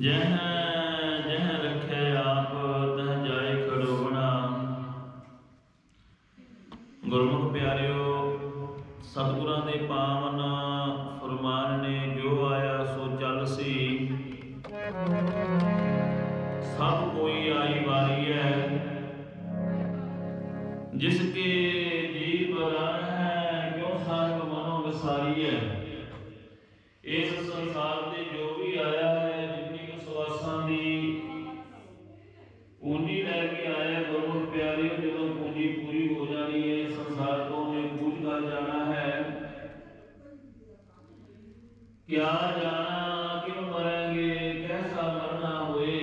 जह जह रखे आप तह जाए खड़ोवना। गुरमुख प्यारिओ, सतगुरां दे पावन फरमान ने जो आया सो चल सी। सब कोई आई वारी है, जिसके जीव रान है क्यों साहिब मनो विसारी है। इस संसार से जो भी आया है जितनी विश्वासां दी पूंजी लैके आया। गुरमुख प्यारे, जो पूंजी पूरी हो जानी है संसार तो हमें कूच कर जाना है। क्या जाना क्यों मरेंगे कैसा मरना होए।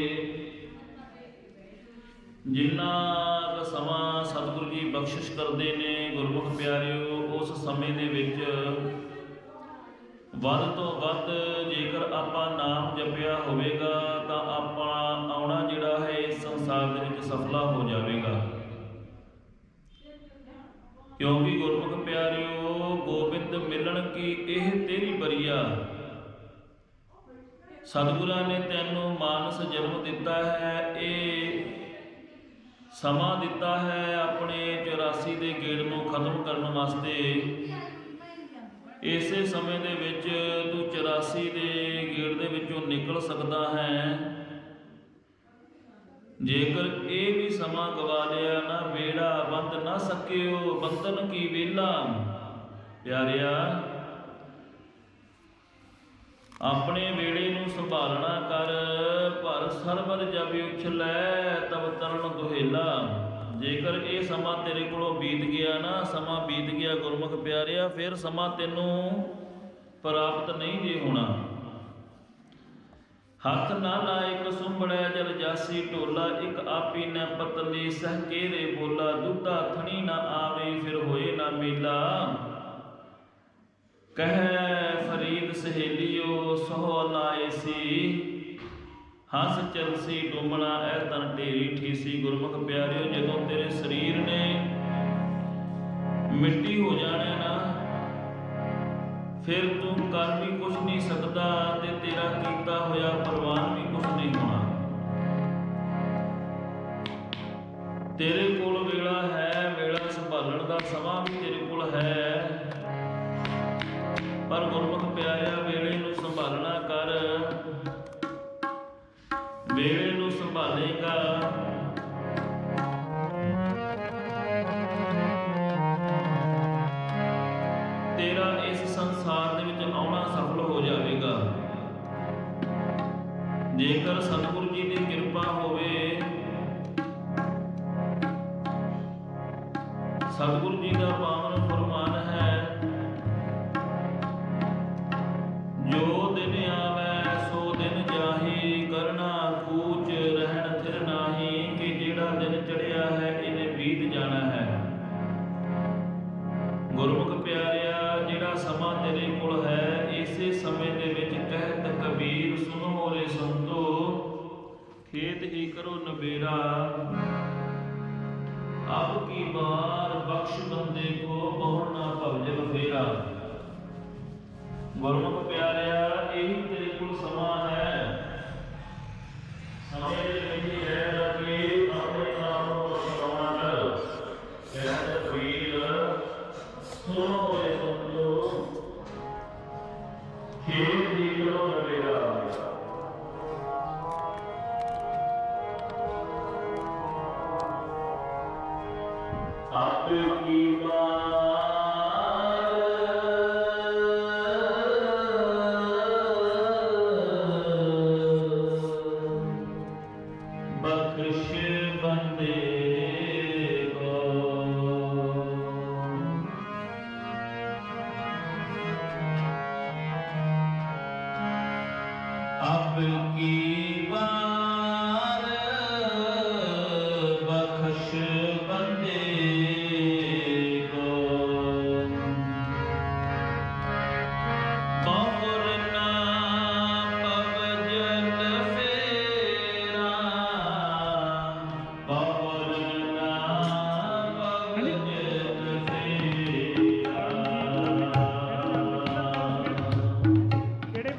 जिन्ना समा सतगुरु जी बख्शिश करते ने गुरमुख प्यारिओ, उस समय दे विच ਵੱਧ ਤੋਂ ਵੱਧ ਜੇਕਰ ਆਪਾਂ ਨਾਮ ਜਪਿਆ ਹੋਵੇਗਾ ਤਾਂ ਆਪਾਂ ਆਉਣਾ ਜਿਹੜਾ ਹੈ ਇਸ ਸੰਸਾਰ ਦੇ ਵਿੱਚ ਸਫਲਾ ਹੋ ਜਾਵੇਗਾ। ਕਿਉਂਕਿ ਗੁਰਮੁਖ ਪਿਆਰਿਓ, ਗੋਬਿੰਦ ਮਿਲਣ ਕੀ ਇਹ ਤੇਰੀ ਬਰੀਆ। ਸਤਿਗੁਰਾਂ ਨੇ ਤੈਨੂੰ ਮਾਨਸ ਜਨਮ ਦਿੱਤਾ ਹੈ, ਇਹ ਸਮਾਂ ਦਿੱਤਾ ਹੈ ਆਪਣੇ 84 ਦੇ ਗੇੜ ਨੂੰ ਖਤਮ ਕਰਨ ਵਾਸਤੇ। ਇਸੇ ਸਮੇਂ ਦੇ ਵਿੱਚ ਤੂੰ 84 ਦੇ ਗੇੜ ਦੇ ਵਿੱਚੋਂ ਨਿਕਲ ਸਕਦਾ ਹੈ। ਜੇਕਰ ਇਹ ਵੀ ਸਮਾਂ ਗਵਾ ਲਿਆ ਨਾ ਵੇੜਾ ਬੰਦ ਨਾ ਸਕਿਓ ਬੰਧਨ ਕੀ ਵੇਲਾ। ਪਿਆਰਿਆ, ਆਪਣੇ ਵੇੜੇ ਨੂੰ ਸੰਭਾਲਣਾ ਕਰ, ਪਰ ਸਰਬਰ ਜਬ ਉਛਲੈ ਤਬ ਤਰਨ ਦੁਹੇਲਾ। ਜੇਕਰ ਇਹ ਸਮਾਂ ਤੇਰੇ ਕੋਲੋਂ ਬੀਤ ਗਿਆ ਨਾ, ਸਮਾਂ ਬੀਤ ਗਿਆ ਗੁਰਮੁਖ ਪਿਆਰਿਆ, ਫਿਰ ਸਮਾਂ ਤੈਨੂੰ ਪ੍ਰਾਪਤ ਨਹੀਂ ਜੇ ਹੋਣਾ। ਹੱਥ ਨਾ ਲਾਇਕ ਸੁੰਬੜੈ ਜਲ ਜਾਸੀ ਢੋਲਾ, ਇੱਕ ਆਪੀ ਨ ਪਤਲੀ ਸਹ ਕੇਰੇ ਬੋਲਾ। ਦੁੱਧਾ ਥਣੀ ਨਾ ਆਵੇ ਫਿਰ ਹੋਏ ਨਾ ਮੇਲਾ, ਕਹਿ ਫਰੀਦ ਸਹੇਲੀਓ ਸੋਹ ਲਾਏ ਸੀ। ਹੱਸ ਚਲਸੀ ਡੁੰਮਣਾ ਐ ਤਨ ਢੇਰੀ ਠੀਸੀ। ਗੁਰਮੁਖ ਪਿਆਰਿਓ, ਜਦੋਂ ਤੇਰੇ ਸਰੀਰ ਨੇ ਮਿੱਟੀ ਹੋ ਜਾਣਾ ਨਾ, ਫਿਰ ਤੂੰ ਕਰ ਵੀ ਕੁਛ ਨਹੀਂ ਸਕਦਾ ਤੇ ਤੇਰਾ ਕੀਤਾ ਹੋਇਆ ਪ੍ਰਵਾਨ ਵੀ ਕੁਛ ਨਹੀਂ ਹੋਣਾ। ਤੇਰੇ ਕੋਲ ਵੇਲਾ ਹੈ, ਵੇਲਾ ਸੰਭਾਲਣ ਦਾ ਸਮਾਂ ਵੀ ਤੇਰੇ ਕੋਲ ਹੈ, ਪਰ ਗੁਰਮੁਖ ਪਿਆਰਿਆ ਵੇਲੇ ਨੂੰ ਸੰਭਾਲਣਾ ਕਰ। ਵੇਲੇ ਨੂੰ ਸੰਭਾਲੇਗਾ ਤੇਰਾ ਇਸ ਸੰਸਾਰ ਦੇ ਵਿੱਚ ਆਉਣਾ ਸਫਲ ਹੋ ਜਾਵੇਗਾ। ਜੇਕਰ ਸਤਿਗੁਰੂ ਜੀ ਦੀ ਕਿਰਪਾ ਹੋਵੇ, ਸਤਿਗੁਰੂ ਜੀ ਦਾ ਪਾਵਨ ਫਰਮਾਨ ਹੈ, ਜੋ ਦਿਨ ਆਵੈ ਸੋ ਦਿਨ ਜਾਹੀ, ਕਰਨਾ ਕੂਚ ਰਹਿਣ ਥਿਰ ਨਾਹੀ। ਕਿ ਜਿਹੜਾ ਦਿਨ ਚੜਿਆ ਹੈ ਇਹਨੇ ਬੀਤ ਜਾਣਾ ਹੈ। ਗੁਰਮੁਖ ਪਿਆਰਿਆ, ਜਿਹੜਾ ਸਮਾਂ ਤੇਰੇ ਕੋਲ ਹੈ, ਇਸੇ ਸਮੇਂ ਦੇ ਵਿੱਚ ਕਹਿਤ ਕਬੀਰ ਸੁਨੋ ਰੇ ਸੰਤੋ, ਖੇਤ ਹੀ ਕਰੋ ਨਬੇਰਾ। ਅਬ ਕੀ ਬਾਰ ਬਖਸ਼ ਬੰਦੇ ਕੋ ਬਹੁ ਨਾ ਭਵਜਲ ਫੇਰਾ। ਗੁਰਮੁਖ ਪਿਆਰਿਆ, ਇਹੀ ਤੇਰੇ ਕੋਲ ਸਮਾਂ ਹੈ। ਸਮੇਂ ਦੇ ਵਿੱਚ ਰਹਿ ਰਕੇ ਆਪਣੇ ਨਾਮ ਨੂੰ ਸਲਾਉਣਾ ਕਰ। ਕਹਿਤ ਕਬੀਰ ਸੁਣੋ ਰੇ ਸੰਤੋ, ਖੇਤ ਹੀ ਕਰੋ ਨਬੇਰਾ। ਆਪ ਕੀ बख्श बंदे को, अब की बार बख्श बंदे को। बहुर ना पवजल फेरा, बहुर ना पवजल फेरा। ਕਿਹੜੇ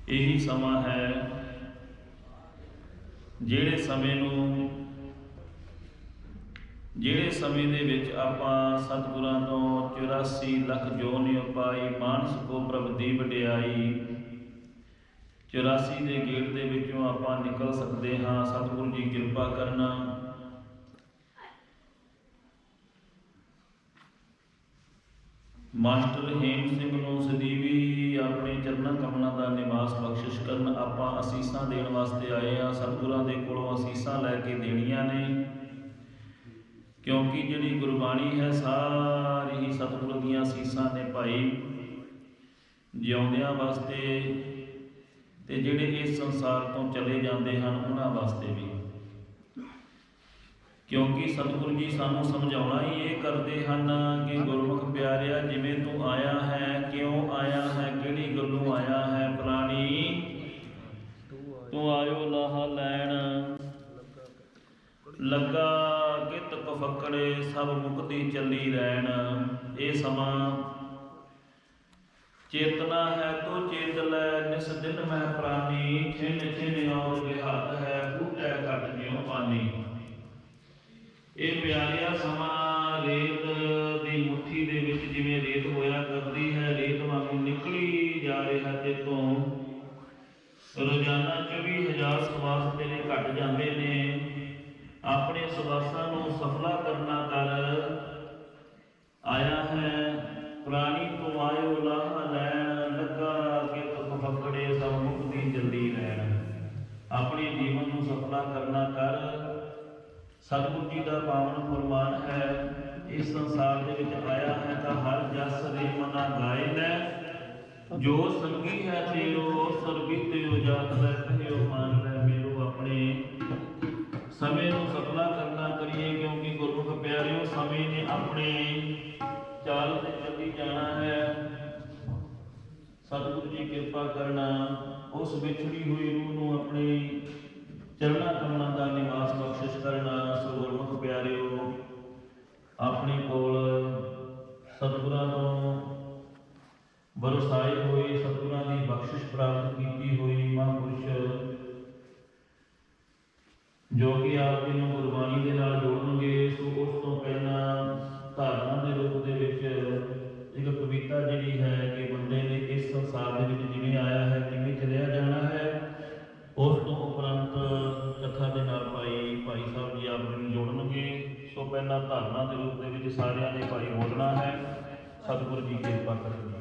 ਇਹੀ ਸਮਾਂ ਹੈ ਜਿਹੜੇ ਸਮੇਂ ਦੇ ਵਿੱਚ ਆਪਾਂ ਸਤਿਗੁਰਾਂ ਤੋਂ 84 ਲੱਖ ਜੋਨਿ ਪਾਈ, ਮਾਨਸ ਕੋ ਪ੍ਰਭ ਦੀ ਵਡਿਆਈ। 84 ਦੇ ਗੇੜ ਦੇ ਵਿੱਚੋਂ ਆਪਾਂ ਨਿਕਲ ਸਕਦੇ ਹਾਂ। ਸਤਿਗੁਰੂ ਜੀ ਕਿਰਪਾ ਕਰਨਾ। ਮਾਸਟਰ ਹੇਮ ਸਿੰਘ ਨੂੰ ਸਦੀਵੀ ਆਪਣੇ ਚਰਨਾਂ ਕਮਲਾਂ ਦਾ ਨਿਵਾਸ ਬਖਸ਼ਿਸ਼ ਕਰਨ ਆਪਾਂ ਅਸੀਸਾਂ ਦੇਣ ਵਾਸਤੇ ਆਏ ਹਾਂ। ਸਤਿਗੁਰਾਂ ਦੇ ਕੋਲੋਂ ਅਸੀਸਾਂ ਲੈ ਕੇ ਦੇਣੀਆਂ ਨੇ, ਕਿਉਂਕਿ ਜਿਹੜੀ ਗੁਰਬਾਣੀ ਹੈ ਸਾਰੀ ਹੀ ਸਤਿਗੁਰੂ ਦੀਆਂ ਅਸੀਸਾਂ ਨੇ ਭਾਈ, ਜਿਉਂਦਿਆਂ ਵਾਸਤੇ ਤੇ ਜਿਹੜੇ ਇਸ ਸੰਸਾਰ ਤੋਂ ਚਲੇ ਜਾਂਦੇ ਹਨ ਉਹਨਾਂ ਵਾਸਤੇ ਵੀ। ਕਿਉਂਕਿ ਸਤਿਗੁਰੂ ਜੀ ਸਾਨੂੰ ਸਮਝਾਉਣਾ ਹੀ ਇਹ ਕਰਦੇ ਹਨ ਕਿ ਗੁਰਮੁਖ ਪਿਆਰਿਆ, ਜਿਵੇਂ ਤੂੰ ਆਇਆ ਹੈ, ਕਿਉਂ ਆਇਆ ਹੈ, ਕਿਹੜੀ ਗੱਲੋਂ ਆਇਆ ਹੈ, ਪ੍ਰਾਣੀ ਤੂੰ ਆਇਓ ਲਾਹਾ ਲੈਣ, ਲੱਗਾ ਕਿਤ ਪਫਕੜੇ ਸਭ ਮੁਕਤੀ ਚੱਲੀ ਰਹਿਣ। ਇਹ ਸਮਾਂ ਚੇਤਨਾ ਹੈ ਤੋ ਚੇਤ ਲੈ, ਨਿਸ ਦਿਨ ਮਹਿ ਪ੍ਰਾਨੀ, ਛਿਨ ਛਿਨ ਔਰ ਵਿਹੱਤ ਹੈ, ਬੂਟੇ ਘਟ ਜਿਉ ਪਾਨੀ। ਇਹ ਪਿਆਰਿਆ ਸਮਾਂ ਰੇਤ ਦੀ ਮੁੱਠੀ ਦੇ ਵਿੱਚ ਜਿਵੇਂ ਰੇਤ ਹੋਇਆ ਕਰਦੀ ਹੈ, ਰੇਤ ਵਾਂਗੂ ਨਿਕਲੀ ਜਾ ਰਿਹਾ ਤੇ ਤੋਂ ਰੋਜ਼ਾਨਾ 24,000 ਸਵਾਸ ਤੇਰੇ ਘਟ ਜਾਂਦੇ ਨੇ। ਆਪਣੇ ਸਵਾਸਾਂ ਨੂੰ ਸਫਲਾ ਕਰਨਾ ਕਰ ਆਇਆ ਹੈ। ਪ੍ਰਾਣੀ ਤੋਂ ਆਇਓ ਲਾਹਾ ਲੈਣ, ਲੱਗਾ ਕਿ ਤੁਕ ਫਕੜੇ ਸਭ ਮੁਕਤੀ ਜਲਦੀ ਰਹਿਣ। ਆਪਣੇ ਜੀਵਨ ਨੂੰ ਸਫਲਾ ਕਰਨਾ ਕਰ। ਸਤਿਗੁਰੂ ਜੀ ਦਾ ਪਾਵਨ ਫੁਰਮਾਨ ਹੈ, ਇਸ ਸੰਸਾਰ ਦੇ ਵਿੱਚ ਆਇਆ ਹੈ ਤਾਂ ਹਰ ਜਸ ਰੇ ਮਨਾ ਗਾਏ ਲੈ, ਜੋ ਸੰਗੀ ਹੈ ਤੇਰੋ ਸਰਬਿਤਿਓ ਜਾਤ ਲੈ, ਕਹਿਓ ਮੰਨ ਲੈ ਮੇਰੋ। ਆਪਣੇ ਸਮੇਂ ਨੂੰ ਸਫਲਾ ਕਰਨਾ ਕਰੀਏ, ਕਿਉਂਕਿ ਗੁਰਮੁਖ ਪਿਆਰਿਓ ਸਮੇਂ ਨੇ ਆਪਣੇ ਚਾਲ ਤੇ ਚੱਲੀ ਜਾਣਾ ਹੈ। ਸਤਿਗੁਰੂ ਜੀ ਕਿਰਪਾ ਕਰਨਾ, ਉਸ ਵਿਛੜੀ ਹੋਈ ਰੂਹ ਨੂੰ ਆਪਣੇ ਚਰਨਾਂ ਕਮਲਾਂ ਦਾ ਨਿਵਾਸ ਬਖਸ਼ਿਸ਼ ਕਰਨਾ। ਸੋ ਗੁਰਮੁਖ ਪਿਆਰਿਓ, ਆਪਣੇ ਕੋਲ ਸਤਿਗੁਰਾਂ ਤੋਂ ਵਰਸਾਏ ਹੋਏ, ਸਤਿਗੁਰਾਂ ਦੀ ਬਖਸ਼ਿਸ਼ ਪ੍ਰਾਪਤ ਕੀਤੀ ਹੋਈ ਮਹਾਂਪੁਰਸ਼ ਜੋ ਕਿ ਆਪ ਜੀ ਨੂੰ ਗੁਰਬਾਣੀ ਦੇ ਨਾਲ ਜੋੜਨਗੇ। ਸੋ ਉਸ ਤੋਂ ਪਹਿਲਾਂ ਧਾਰਨਾ ਦੇ ਰੂਪ ਦੇ ਵਿੱਚ ਇੱਕ ਕਵਿਤਾ ਜਿਹੜੀ ਹੈ ਕਿ ਬੰਦੇ ਨੇ ਇਸ ਸੰਸਾਰ ਦੇ ਵਿੱਚ ਜਿਵੇਂ ਆਇਆ ਹੈ ਜਿਵੇਂ ਚਲਿਆ ਜਾਣਾ ਹੈ। ਉਸ ਤੋਂ ਉਪਰੰਤ ਕਥਾ ਦੇ ਨਾਲ ਭਾਈ ਸਾਹਿਬ ਜੀ ਆਪ ਜੀ ਨੂੰ ਜੋੜਨਗੇ। ਸੋ ਪਹਿਲਾਂ ਧਾਰਨਾ ਦੇ ਰੂਪ ਦੇ ਵਿੱਚ ਸਾਰਿਆਂ ਨੇ ਭਾਈ ਬੋਲਣਾ ਹੈ। ਸਤਿਗੁਰੂ ਜੀ ਕਿਰਪਾ ਕਰਨਗੇ।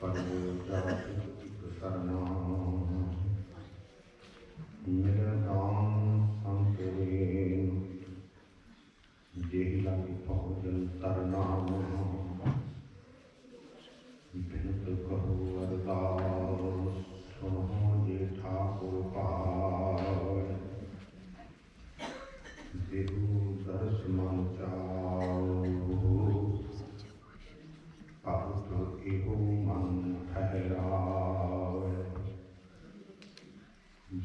पर जात एक सरना मेरा दान संतरेन जेहि लग भोजन तरना बिनत कहो अरदास सुनो जे ठाकुर पाय देहु दर्श मन चाओ बहुत एहो मन ठहरावे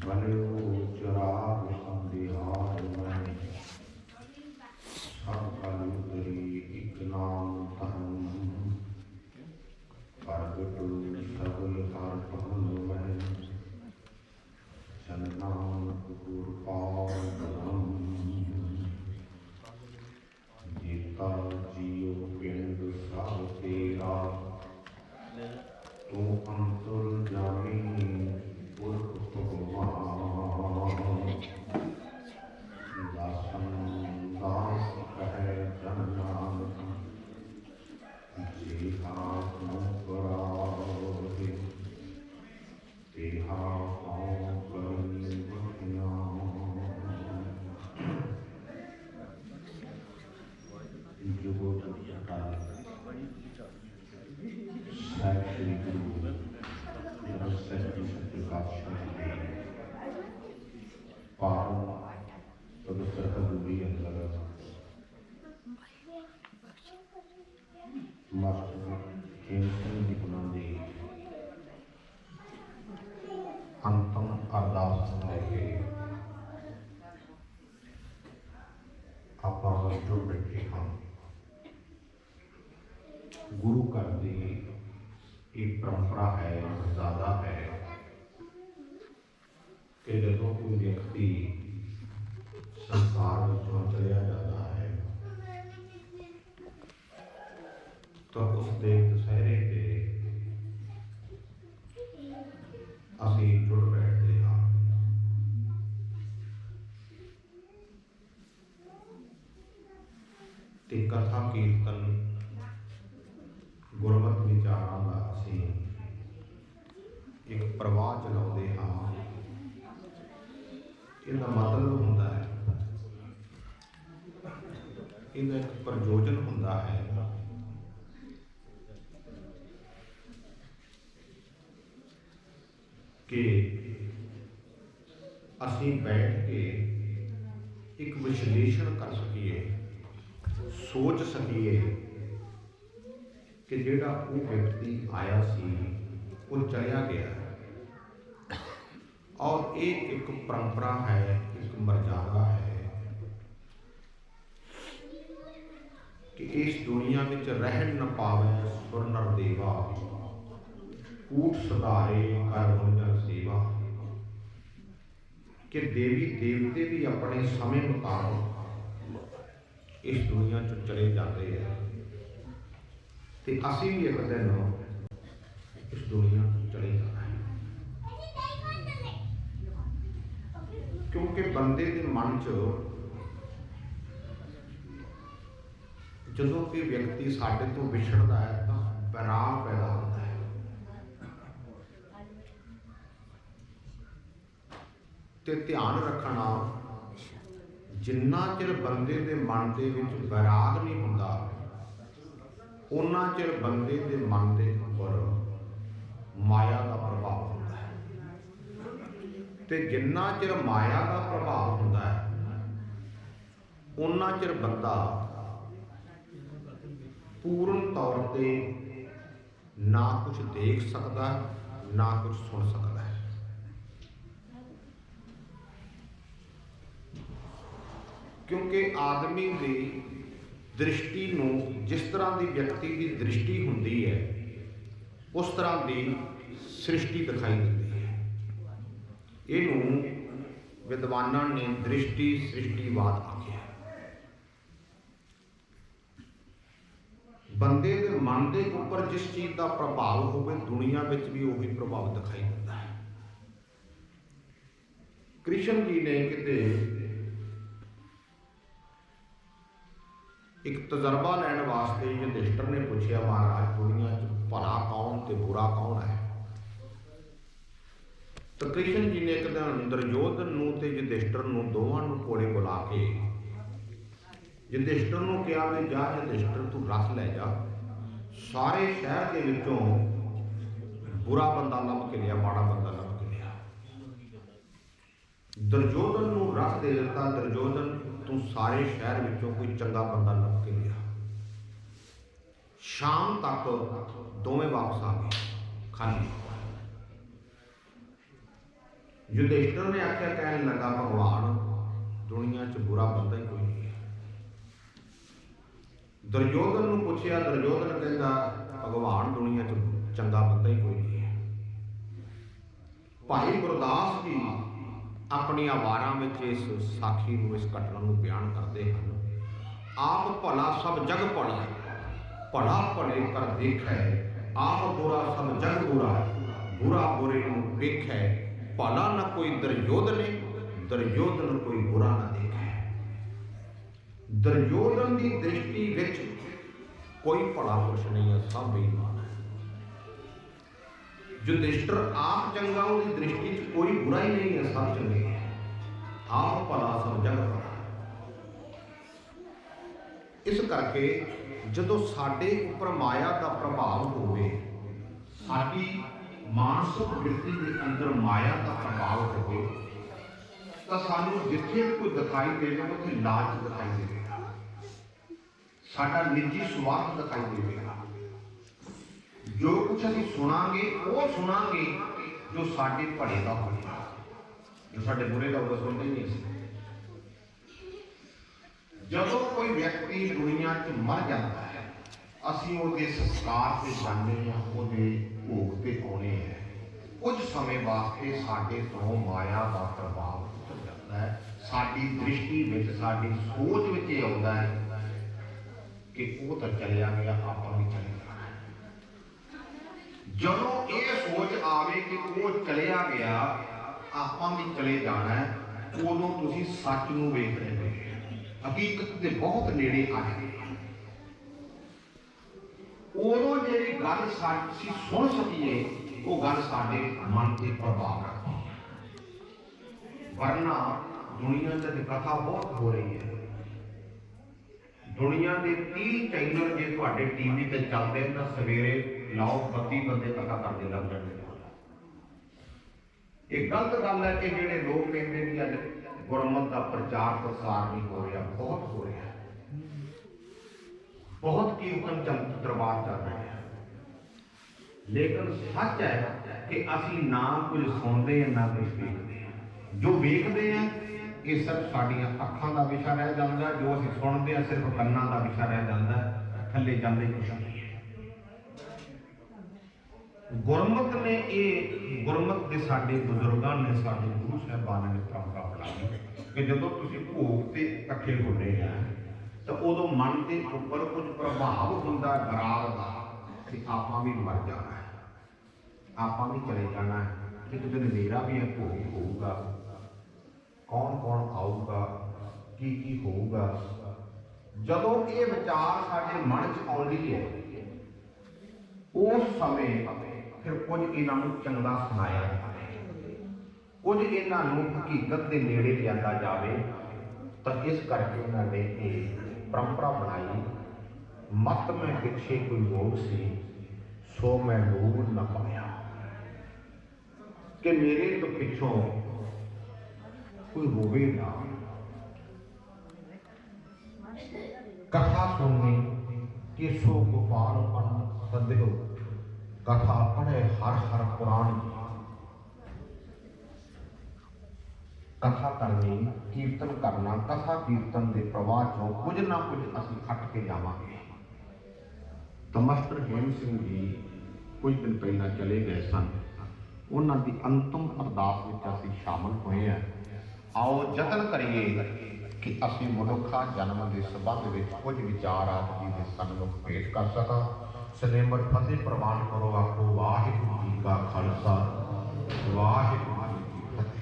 बनो चराग संदेहार में सब कल उतरी एक नाम धर्म प्रगट सबल हर पवन में जन नानक गुर पावनम जीता जियो पिंड सब तेरा तू अंतुर जामी पुरख भगवान दासन दास कहे जन नानक जेहा तुम करावे तेहा पाँव करी बखिया जुगो श्री गुरु सत्य पातशाह जी पावन पवित्र हजूरी अंदर मास्टर हेमचंद जी गुना जी अंतम अरदास लेके आप जो बैठे हाँ गुरु घर की एक परंपरा है, मर्यादा है कि जब कोई व्यक्ति संसार में चलिया जाता है तो उसके दशहरे से असी जुड़ बैठते हाँ। ते कथा कीर्तन गुरमत विचारां का असी एक प्रवाह चलाते हाँ। इनका मतलब होता है, इनका एक प्रयोजन होता है कि असी बैठ के एक विश्लेषण कर सकीए, सोच सकीए कि जेड़ा वो व्यक्ति आया सी वो चलिया गया और ये एक परंपरा है, एक मर्यादा है कि इस दुनिया में रह न पावे सुर नर देवा कूट सुधारे कर गुंजन सेवा कि देवी देवते भी अपने समय मुताबिक इस दुनिया चो चले जाते हैं ते असी भी एक दिन इस दुनिया चो चले जाना है क्योंकि बंदे के मन च जदों कि व्यक्ति साडे तो विछड़ता है तो वैराग पैदा होता है। ते ध्यान रखना जिन्ना चिर बंदे के मन के विच वैराग नहीं हुंदा उन्ना चिर बंदे के मन के उपर माया का प्रभाव होता है ते जिन्ना चिर माया का प्रभाव होता है उन्ना चिर बंदा पूर्ण तौर पे ना कुछ देख सकता ना कुछ सुन सकता है। क्योंकि आदमी की दृष्टि नूं जिस तरह की व्यक्ति की दृष्टि हुंदी है उस तरह की सृष्टि दिखाई देती है। इनू विद्वानां ने दृष्टि सृष्टिवाद आख्या। बंदे के मन के उपर जिस चीज़ का प्रभाव होवे दुनिया में भी वही प्रभाव दिखाई देता है। कृष्ण जी ने किते एक तजर्बा लैण वास्ते युधिष्ठिर ने पूछा महाराज दुनिया ਭਲਾ ਕੌਣ ਤੇ ਬੁਰਾ ਕੌਣ ਹੈ। ਤਾਂ ਕ੍ਰਿਸ਼ਨ ਜੀ ਨੇ ਇੱਕ ਦਿਨ ਦੁਰਯੋਧਨ ਨੂੰ ਤੇ ਯੁਧਿਸ਼ਟਰ ਨੂੰ ਦੋਵਾਂ ਨੂੰ ਕੋਲੇ ਬੁਲਾ ਕੇ ਯੁਧਿਸ਼ਟਰ ਨੂੰ ਕਿਹਾ ਵੀ ਜਾ ਯੁਧਿਸ਼ਟਰ ਤੂੰ ਰਥ ਲੈ ਜਾ, ਸਾਰੇ ਸ਼ਹਿਰ ਦੇ ਵਿੱਚੋਂ ਬੁਰਾ ਬੰਦਾ ਲੱਭ ਕੇ ਲਿਆ, ਮਾੜਾ ਬੰਦਾ ਲੱਭ ਕੇ ਲਿਆ। ਦੁਰਯੋਧਨ ਨੂੰ ਰਥ ਦੇ ਦਿੱਤਾ। ਦੁਰਯੋਧਨ ਤੂੰ ਸਾਰੇ ਸ਼ਹਿਰ ਵਿੱਚੋਂ ਕੋਈ ਚੰਗਾ ਬੰਦਾ ਲੱਭ ਕੇ ਲਿਆ। ਸ਼ਾਮ ਤੱਕ ਦੋਵੇਂ ਵਾਪਸ ਆ ਗਏ ਖਾਲੀ। ਯੁਧਿਸ਼ਟਰ ਨੇ ਆਖਿਆ, ਕਹਿਣ ਲੱਗਾ ਭਗਵਾਨ ਦੁਨੀਆ 'ਚ ਬੁਰਾ ਬੰਦਾ ਹੀ ਕੋਈ ਨਹੀਂ ਹੈ। ਦੁਰਯੋਧਨ ਨੂੰ ਪੁੱਛਿਆ, ਦੁਰਯੋਧਨ ਕਹਿੰਦਾ ਭਗਵਾਨ ਦੁਨੀਆ 'ਚ ਚੰਗਾ ਬੰਦਾ ਹੀ ਕੋਈ ਨਹੀਂ ਹੈ। ਭਾਈ ਗੁਰਦਾਸ ਜੀ ਆਪਣੀਆਂ ਵਾਰਾਂ ਵਿੱਚ ਇਸ ਸਾਖੀ ਨੂੰ, ਇਸ ਘਟਨਾ ਨੂੰ ਬਿਆਨ ਕਰਦੇ ਹਨ। ਆਪ ਭਲਾ ਸਭ ਜਗ ਭਲਾ, ਭਲਾ ਭਲੇ ਕਰ ਦੇਖੈ, ਆਪ ਬੁਰਾ ਸਭ ਜਗ ਬੁਰਾ, ਬੁਰਾ ਬੁਰੇ ਨੂੰ ਵੇਖੈ, ਭਲਾ ਨਾ ਕੋਈ ਦੁਰਯੋਧਨੇ, ਦੁਰਯੋਧਨ ਕੋਈ ਬੁਰਾ ਨਾ ਦੇਖੈ। ਦੁਰਯੋਧਨ ਦੀ ਦ੍ਰਿਸ਼ਟੀ ਵਿੱਚ ਕੋਈ ਭਲਾ ਪੁਰਸ਼ ਨਹੀਂ ਹੈ, ਸਭ ਬੇਈਮਾਨ ਹੈ। ਯੁਧਿਸ਼ਟਰ ਆਪ ਚੰਗਾ, ਉਹਦੀ ਦ੍ਰਿਸ਼ਟੀ 'ਚ ਕੋਈ ਬੁਰਾ ਹੀ ਨਹੀਂ ਹੈ, ਸਭ ਚੰਗੇ ਹੈ। ਆਪ ਭਲਾ ਸਭ ਜਗ ਭਲਾ। ਇਸ ਕਰਕੇ ਜਦੋਂ ਸਾਡੇ ਉੱਪਰ ਮਾਇਆ ਦਾ ਪ੍ਰਭਾਵ ਹੋਵੇ, ਸਾਡੀ ਮਾਨਸਿਕ ਬਿਰਤੀ ਦੇ ਅੰਦਰ ਮਾਇਆ ਦਾ ਪ੍ਰਭਾਵ ਹੋਵੇ, ਤਾਂ ਸਾਨੂੰ ਜਿੱਥੇ ਵੀ ਕੋਈ ਦਿਖਾਈ ਦੇਵੇ ਉੱਥੇ ਲਾਲਚ ਦਿਖਾਈ ਦੇਵੇਗਾ, ਸਾਡਾ ਨਿੱਜੀ ਸਵਾਰਥ ਦਿਖਾਈ ਦੇਵੇਗਾ। ਜੋ ਕੁਛ ਅਸੀਂ ਸੁਣਾਂਗੇ ਉਹ ਸੁਣਾਂਗੇ ਜੋ ਸਾਡੇ ਭਲੇ ਦਾ ਹੋਵੇਗਾ, ਜੋ ਸਾਡੇ ਬੁਰੇ ਦਾ ਹੋਵੇਗਾ ਸੁਣਦੇ ਨਹੀਂ ਅਸੀਂ। ਜਦੋਂ ਕੋਈ ਵਿਅਕਤੀ ਦੁਨੀਆ 'ਚ ਮਰ ਜਾਂਦਾ ਹੈ, ਅਸੀਂ ਉਹਦੇ ਸੰਸਕਾਰ 'ਤੇ ਜਾਂਦੇ ਹਾਂ, ਉਹਦੇ ਭੋਗ 'ਤੇ ਆਉਣੇ ਹੈ। ਕੁਝ ਸਮੇਂ ਵਾਸਤੇ ਸਾਡੇ ਤੋਂ ਮਾਇਆ ਦਾ ਪ੍ਰਭਾਵ ਉਤਰ ਜਾਂਦਾ ਹੈ। ਸਾਡੀ ਦ੍ਰਿਸ਼ਟੀ ਵਿੱਚ, ਸਾਡੀ ਸੋਚ ਵਿੱਚ ਇਹ ਆਉਂਦਾ ਹੈ ਕਿ ਉਹ ਤਾਂ ਚਲਿਆ ਗਿਆ, ਆਪਾਂ ਵੀ ਚਲੇ ਜਾਣਾ ਹੈ। ਜਦੋਂ ਇਹ ਸੋਚ ਆਵੇ ਕਿ ਉਹ ਚਲਿਆ ਗਿਆ, ਆਪਾਂ ਵੀ ਚਲੇ ਜਾਣਾ ਹੈ, ਉਦੋਂ ਤੁਸੀਂ ਸੱਚ ਨੂੰ ਵੇਖ ਰਹੇ ਹੋ, ਹਕੀਕਤ ਦੇ ਬਹੁਤ ਨੇੜੇ ਆ ਗਏ। ਉਦੋਂ ਜਿਹੜੀ ਗੱਲ ਅਸੀਂ ਸੁਣ ਸਕੀਏ, ਉਹ ਗੱਲ ਸਾਡੇ ਮਨ ਤੇ ਪ੍ਰਭਾਵ ਰੱਖਦੀ ਹੈ। ਵਰਨਾ ਦੁਨੀਆ ਤੇ ਕਥਾ ਬਹੁਤ ਹੋ ਰਹੀ ਹੈ। ਦੁਨੀਆ ਦੇ 30 ਚੈਨਲ ਜੇ ਤੁਹਾਡੇ ਟੀਵੀ ਤੇ ਚੱਲਦੇ ਤਾਂ ਸਵੇਰੇ ਲਾਓ 32 ਬੰਦੇ ਕਥਾ ਕਰਦੇ ਲੱਗ ਜਾਂਦੇ। ਇਹ ਗਲਤ ਗੱਲ ਹੈ ਕਿ ਜਿਹੜੇ ਲੋਕ ਕਹਿੰਦੇ ਕਿ ਅੱਜ ਗੁਰਮਤਿ ਦਾ ਪ੍ਰਚਾਰ ਪ੍ਰਸਾਰ ਨਹੀਂ ਹੋ ਰਿਹਾ, ਬਹੁਤ ਹੋ ਰਿਹਾ। ਬਹੁਤ ਕੀਰਤਨ ਦਰਬਾਰ ਚੱਲ ਰਹੇ ਹੈ, ਲੇਕਿਨ ਸੱਚ ਹੈ ਕਿ ਅਸੀਂ ਨਾ ਕੁਝ ਸੁਣਦੇ ਹਾਂ ਨਾ ਕੁਝ ਵੇਖਦੇ ਹਾਂ। ਜੋ ਵੇਖਦੇ ਹਾਂ ਇਹ ਸਿਰਫ ਸਾਡੀਆਂ ਅੱਖਾਂ ਦਾ ਵਿਸ਼ਾ ਰਹਿ ਜਾਂਦਾ, ਜੋ ਅਸੀਂ ਸੁਣਦੇ ਹਾਂ ਸਿਰਫ ਕੰਨਾਂ ਦਾ ਵਿਸ਼ਾ ਰਹਿ ਜਾਂਦਾ, ਥੱਲੇ ਜਾਂਦੇ ਕੁਛ ਨਹੀਂ ਹੈ। ਗੁਰਮਤਿ ਨੇ ਇਹ, ਗੁਰਮਤਿ ਦੇ ਸਾਡੇ ਬਜ਼ੁਰਗਾਂ ਨੇ, ਸਾਡੇ ਗੁਰੂ ਸਾਹਿਬਾਨਾਂ ਨੇ ਪਰੰਪਰਾ ਬਣਾਈ ਕਿ ਜਦੋਂ ਤੁਸੀਂ ਭੋਗ ਤੇ ਇਕੱਠੇ ਹੁੰਦੇ ਆ ਤਾਂ ਉਦੋਂ ਮਨ ਦੇ ਉੱਪਰ ਕੁਝ ਪ੍ਰਭਾਵ ਹੁੰਦਾ ਗਰਾਰ ਦਾ ਕਿ ਆਪਾਂ ਵੀ ਮਰ ਜਾਣਾ ਹੈ, ਆਪਾਂ ਵੀ ਚਲੇ ਜਾਣਾ ਹੈ, ਇੱਕ ਦਿਨ ਮੇਰਾ ਵੀ ਇਹ ਭੋਗ ਹੋਊਗਾ, ਕੌਣ ਕੌਣ ਆਊਗਾ, ਕੀ ਕੀ ਹੋਊਗਾ। ਜਦੋਂ ਇਹ ਵਿਚਾਰ ਸਾਡੇ ਮਨ 'ਚ ਆਉਂਦੀ ਹੈ, ਉਸ ਸਮੇਂ ਫਿਰ ਕੁਝ ਇਹਨਾਂ ਨੂੰ ਚੰਗਾ ਸੁਣਾਇਆ ਜਾਵੇ, ਕੁਝ ਇਹਨਾਂ ਨੂੰ ਹਕੀਕਤ ਦੇ ਨੇੜੇ ਲਿਆਂਦਾ ਜਾਵੇ। ਤਾਂ ਇਸ ਕਰਕੇ ਉਹਨਾਂ ਨੇ ਇਹ ਪਰੰਪਰਾ ਬਣਾਈ। ਮਤ ਮੈਂ ਪਿੱਛੇ ਕੋਈ ਲੋਕ ਸੀ, ਸੋ ਮੈਂ ਲੋਭ ਨਾ ਪਾਇਆ, ਕਿ ਮੇਰੇ ਤੋਂ ਪਿੱਛੋਂ ਕੋਈ ਹੋਵੇ ਨਾ। ਕਥਾ ਸੁਣਨੀ ਕਿ ਸੋ ਗੋਪਾਲ ਪਨ ਸਦਿਓ, ਕਥਾ ਪੜ੍ਹੇ ਹਰ ਹਰ ਪੁਰਾਣ। ਕਥਾ ਕਰਨੀ, ਕੀਰਤਨ ਕਰਨਾ, ਕਥਾ ਕੀਰਤਨ ਦੇ ਪ੍ਰਵਾਹ ਚੋਂ ਕੁਝ ਨਾ ਕੁਝ ਅਸੀਂ ਖੱਟ ਕੇ ਜਾਵਾਂਗੇ। ਤਾਂ ਮਾਸਟਰ ਹੇਮ ਸਿੰਘ ਜੀ ਕੁਝ ਦਿਨ ਪਹਿਲਾਂ ਚਲੇ ਗਏ ਸਨ। ਉਹਨਾਂ ਦੀ ਅੰਤਮ ਅਰਦਾਸ ਵਿੱਚ ਅਸੀਂ ਸ਼ਾਮਲ ਹੋਏ ਹਾਂ। ਆਓ ਯਤਨ ਕਰੀਏ ਕਿ ਅਸੀਂ ਮਨੁੱਖਾ ਜਨਮ ਦੇ ਸੰਬੰਧ ਵਿੱਚ ਕੁਝ ਵਿਚਾਰ ਆਪ ਜੀ ਦੇ ਸਨਮੁਖ ਭੇਟ ਕਰ ਸਕਾਂ। ਸਨੇਮਰ ਫਤਿਹ ਪ੍ਰਵਾਨ ਕਰੋ। ਆਖੋ ਵਾਹਿਗੁਰੂ ਜੀ ਕਾ ਖਾਲਸਾ, ਵਾਹਿਗੁਰੂ ਜੀ ਕੀ ਫਤਿਹ।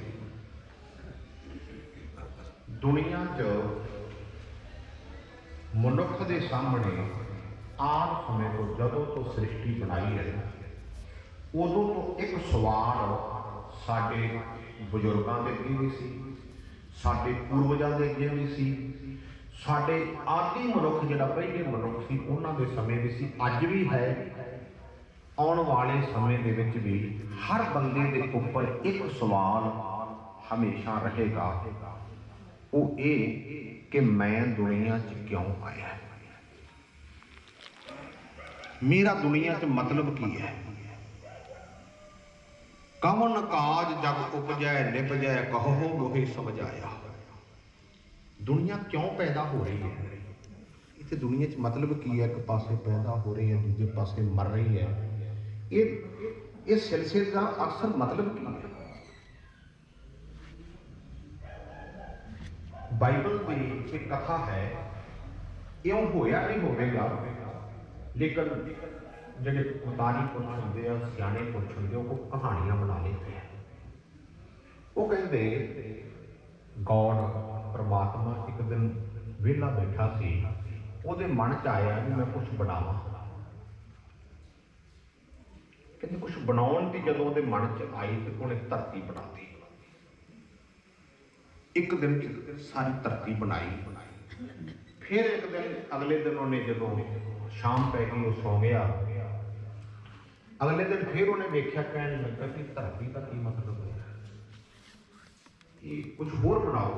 ਦੁਨੀਆ 'ਚ ਮਨੁੱਖ ਦੇ ਸਾਹਮਣੇ ਆਦ ਸਮੇਂ ਤੋਂ ਜਦੋਂ ਤੋਂ ਸ੍ਰਿਸ਼ਟੀ ਬਣਾਈ ਹੈ ਉਦੋਂ ਤੋਂ ਇੱਕ ਸਵਾਲ ਸਾਡੇ ਬਜ਼ੁਰਗਾਂ ਦੇ ਅੱਗੇ ਵੀ ਸੀ, ਸਾਡੇ ਪੂਰਵਜਾਂ ਦੇ ਅੱਗੇ ਵੀ ਸੀ, ਸਾਡੇ ਆਦਿ ਮਨੁੱਖ ਜਿਹੜਾ ਪਹਿਲੇ ਮਨੁੱਖ ਸੀ ਉਹਨਾਂ ਦੇ ਸਮੇਂ ਵੀ ਸੀ, ਅੱਜ ਵੀ ਹੈ। ਆਉਣ ਵਾਲੇ ਸਮੇਂ ਦੇ ਵਿੱਚ ਵੀ ਹਰ ਬੰਦੇ ਦੇ ਉੱਪਰ ਇੱਕ ਸਵਾਲ ਹਮੇਸ਼ਾ ਰਹੇਗਾ, ਉਹ ਇਹ ਕਿ ਮੈਂ ਦੁਨੀਆ 'ਚ ਕਿਉਂ ਆਇਆ, ਮੇਰਾ ਦੁਨੀਆ 'ਚ ਮਤਲਬ ਕੀ ਹੈ। ਕਵਨ ਕਾਜ ਜਗ ਉਪਜੈ ਨਿਪਜੈ ਕਹੋ ਮੋਹਿ ਸਮਝਾਇਆ। ਦੁਨੀਆ ਕਿਉਂ ਪੈਦਾ ਹੋ ਰਹੀ ਹੈ, ਇੱਥੇ ਦੁਨੀਆ 'ਚ ਮਤਲਬ ਕੀ ਹੈ। ਇੱਕ ਪਾਸੇ ਪੈਦਾ ਹੋ ਰਹੀ ਹੈ, ਦੂਜੇ ਪਾਸੇ ਮਰ ਰਹੀ ਹੈ। ਇਹ ਸਿਲਸਿਲੇ ਦਾ ਅਕਸਰ ਮਤਲਬ ਕੀ ਹੈ। ਬਾਈਬਲ ਦੀ ਇੱਕ ਕਥਾ ਹੈ, ਇਉਂ ਹੋਇਆ ਨਹੀਂ ਹੋਵੇਗਾ, ਲੇਕਿਨ ਜਿਹੜੇ ਉਤਾਰੀ ਪੁਰਖ ਹੁੰਦੇ ਆ, ਸਿਆਣੇ ਪੁਰਖ ਹੁੰਦੇ, ਉਹ ਕਹਾਣੀਆਂ ਬਣਾ ਲੈਂਦੇ ਆ। ਉਹ ਕਹਿੰਦੇ ਗੌਡ ਪਰਮਾਤਮਾ ਇੱਕ ਦਿਨ ਵਿਹਲਾ ਬੈਠਾ ਸੀ, ਉਹਦੇ ਮਨ 'ਚ ਆਇਆ ਵੀ ਮੈਂ ਕੁਛ ਬਣਾਵਾਂ। ਕਹਿੰਦੇ ਕੁਛ ਬਣਾਉਣ ਦੀ ਜਦੋਂ ਉਹਦੇ ਮਨ 'ਚ ਆਈ ਤੇ ਉਹਨੇ ਧਰਤੀ ਬਣਾਤੀ। ਇੱਕ ਦਿਨ 'ਚ ਸਾਰੀ ਧਰਤੀ ਬਣਾਈ। ਫਿਰ ਇੱਕ ਦਿਨ ਅਗਲੇ ਦਿਨ ਉਹਨੇ ਜਦੋਂ ਸ਼ਾਮ ਪੈ ਗਈ ਉਹ ਸੌਂ ਗਿਆ। ਅਗਲੇ ਦਿਨ ਫਿਰ ਉਹਨੇ ਵੇਖਿਆ, ਕਹਿਣ ਲੱਗਾ ਕਿ ਧਰਤੀ ਦਾ ਕੀ ਮਤਲਬ ਹੈ, ਇਹ ਕੁਛ ਹੋਰ ਬਣਾਓ।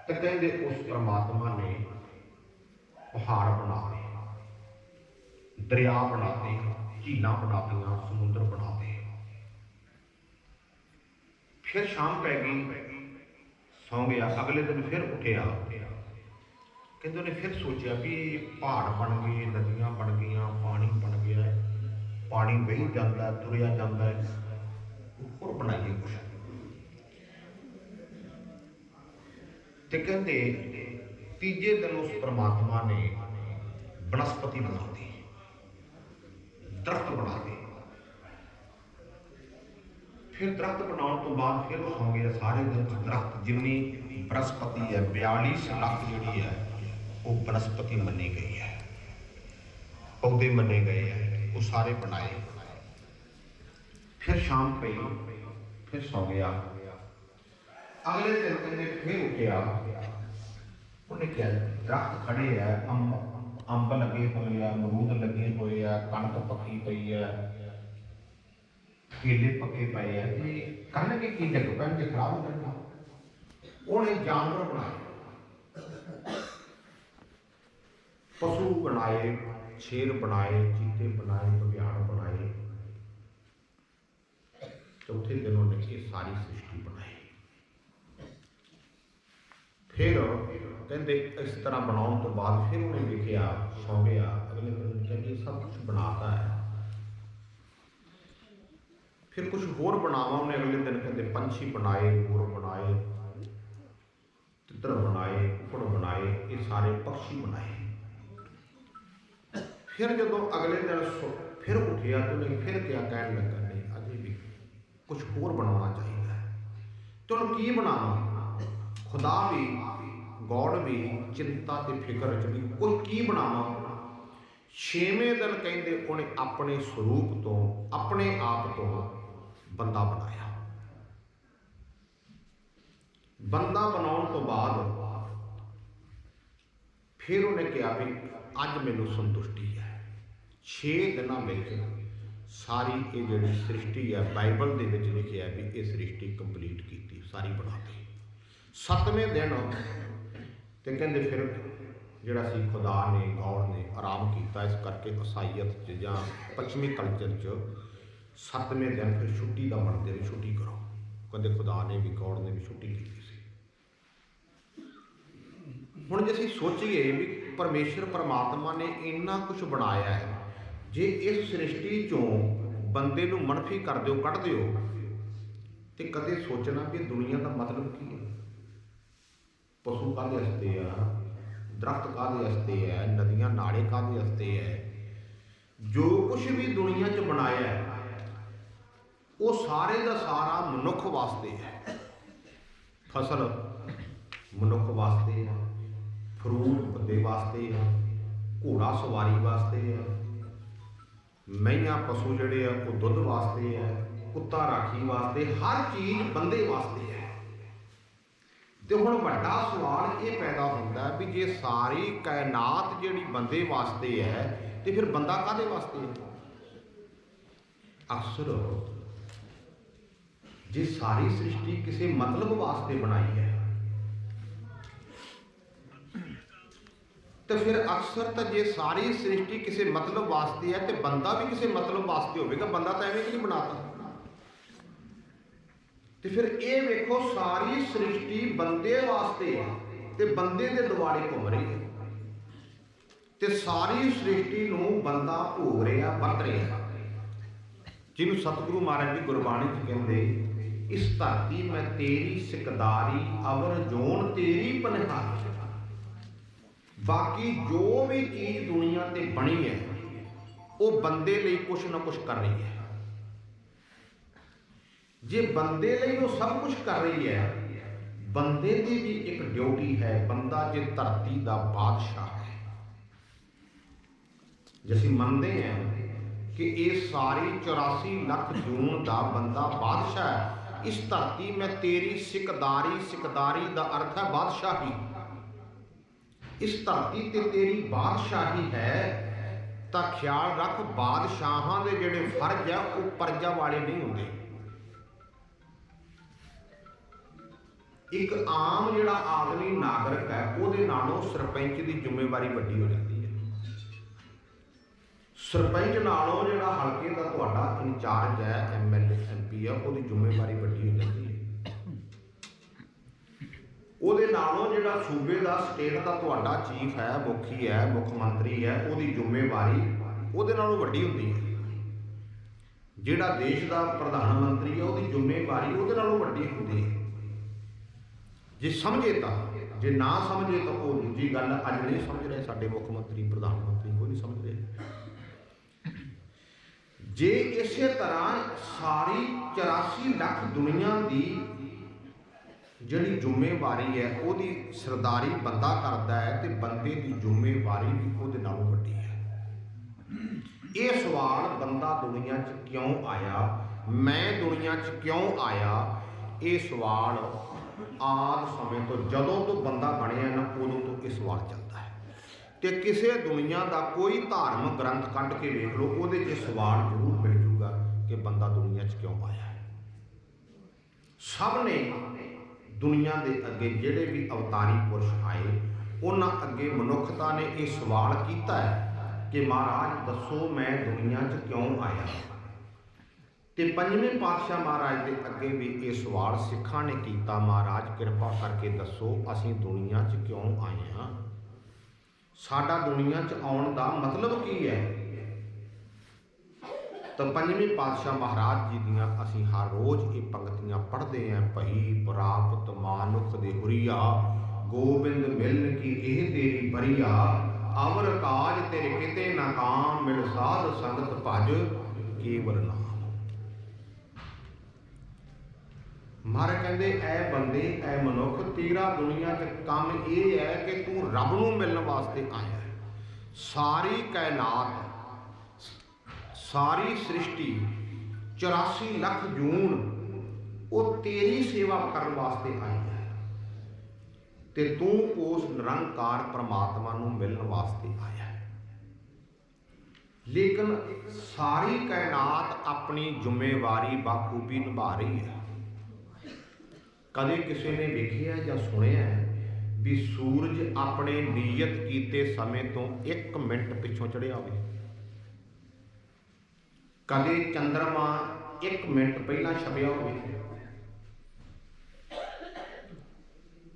ਤੇ ਕਹਿੰਦੇ ਉਸ ਪਰਮਾਤਮਾ ਨੇ ਪਹਾੜ ਬਣਾ ਲਏ, ਦਰਿਆ ਬਣਾ ਲਏ, ਝੀਲਾਂ ਬਣਾ ਲਈਆਂ, ਸਮੁੰਦਰ ਬਣਾ ਲਏ। ਫਿਰ ਸ਼ਾਮ ਪੈ ਗਈ, ਸੌਂ ਗਿਆ। ਅਗਲੇ ਦਿਨ ਫਿਰ ਉੱਠਿਆ, ਕਹਿੰਦੇ ਉਹਨੇ ਫਿਰ ਸੋਚਿਆ ਵੀ ਪਹਾੜ ਬਣ ਗਏ, ਨਦੀਆਂ ਬਣ ਗਈਆਂ, ਪਾਣੀ ਬਣ ਗਿਆ, ਪਾਣੀ ਵਹੀ ਜਾਂਦਾ, ਤੁਰਿਆ ਜਾਂਦਾ ਹੈ, ਹੋਰ ਬਣਾਈਏ ਕੁਛ। ਤੇ ਕਹਿੰਦੇ ਤੀਜੇ ਦਿਨ ਉਸ ਪਰਮਾਤਮਾ ਨੇ ਬਨਸਪਤੀ ਬਣਾਤੀ, ਦਰਖਤ ਬਣਾ ਲਏ। ਫਿਰ ਦਰਖਤ ਬਣਾਉਣ ਤੋਂ ਬਾਅਦ ਫਿਰ ਉਹ ਸੌਂ ਗਿਆ। ਸਾਰੇ ਦਿਨ ਦਰਖਤ ਜਿੰਨੀ ਬਨਸਪਤੀ ਹੈ 42 ਲੱਖ ਜਿਹੜੀ ਹੈ ਉਹ ਬਨਸਪਤੀ ਮੰਨੀ ਗਈ ਹੈ, ਪੌਦੇ ਮੰਨੇ ਗਏ ਹੈ, ਉਹ ਸਾਰੇ ਬਣਾਏ। ਫਿਰ ਸ਼ਾਮ ਪਈ, ਫਿਰ ਸੌਂ ਗਿਆ। ਅਗਲੇ ਦਿਨ ਕਹਿੰਦੇ ਫਿਰ ਉੱਠਿਆ, ਉਹਨੇ ਕਿਹਾ ਦਰਖਤ ਖੜੇ ਆ, ਅੰਬ ਲੱਗੇ ਹੋਏ ਆ, ਅਮਰੂਦ ਲੱਗੇ ਹੋਏ ਆ, ਕਣਕ ਪੱਕੀ ਪਈ ਆ, ਕੇਲੇ ਪੱਕੇ ਪਏ ਆ, ਤੇ ਕਰਨਗੇ ਕੀ, ਡਿੱਗ ਪੈਣਗੇ, ਖਰਾਬ ਹੋ ਜਾਣਗੇ। ਉਹਨੇ ਜਾਨਵਰ ਬਣਾਏ, ਪਸ਼ੂ ਬਣਾਏ, ਸ਼ੇਰ ਬਣਾਏ, ਚੀਤੇ ਬਣਾਏ, ਬਘਿਆੜ ਬਣਾਏ। ਚੌਥੇ ਦਿਨ ਉਹਨੇ ਇਹ ਸਾਰੀ ਸ੍ਰਿਸ਼ਟੀ ਬਣਾਈ। ਫਿਰ ਕਹਿੰਦੇ ਇਸ ਤਰ੍ਹਾਂ ਬਣਾਉਣ ਤੋਂ ਬਾਅਦ ਫਿਰ ਉਹਨੇ ਵੇਖਿਆ, ਸੌਂ ਗਿਆ। ਅਗਲੇ ਦਿਨ ਕਹਿੰਦੇ ਸਭ ਕੁਛ ਬਣਾਤਾ ਹੈ, ਫਿਰ ਕੁਛ ਹੋਰ ਬਣਾਵਾ। ਉਹਨੇ ਅਗਲੇ ਦਿਨ ਕਹਿੰਦੇ ਪੰਛੀ ਬਣਾਏ, ਮੋਰ ਬਣਾਏ, ਤਿੱਤਰ ਬਣਾਏ, ਕੁੱਕੜ ਬਣਾਏ, ਇਹ ਸਾਰੇ ਪਕਸ਼ੀ ਬਣਾਏ। ਫਿਰ ਜਦੋਂ ਅਗਲੇ ਦਿਨ ਫਿਰ ਉੱਠਿਆ ਤੇ ਉਹਨੇ ਫਿਰ ਕਿਹਾ, ਕਹਿਣ ਲੱਗਾ ਨਹੀਂ ਅਜੇ ਵੀ ਕੁਛ ਹੋਰ ਬਣਾਉਣਾ ਚਾਹੀਦਾ ਹੈ। ਤੇ ਉਹਨੂੰ ਕੀ ਬਣਾਵਾਂ। ਖੁਦਾ ਵੀ, ਗੌਡ ਵੀ ਚਿੰਤਾ ਤੇ ਫਿਕਰ ਚ ਵੀ ਕੋਈ ਕੀ ਬਣਾਵਾਂ। ਛੇਵੇਂ ਦਿਨ ਕਹਿੰਦੇ ਉਹਨੇ ਆਪਣੇ ਸਰੂਪ ਤੋਂ, ਆਪਣੇ ਆਪ ਤੋਂ ਬੰਦਾ ਬਣਾਇਆ। ਬੰਦਾ ਬਣਾਉਣ ਤੋਂ ਬਾਅਦ ਫਿਰ ਉਹਨੇ ਕਿਹਾ ਵੀ ਅੱਜ ਮੈਨੂੰ ਸੰਤੁਸ਼ਟੀ ਹੈ। 6 ਦਿਨਾਂ ਵਿੱਚ ਸਾਰੀ ਇਹ ਜਿਹੜੀ ਸ੍ਰਿਸ਼ਟੀ ਹੈ, ਬਾਈਬਲ ਦੇ ਵਿੱਚ ਲਿਖਿਆ ਵੀ ਇਹ ਸ੍ਰਿਸ਼ਟੀ ਕੰਪਲੀਟ ਕੀਤੀ, ਸਾਰੀ ਬਣਾਤੀ। 7ਵੇਂ ਦਿਨ ਤੇ ਕਹਿੰਦੇ ਫਿਰ ਜਿਹੜਾ ਸੀ ਖੁਦਾ ਨੇ, ਗੌਡ ਨੇ ਆਰਾਮ ਕੀਤਾ। ਇਸ ਕਰਕੇ ਈਸਾਈਅਤ 'ਚ ਜਾਂ ਪੱਛਮੀ ਕਲਚਰ 'ਚ 7ਵੇਂ ਦਿਨ ਫਿਰ ਛੁੱਟੀ ਦਾ ਮੰਨਦੇ ਵੀ, ਛੁੱਟੀ ਕਰੋ। ਕਹਿੰਦੇ ਖੁਦਾ ਨੇ ਵੀ, ਗੌਡ ਨੇ ਵੀ ਛੁੱਟੀ ਕੀਤੀ ਸੀ। ਹੁਣ ਜੇ ਅਸੀਂ ਸੋਚੀਏ ਵੀ ਪਰਮੇਸ਼ਰ ਪਰਮਾਤਮਾ ਨੇ ਇੰਨਾ ਕੁਛ ਬਣਾਇਆ ਹੈ, ਜੇ ਇਸ ਸ੍ਰਿਸ਼ਟੀ 'ਚੋਂ ਬੰਦੇ ਨੂੰ ਮਨਫੀ ਕਰ ਦਿਓ, ਕੱਢ ਦਿਓ, ਤੇ ਕਦੇ ਸੋਚਣਾ ਵੀ ਦੁਨੀਆ ਦਾ ਮਤਲਬ ਕੀ ਹੈ। ਪਸ਼ੂ ਕਾਹਦੇ ਵਾਸਤੇ ਆ, ਦਰਖਤ ਕਾਹਦੇ ਵਾਸਤੇ ਹੈ, ਨਦੀਆਂ ਨਾਲੇ ਕਾਹਦੇ ਵਾਸਤੇ ਹੈ। ਜੋ ਕੁਛ ਵੀ ਦੁਨੀਆ 'ਚ ਬਣਾਇਆ ਹੈ ਉਹ ਸਾਰੇ ਦਾ ਸਾਰਾ ਮਨੁੱਖ ਵਾਸਤੇ ਹੈ। ਫਸਲ ਮਨੁੱਖ ਵਾਸਤੇ ਹੈ, ਫਰੂਟ ਬੰਦੇ ਵਾਸਤੇ ਹੈ, ਘੋੜਾ ਸਵਾਰੀ ਵਾਸਤੇ ਹੈ, ਮਈਆਂ ਪਸ਼ੂ ਜਿਹੜੇ ਆ ਉਹ ਦੁੱਧ ਵਾਸਤੇ ਹੈ, ਕੁੱਤਾ ਰਾਖੀ ਵਾਸਤੇ, ਹਰ ਚੀਜ਼ ਬੰਦੇ ਵਾਸਤੇ ਹੈ। ਤੇ ਹੁਣ ਵੱਡਾ ਸਵਾਲ ਇਹ ਪੈਦਾ ਹੁੰਦਾ ਵੀ ਜੇ ਸਾਰੀ ਕਾਇਨਾਤ ਜਿਹੜੀ ਬੰਦੇ ਵਾਸਤੇ ਹੈ ਤੇ ਫਿਰ ਬੰਦਾ ਕਾਹਦੇ ਵਾਸਤੇ ਹੈ? ਅਕਸਰ ਜੇ ਸਾਰੀ ਸ੍ਰਿਸ਼ਟੀ ਕਿਸੇ ਮਤਲਬ ਵਾਸਤੇ ਬਣਾਈ ਹੈ ਤੇ ਫਿਰ ਅਕਸਰ ਤਾਂ ਜੇ ਸਾਰੀ ਸ੍ਰਿਸ਼ਟੀ ਕਿਸੇ ਮਤਲਬ ਵਾਸਤੇ ਹੈ ਤੇ ਬੰਦਾ ਵੀ ਕਿਸੇ ਮਤਲਬ ਵਾਸਤੇ ਹੋਵੇਗਾ। ਬੰਦਾ ਤਾਂ ਐਵੇਂ ਕਿ ਨਹੀਂ ਬਣਾਤਾ। ਤੇ ਫਿਰ ਇਹ ਵੇਖੋ ਸਾਰੀ ਸ੍ਰਿਸ਼ਟੀ ਬੰਦੇ ਵਾਸਤੇ ਹੈ ਤੇ ਬੰਦੇ ਦੇ ਦੁਆਲੇ ਘੁੰਮ ਰਹੀ ਹੈ ਤੇ ਸਾਰੀ ਸ੍ਰਿਸ਼ਟੀ ਨੂੰ ਬੰਦਾ ਭੋਗ ਰਿਹਾ, ਵਰਤ ਰਿਹਾ, ਜਿਹਨੂੰ ਸਤਿਗੁਰੂ ਮਹਾਰਾਜ ਜੀ ਗੁਰਬਾਣੀ 'ਚ ਕਹਿੰਦੇ, ਇਸ ਧਰਤੀ ਮੈਂ ਤੇਰੀ ਸਿਕਦਾਰੀ, ਅਵਰ ਜੋਨ ਤੇਰੀ ਪਨਹਾਰੀ। ਬਾਕੀ ਜੋ ਵੀ ਚੀਜ਼ ਦੁਨੀਆ ਤੇ ਬਣੀ ਹੈ ਉਹ ਬੰਦੇ ਲਈ ਕੁਛ ਨਾ ਕੁਛ ਕਰ ਰਹੀ ਹੈ। ਜੇ ਬੰਦੇ ਲਈ ਉਹ ਸਭ ਕੁਛ ਕਰ ਰਹੀ ਹੈ, ਬੰਦੇ ਦੀ ਵੀ ਇੱਕ ਡਿਊਟੀ ਹੈ। ਬੰਦਾ ਜੇ ਧਰਤੀ ਦਾ ਬਾਦਸ਼ਾਹ ਹੈ, ਜੇ ਅਸੀਂ ਮੰਨਦੇ ਹਾਂ ਕਿ ਇਹ ਸਾਰੀ 84 ਲੱਖ ਜੂਨ ਦਾ ਬੰਦਾ ਬਾਦਸ਼ਾਹ ਹੈ, ਇਸ ਧਰਤੀ ਮੈਂ ਤੇਰੀ ਸਿਕਦਾਰੀ, ਸਿਕਦਾਰੀ ਦਾ ਅਰਥ ਹੈ ਬਾਦਸ਼ਾਹੀ, ਇਸ ਧਰਤੀ ਤੇ ਤੇਰੀ ਬਾਦਸ਼ਾਹੀ ਹੈ, ਤਾਂ ਖਿਆਲ ਰੱਖ ਬਾਦਸ਼ਾਹਾਂ ਦੇ ਜਿਹੜੇ ਫਰਜ਼ ਆ ਉਹ ਪਰਜਾ ਵਾਲੇ ਨਹੀਂ ਹੁੰਦੇ। ਇੱਕ ਆਮ ਜਿਹੜਾ ਆਦਮੀ ਨਾਗਰਿਕ ਹੈ ਉਹਦੇ ਨਾਲੋਂ ਸਰਪੰਚ ਦੀ ਜ਼ਿੰਮੇਵਾਰੀ ਵੱਡੀ ਹੋ ਜਾਂਦੀ ਹੈ। ਸਰਪੰਚ ਨਾਲੋਂ ਜਿਹੜਾ ਹਲਕੇ ਦਾ ਤੁਹਾਡਾ ਇੰਚਾਰਜ ਹੈ, MLA MP ਆ, ਉਹਦੀ ਜ਼ਿੰਮੇਵਾਰੀ ਵੱਡੀ ਹੋ ਜਾਂਦੀ ਹੈ। ਉਹਦੇ ਨਾਲੋਂ ਜਿਹੜਾ ਸੂਬੇ ਦਾ, ਸਟੇਟ ਦਾ ਤੁਹਾਡਾ ਚੀਫ ਹੈ, ਮੁਖੀ ਹੈ, ਮੁੱਖ ਮੰਤਰੀ ਹੈ, ਉਹਦੀ ਜ਼ਿੰਮੇਵਾਰੀ ਉਹਦੇ ਨਾਲੋਂ ਵੱਡੀ ਹੁੰਦੀ ਹੈ। ਜਿਹੜਾ ਦੇਸ਼ ਦਾ ਪ੍ਰਧਾਨ ਮੰਤਰੀ ਹੈ ਉਹਦੀ ਜ਼ਿੰਮੇਵਾਰੀ ਉਹਦੇ ਨਾਲੋਂ ਵੱਡੀ ਹੁੰਦੀ ਹੈ। ਜੇ ਸਮਝੇ ਤਾਂ, ਜੇ ਨਾ ਸਮਝੇ ਤਾਂ ਉਹ ਦੂਜੀ ਗੱਲ। ਅੱਜ ਨਹੀਂ ਸਮਝ ਰਹੇ ਸਾਡੇ ਮੁੱਖ ਮੰਤਰੀ, ਪ੍ਰਧਾਨ ਮੰਤਰੀ, ਕੋਈ ਨਹੀਂ ਸਮਝ ਰਹੇ। ਜੇ ਇਸੇ ਤਰ੍ਹਾਂ ਸਾਰੀ 84 ਲੱਖ ਦੁਨੀਆ ਦੀ ਜਿਹੜੀ ਜ਼ਿੰਮੇਵਾਰੀ ਹੈ ਉਹਦੀ ਸਰਦਾਰੀ ਬੰਦਾ ਕਰਦਾ ਹੈ ਤੇ ਬੰਦੇ ਦੀ ਜ਼ਿੰਮੇਵਾਰੀ ਵੀ ਉਹਦੇ ਨਾਲੋਂ ਵੱਡੀ ਹੈ। ਇਹ ਸਵਾਲ ਬੰਦਾ ਦੁਨੀਆ 'ਚ ਕਿਉਂ ਆਇਆ, ਮੈਂ ਦੁਨੀਆ 'ਚ ਕਿਉਂ ਆਇਆ, ਇਹ ਸਵਾਲ ਆਦਿ ਸਮੇਂ ਤੋਂ, ਜਦੋਂ ਤੋਂ ਬੰਦਾ ਬਣਿਆ ਨਾ, ਉਦੋਂ ਤੋਂ ਇਹ ਸਵਾਲ ਚੱਲਦਾ ਹੈ। ਤੇ ਕਿਸੇ ਦੁਨੀਆ ਦਾ ਕੋਈ ਧਾਰਮਿਕ ਗ੍ਰੰਥ ਕੱਢ ਕੇ ਵੇਖ ਲਓ, ਉਹਦੇ 'ਚ ਸਵਾਲ ਜ਼ਰੂਰ ਮਿਲ ਜੂਗਾ ਕਿ ਬੰਦਾ ਦੁਨੀਆ 'ਚ ਕਿਉਂ ਆਇਆ। ਸਭ ਨੇ ਦੁਨੀਆ ਦੇ ਅੱਗੇ ਜਿਹੜੇ ਵੀ ਅਵਤਾਰੀ ਪੁਰਸ਼ ਆਏ, ਉਹਨਾਂ ਅੱਗੇ ਮਨੁੱਖਤਾ ਨੇ ਇਹ ਸਵਾਲ ਕੀਤਾ ਹੈ ਕਿ ਮਹਾਰਾਜ ਦੱਸੋ ਮੈਂ ਦੁਨੀਆ 'ਚ ਕਿਉਂ ਆਇਆ। ਤੇ ਪੰਜਵੇਂ ਪਾਤਸ਼ਾਹ ਮਹਾਰਾਜ ਦੇ ਅੱਗੇ ਵੀ ਇਹ ਸਵਾਲ ਸਿੱਖਾਂ ਨੇ ਕੀਤਾ, ਮਹਾਰਾਜ ਕਿਰਪਾ ਕਰਕੇ ਦੱਸੋ ਅਸੀਂ ਦੁਨੀਆ 'ਚ ਕਿਉਂ ਆਏ ਹਾਂ, ਸਾਡਾ ਦੁਨੀਆ 'ਚ ਆਉਣ ਦਾ ਮਤਲਬ ਕੀ ਹੈ। ਤਾਂ ਪੰਜਵੇਂ ਪਾਤਸ਼ਾਹ ਮਹਾਰਾਜ ਜੀ ਦੀਆਂ ਅਸੀਂ ਹਰ ਰੋਜ਼ ਇਹ ਪੰਕਤੀਆਂ ਪੜ੍ਹਦੇ ਹਾਂ। ਭਈ ਪ੍ਰਾਪਤ ਮਾਨੁਖ ਦੇ ਹੁਰੀਆ, ਗੋਬਿੰਦ ਮਿਲਨ ਕੀ ਇਹ ਤੇਰੀ ਬਰੀਆ, ਅਵਰ ਕਾਜ ਤੇਰੇ ਕਿਤੇ ਨਾ ਕਾਮ, ਮਿਲ ਸਾਧ ਸੰਗਤ ਭਜ ਕੇਵਲ ਨਾਮ। ਮਹਾਰਾਜ ਕਹਿੰਦੇ ਐ ਬੰਦੇ, ਐ ਮਨੁੱਖ, ਤੇਰਾ ਦੁਨੀਆ 'ਚ ਕੰਮ ਇਹ ਹੈ ਕਿ ਤੂੰ ਰੱਬ ਨੂੰ ਮਿਲਣ ਵਾਸਤੇ ਆਇਆ। ਸਾਰੀ ਕਾਇਨਾਤ, ਸਾਰੀ ਸ੍ਰਿਸ਼ਟੀ 84 ਲੱਖ ਜੂਨ ਉਹ ਤੇਰੀ ਸੇਵਾ ਕਰਨ ਵਾਸਤੇ ਆਈ ਹੈ ਤੇ ਤੂੰ ਉਸ ਨਿਰੰਕਾਰ ਪਰਮਾਤਮਾ ਨੂੰ ਮਿਲਣ ਵਾਸਤੇ ਆਇਆ ਹੈ। ਲੇਕਿਨ ਸਾਰੀ ਕਾਇਨਾਤ ਆਪਣੀ ਜ਼ਿੰਮੇਵਾਰੀ ਬਾਖੂਬੀ ਨਿਭਾ ਰਹੀ ਹੈ। ਕਦੇ ਕਿਸੇ ਨੇ ਵੇਖਿਆ ਜਾਂ ਸੁਣਿਆ ਵੀ ਸੂਰਜ ਆਪਣੇ ਨਿਯਤ ਕੀਤੇ ਸਮੇਂ ਤੋਂ 1 ਮਿੰਟ ਪਿੱਛੋਂ ਚੜ੍ਹਿਆ ਹੋਵੇ? ਕਦੇ ਚੰਦਰਮਾ 1 ਮਿੰਟ ਪਹਿਲਾਂ ਛਪਿਆ ਹੋਵੇ?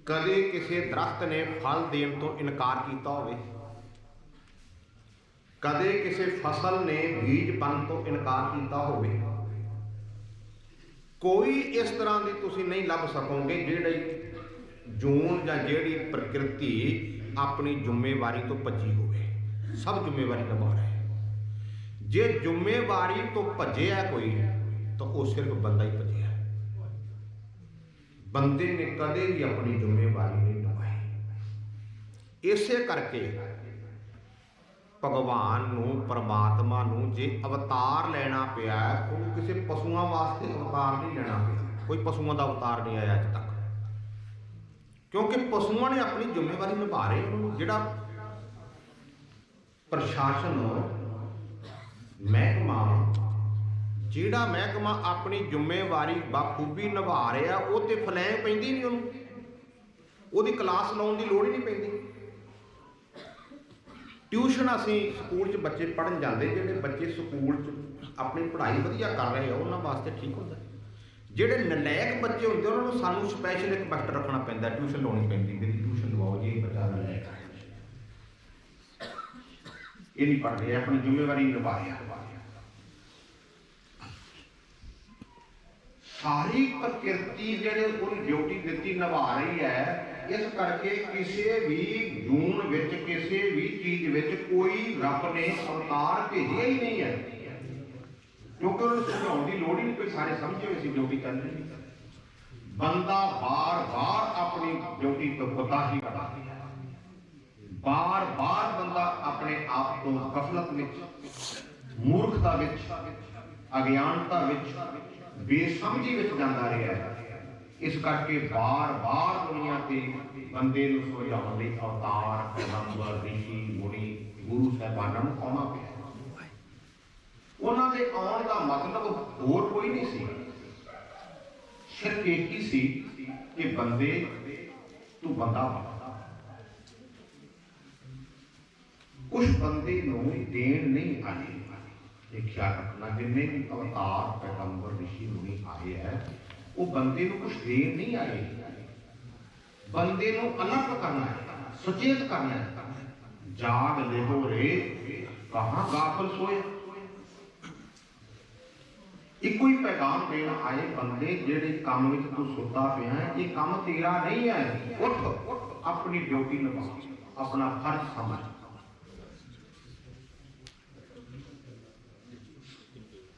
ਕਦੇ ਕਿਸੇ ਦਰਖਤ ਨੇ ਫਲ ਦੇਣ ਤੋਂ ਇਨਕਾਰ ਕੀਤਾ ਹੋਵੇ? ਕਦੇ ਕਿਸੇ ਫਸਲ ਨੇ ਬੀਜ ਬਣ ਤੋਂ ਇਨਕਾਰ ਕੀਤਾ ਹੋਵੇ? ਕੋਈ ਇਸ ਤਰ੍ਹਾਂ ਦੀ ਤੁਸੀਂ ਨਹੀਂ ਲੱਭ ਸਕੋਗੇ ਜਿਹੜੀ ਜੂਨ ਜਾਂ ਜਿਹੜੀ ਪ੍ਰਕਿਰਤੀ ਆਪਣੀ ਜ਼ਿੰਮੇਵਾਰੀ ਤੋਂ ਭੱਜੀ ਹੋਵੇ। ਸਭ ਜ਼ਿੰਮੇਵਾਰੀ ਨਿਭਾ ਰਹੇ। ਜੇ ਜ਼ਿੰਮੇਵਾਰੀ ਤੋਂ ਭੱਜਿਆ ਕੋਈ ਤਾਂ ਉਹ ਸਿਰਫ ਬੰਦਾ ਹੀ ਭੱਜਿਆ। ਬੰਦੇ ਨੇ ਕਦੇ ਵੀ ਆਪਣੀ ਜ਼ਿੰਮੇਵਾਰੀ ਨਹੀਂ ਨਿਭਾਈ। ਇਸੇ ਕਰਕੇ ਭਗਵਾਨ ਨੂੰ, ਪਰਮਾਤਮਾ ਨੂੰ ਜੇ ਅਵਤਾਰ ਲੈਣਾ ਪਿਆ, ਉਹਨੂੰ ਕਿਸੇ ਪਸ਼ੂਆਂ ਵਾਸਤੇ ਅਵਤਾਰ ਨਹੀਂ ਲੈਣਾ ਪਿਆ। ਕੋਈ ਪਸ਼ੂਆਂ ਦਾ ਅਵਤਾਰ ਨਹੀਂ ਆਇਆ ਅੱਜ ਤੱਕ, ਕਿਉਂਕਿ ਪਸ਼ੂਆਂ ਨੇ ਆਪਣੀ ਜ਼ਿੰਮੇਵਾਰੀ ਨਿਭਾ ਰਹੇ। ਉਹਨੂੰ ਜਿਹੜਾ ਪ੍ਰਸ਼ਾਸਨ ਮਹਿਕਮਾ ਆਪਣੀ ਜ਼ਿੰਮੇਵਾਰੀ ਬਾਖੂਬੀ ਨਿਭਾ ਰਿਹਾ, ਉਹ ਤੇ ਫਲੈਂਗ ਪੈਂਦੀ ਨਹੀਂ, ਉਹਨੂੰ ਉਹਦੀ ਕਲਾਸ ਲਾਉਣ ਦੀ ਲੋੜ ਹੀ ਨਹੀਂ ਪੈਂਦੀ। ਟਿਊਸ਼ਨ ਅਸੀਂ ਸਕੂਲ 'ਚ ਬੱਚੇ ਪੜ੍ਹਨ ਜਾਂਦੇ, ਜਿਹੜੇ ਬੱਚੇ ਸਕੂਲ 'ਚ ਆਪਣੀ ਪੜ੍ਹਾਈ ਵਧੀਆ ਕਰ ਰਹੇ ਆ ਉਹਨਾਂ ਵਾਸਤੇ ਠੀਕ ਹੁੰਦਾ। ਜਿਹੜੇ ਨਲਾਇਕ ਬੱਚੇ ਹੁੰਦੇ ਉਹਨਾਂ ਨੂੰ ਸਾਨੂੰ ਸਪੈਸ਼ਲ ਇੱਕ ਮਾਸਟਰ ਰੱਖਣਾ ਪੈਂਦਾ, ਟਿਊਸ਼ਨ ਲਾਉਣੀ ਪੈਂਦੀ, ਵੀ ਟਿਊਸ਼ਨ ਲਵਾਓ ਜੀ, ਬੱਚਾ ਨਲਾਇਕ ਹੈ, ਇਹ ਨਹੀਂ ਪੜ੍ਹ ਰਿਹਾ, ਆਪਣੀ ਜ਼ਿੰਮੇਵਾਰੀ ਨਿਭਾ ਰਿਹਾ। ਸਾਰੀ ਪ੍ਰਕਿਰਤੀ ਜਿਹੜੇ ਉਹਨੂੰ ਡਿਊਟੀ ਦਿੱਤੀ ਨਿਭਾ ਰਹੀ ਹੈ। ਇਸ ਕਰਕੇ ਕਿਸੇ ਵੀ ਜੂਨ ਵਿੱਚ, ਕਿਸੇ ਵੀ ਚੀਜ਼ ਵਿੱਚ ਕੋਈ ਰੱਬ ਨੇ ਅਵਤਾਰ ਭੇਜਿਆ ਹੀ ਨਹੀਂ ਹੈ, ਕਿਉਂਕਿ ਉਹਨੂੰ ਸਮਝਾਉਣ ਦੀ ਲੋੜ ਹੀ ਨਹੀਂ, ਕੋਈ ਸਾਰੇ ਸਮਝੇ ਹੋਏ ਸੀ ਡਿਊਟੀ ਕਰ ਰਹੀ। ਬੰਦਾ ਬਾਰ-ਬਾਰ ਆਪਣੀ ਡਿਊਟੀ ਤੋਂ ਕੋਤਾਹੀ ਕਰਦਾ, ਬਾਰ-ਬਾਰ ਬੰਦਾ ਆਪਣੇ ਆਪ ਤੋਂ ਗਫਲਤ ਵਿੱਚ, ਮੂਰਖਤਾ ਵਿੱਚ, ਅਗਿਆਨਤਾ ਵਿੱਚ, ਬੇਸਮਝੀ ਵਿੱਚ ਜਾਂਦਾ ਰਿਹਾ ਹੈ। ਇਸ ਕਰਕੇ ਬਾਰ-ਬਾਰ ਦੁਨੀਆ ਤੇ ਬੰਦੇ ਨੂੰ ਸਮਝਾਉਣ ਲਈ ਅਵਤਾਰ, ਪੈਗੰਬਰ, ਰਿਸ਼ੀ, ਮੁਨੀ, ਗੁਰੂ ਸਾਹਿਬਾਨਾਂ ਨੂੰ ਆਉਣਾ ਪਿਆ। ਉਹਨਾਂ ਦੇ ਆਉਣ ਦਾ ਮਤਲਬ ਹੋਰ ਕੋਈ ਨਹੀਂ ਸੀ, ਸਿਰਫ ਇੱਕ ਹੀ ਸੀ ਕਿ ਬੰਦੇ ਤੂੰ ਬੰਦਾ ਬਣ। ਕੁਛ ਬੰਦੇ ਨੂੰ ਦੇਣ ਨਹੀਂ ਆਏ, ਇਹ ਖਿਆਲ ਰੱਖਣਾ। ਜਿੰਨੇ ਵੀ ਅਵਤਾਰ, ਪੈਗੰਬਰ, ਰਿਸ਼ੀ, ਮੁਨੀ ਆਏ ਹੈ, ਉਹ ਬੰਦੇ ਨੂੰ ਕੁਛ ਦੇਣ ਨਹੀਂ ਆਏ, ਬੰਦੇ ਨੂੰ ਅਲੱਗ ਕਰਨਾ ਹੈ, ਸੁਚੇਤ ਕਰਨਾ ਹੈ। ਜਾਗ ਲਿਹੋ ਰੇ ਕਹਾਂ ਗਾਫਲ ਸੋਏ। ਇੱਕੋ ਹੀ ਪੈਗਾਮ ਦੇਣ ਆਏ, ਬੰਦੇ ਜਿਹੜੇ ਕੰਮ ਵਿੱਚ ਤੂੰ ਸੁੱਤਾ ਪਿਆ ਹੈ, ਇਹ ਕੰਮ ਤੇਰਾ ਨਹੀਂ ਹੈ, ਉੱਠ, ਆਪਣੀ ਡਿਊਟੀ ਨਿਭਾ, ਆਪਣਾ ਫਰਜ਼ ਸਮਝ।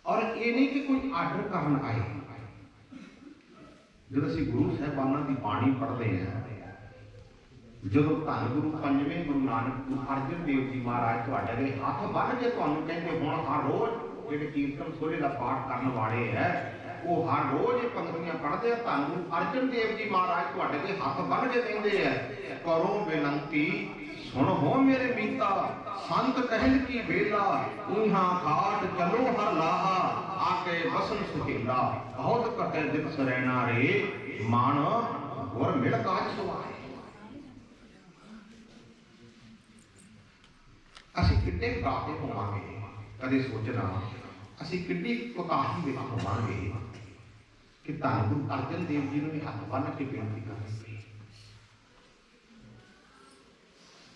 ਔਰ ਇਹ ਨਹੀਂ ਕਿ ਕੋਈ ਆਰਡਰ ਕਰਨ ਆਏ। ਜਦੋਂ ਅਸੀਂ ਗੁਰੂ ਸਾਹਿਬਾਨਾਂ ਦੀ ਬਾਣੀ ਪੜ੍ਹਦੇ ਹਾਂ, ਜਦੋਂ ਧੰਨ ਗੁਰੂ ਪੰਜਵੇਂ ਗੁਰੂ ਨਾਨਕ ਗੁਰੂ ਅਰਜਨ ਦੇਵ ਜੀ ਮਹਾਰਾਜ ਤੁਹਾਡੇ ਦੇ ਹੱਥ ਬੰਨ੍ਹ ਕੇ ਤੁਹਾਨੂੰ ਕਹਿੰਦੇ ਹੁਣ ਹਰ ਰੋਜ਼ ਜਿਹੜੇ ਕੀਰਤਨ ਸੋਹਲੇ ਦਾ ਪਾਠ ਕਰਨ ਵਾਲੇ ਹੈ, ਉਹ ਹਰ ਰੋਜ਼ ਇਹ ਪੰਕਤੀਆਂ ਪੜ੍ਹਦੇ ਆ। ਧੰਨ ਗੁਰੂ ਅਰਜਨ ਦੇਵ ਜੀ ਮਹਾਰਾਜ ਤੁਹਾਡੇ ਦੇ ਹੱਥ ਬੰਨ੍ਹ ਕੇ ਕਹਿੰਦੇ ਹੈ, ਕਰੋ ਬੇਨੰਤੀ ਸੁਣ ਹੋ ਮੇਰੇ ਮੀਤਾ, ਸੰਤ ਕਹਿਣ ਕੀ ਵੇਲਾ, ਉਹਾਂ ਖਾਟ ਚਲੋ ਹਰ ਲਾਹਾ, ਆਕੇ ਬਸਨ ਸੁਹੇਲਾ, ਬਹੁਤ ਘਟੇ ਦਿਵਸ ਰਹਿਣਾ ਰੇ, ਮਨ ਗੁਰ ਮਿਲ ਕਾਜ ਸੁਆਏ। ਅਸੀਂ ਕਿੰਨੇ ਪ੍ਰਾਪਤ ਹੋਵਾਂਗੇ, ਕਦੇ ਸੋਚਣਾ ਅਸੀਂ ਕਿੰਨੀ ਕੋਤਾਹੀ ਵਿੱਚ ਹੋਵਾਂਗੇ ਕਿ ਧੰਨ ਗੁਰੂ ਅਰਜਨ ਦੇਵ ਜੀ ਨੂੰ ਹੱਥ ਬੰਨ੍ਹ ਕੇ ਬੇਨਤੀ ਕਰਨੀ ਪਈ।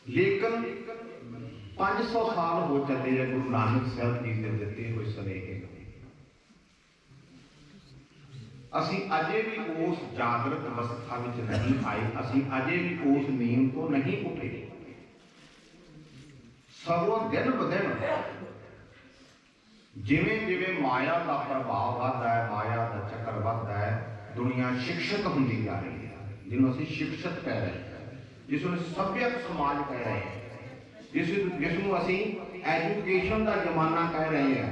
ਲੇਕਿਨ 500 ਸਾਲ ਹੋ ਚੱਲੇ ਹੈ ਗੁਰੂ ਨਾਨਕ ਸਾਹਿਬ ਜੀ ਦੇ ਦਿੱਤੇ ਹੋਏ ਸੁਨੇਹੇ ਨੂੰ, ਅਸੀਂ ਅਜੇ ਵੀ ਉਸ ਜਾਗਰਤ ਅਵਸਥਾ ਵਿੱਚ ਨਹੀਂ ਆਏ, ਅਸੀਂ ਅਜੇ ਵੀ ਉਸ ਨੀਂਦ ਤੋਂ ਨਹੀਂ ਉੱਠੇ। ਸਗੋਂ ਦਿਨ ਬ ਦਿਨ ਜਿਵੇਂ ਜਿਵੇਂ ਮਾਇਆ ਦਾ ਪ੍ਰਭਾਵ ਵੱਧਦਾ ਹੈ, ਮਾਇਆ ਦਾ ਚੱਕਰ ਵੱਧਦਾ ਹੈ, ਦੁਨੀਆ ਸ਼ਿਕਸ਼ਿਤ ਹੁੰਦੀ ਜਾ ਰਹੀ ਹੈ, ਜਿਹਨੂੰ ਅਸੀਂ ਸ਼ਿਕਸ਼ਿਤ ਕਹਿ ਰਹੇ ਹਾਂ, ਜਿਸ ਨੂੰ ਸੱਭਿਅਕ ਸਮਾਜ ਕਹਿ ਰਹੇ ਹਾਂ, ਜਿਸ ਨੂੰ ਅਸੀਂ ਐਜੂਕੇਸ਼ਨ ਦਾ ਜ਼ਮਾਨਾ ਕਹਿ ਰਹੇ ਹਾਂ।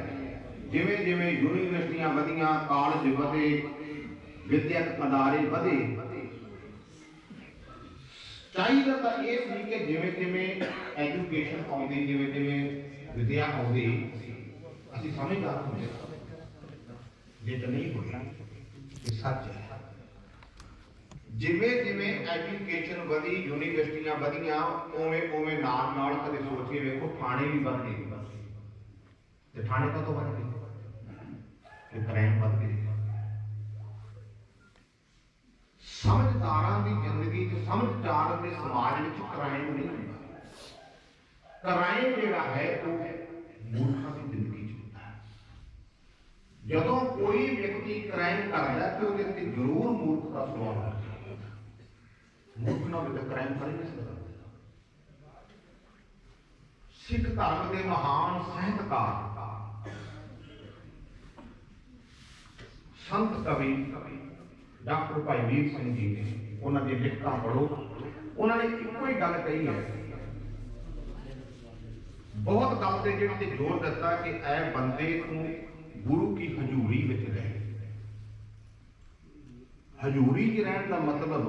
ਜਿਵੇਂ ਜਿਵੇਂ ਯੂਨੀਵਰਸਿਟੀਆਂ ਵਧੀਆਂ, ਕਾਲਜ ਵਧੇ, ਵਿਦਿਅਕ ਅਦਾਰੇ ਵਧੇ, ਚਾਹੀਦਾ ਤਾਂ ਇਹ ਸੀ ਕਿ ਜਿਵੇਂ ਜਿਵੇਂ ਐਜੂਕੇਸ਼ਨ ਆਉਂਦੀ, ਜਿਵੇਂ ਜਿਵੇਂ ਵਿਦਿਆ ਆਉਂਦੀ, ਅਸੀਂ ਸਮਝਦਾਰ ਹੁੰਦੇ, ਲੇਕਿਨ ਨਹੀਂ ਹੋਇਆ। ਇਹ ਸੱਚ ਹੈ। ਜਿਵੇਂ ਜਿਵੇਂ ਐਜੂਕੇਸ਼ਨ ਵਧੀ, ਯੂਨੀਵਰਸਿਟੀਆਂ ਵਧੀਆਂ, ਉਵੇਂ ਉਵੇਂ ਨਾਲ ਨਾਲ ਕਦੇ ਸੋਚ ਕੇ ਵੇਖੋ ਥਾਣੇ ਵੀ ਵੱਧ ਗਏ। ਤੇ ਥਾਣੇ ਕਦੋਂ ਵੱਧ ਗਏ? ਕਿ ਕ੍ਰਾਈਮ ਵੱਧ ਗਏ। ਸਮਝਦਾਰਾਂ ਦੀ ਜ਼ਿੰਦਗੀ 'ਚ, ਸਮਝਦਾਰ ਦੇ ਸਮਾਜ ਵਿੱਚ ਕ੍ਰਾਈਮ ਨਹੀਂ ਹੁੰਦਾ। ਕ੍ਰਾਈਮ ਜਿਹੜਾ ਹੈ ਉਹ ਮੂਰਖਾਂ ਦੀ ਜ਼ਿੰਦਗੀ 'ਚ ਹੁੰਦਾ ਹੈ। ਜਦੋਂ ਕੋਈ ਵਿਅਕਤੀ ਕ੍ਰਾਈਮ ਕਰਦਾ ਤੇ ਉਹਦੇ ਤੇ ਜ਼ਰੂਰ ਮੂਰਖ ਦਾ ਸਵਾਲ ਹੈ। ਮੂਰਖ ਨਾਲ ਵੀ ਕ੍ਰਾਈਮ ਕਰ ਹੀ ਨਹੀਂ ਸਕਦਾ। ਸਿੱਖ ਧਰਮ ਦੇ ਮਹਾਨ ਸਾਹਿਤਕਾਰ ਸੰਤ ਕਵੀ ਡਾਕਟਰ ਭਾਈ ਵੀਰ ਸਿੰਘ ਜੀ ਨੇ, ਉਹਨਾਂ ਦੀ ਲਿਖਤਾਂ ਪੜ੍ਹੋ, ਉਹਨਾਂ ਨੇ ਇੱਕੋ ਹੀ ਗੱਲ ਕਹੀ ਹੈ ਬਹੁਤ ਗੱਲ ਤੇ ਜਿਹੜੀ ਤੇ ਜ਼ੋਰ ਦਿੱਤਾ ਕਿ ਐ ਬੰਦੇ ਤੂੰ ਗੁਰੂ ਕੀ ਹਜ਼ੂਰੀ ਵਿੱਚ ਰਹਿ। ਹਜ਼ੂਰੀ 'ਚ ਰਹਿਣ ਦਾ ਮਤਲਬ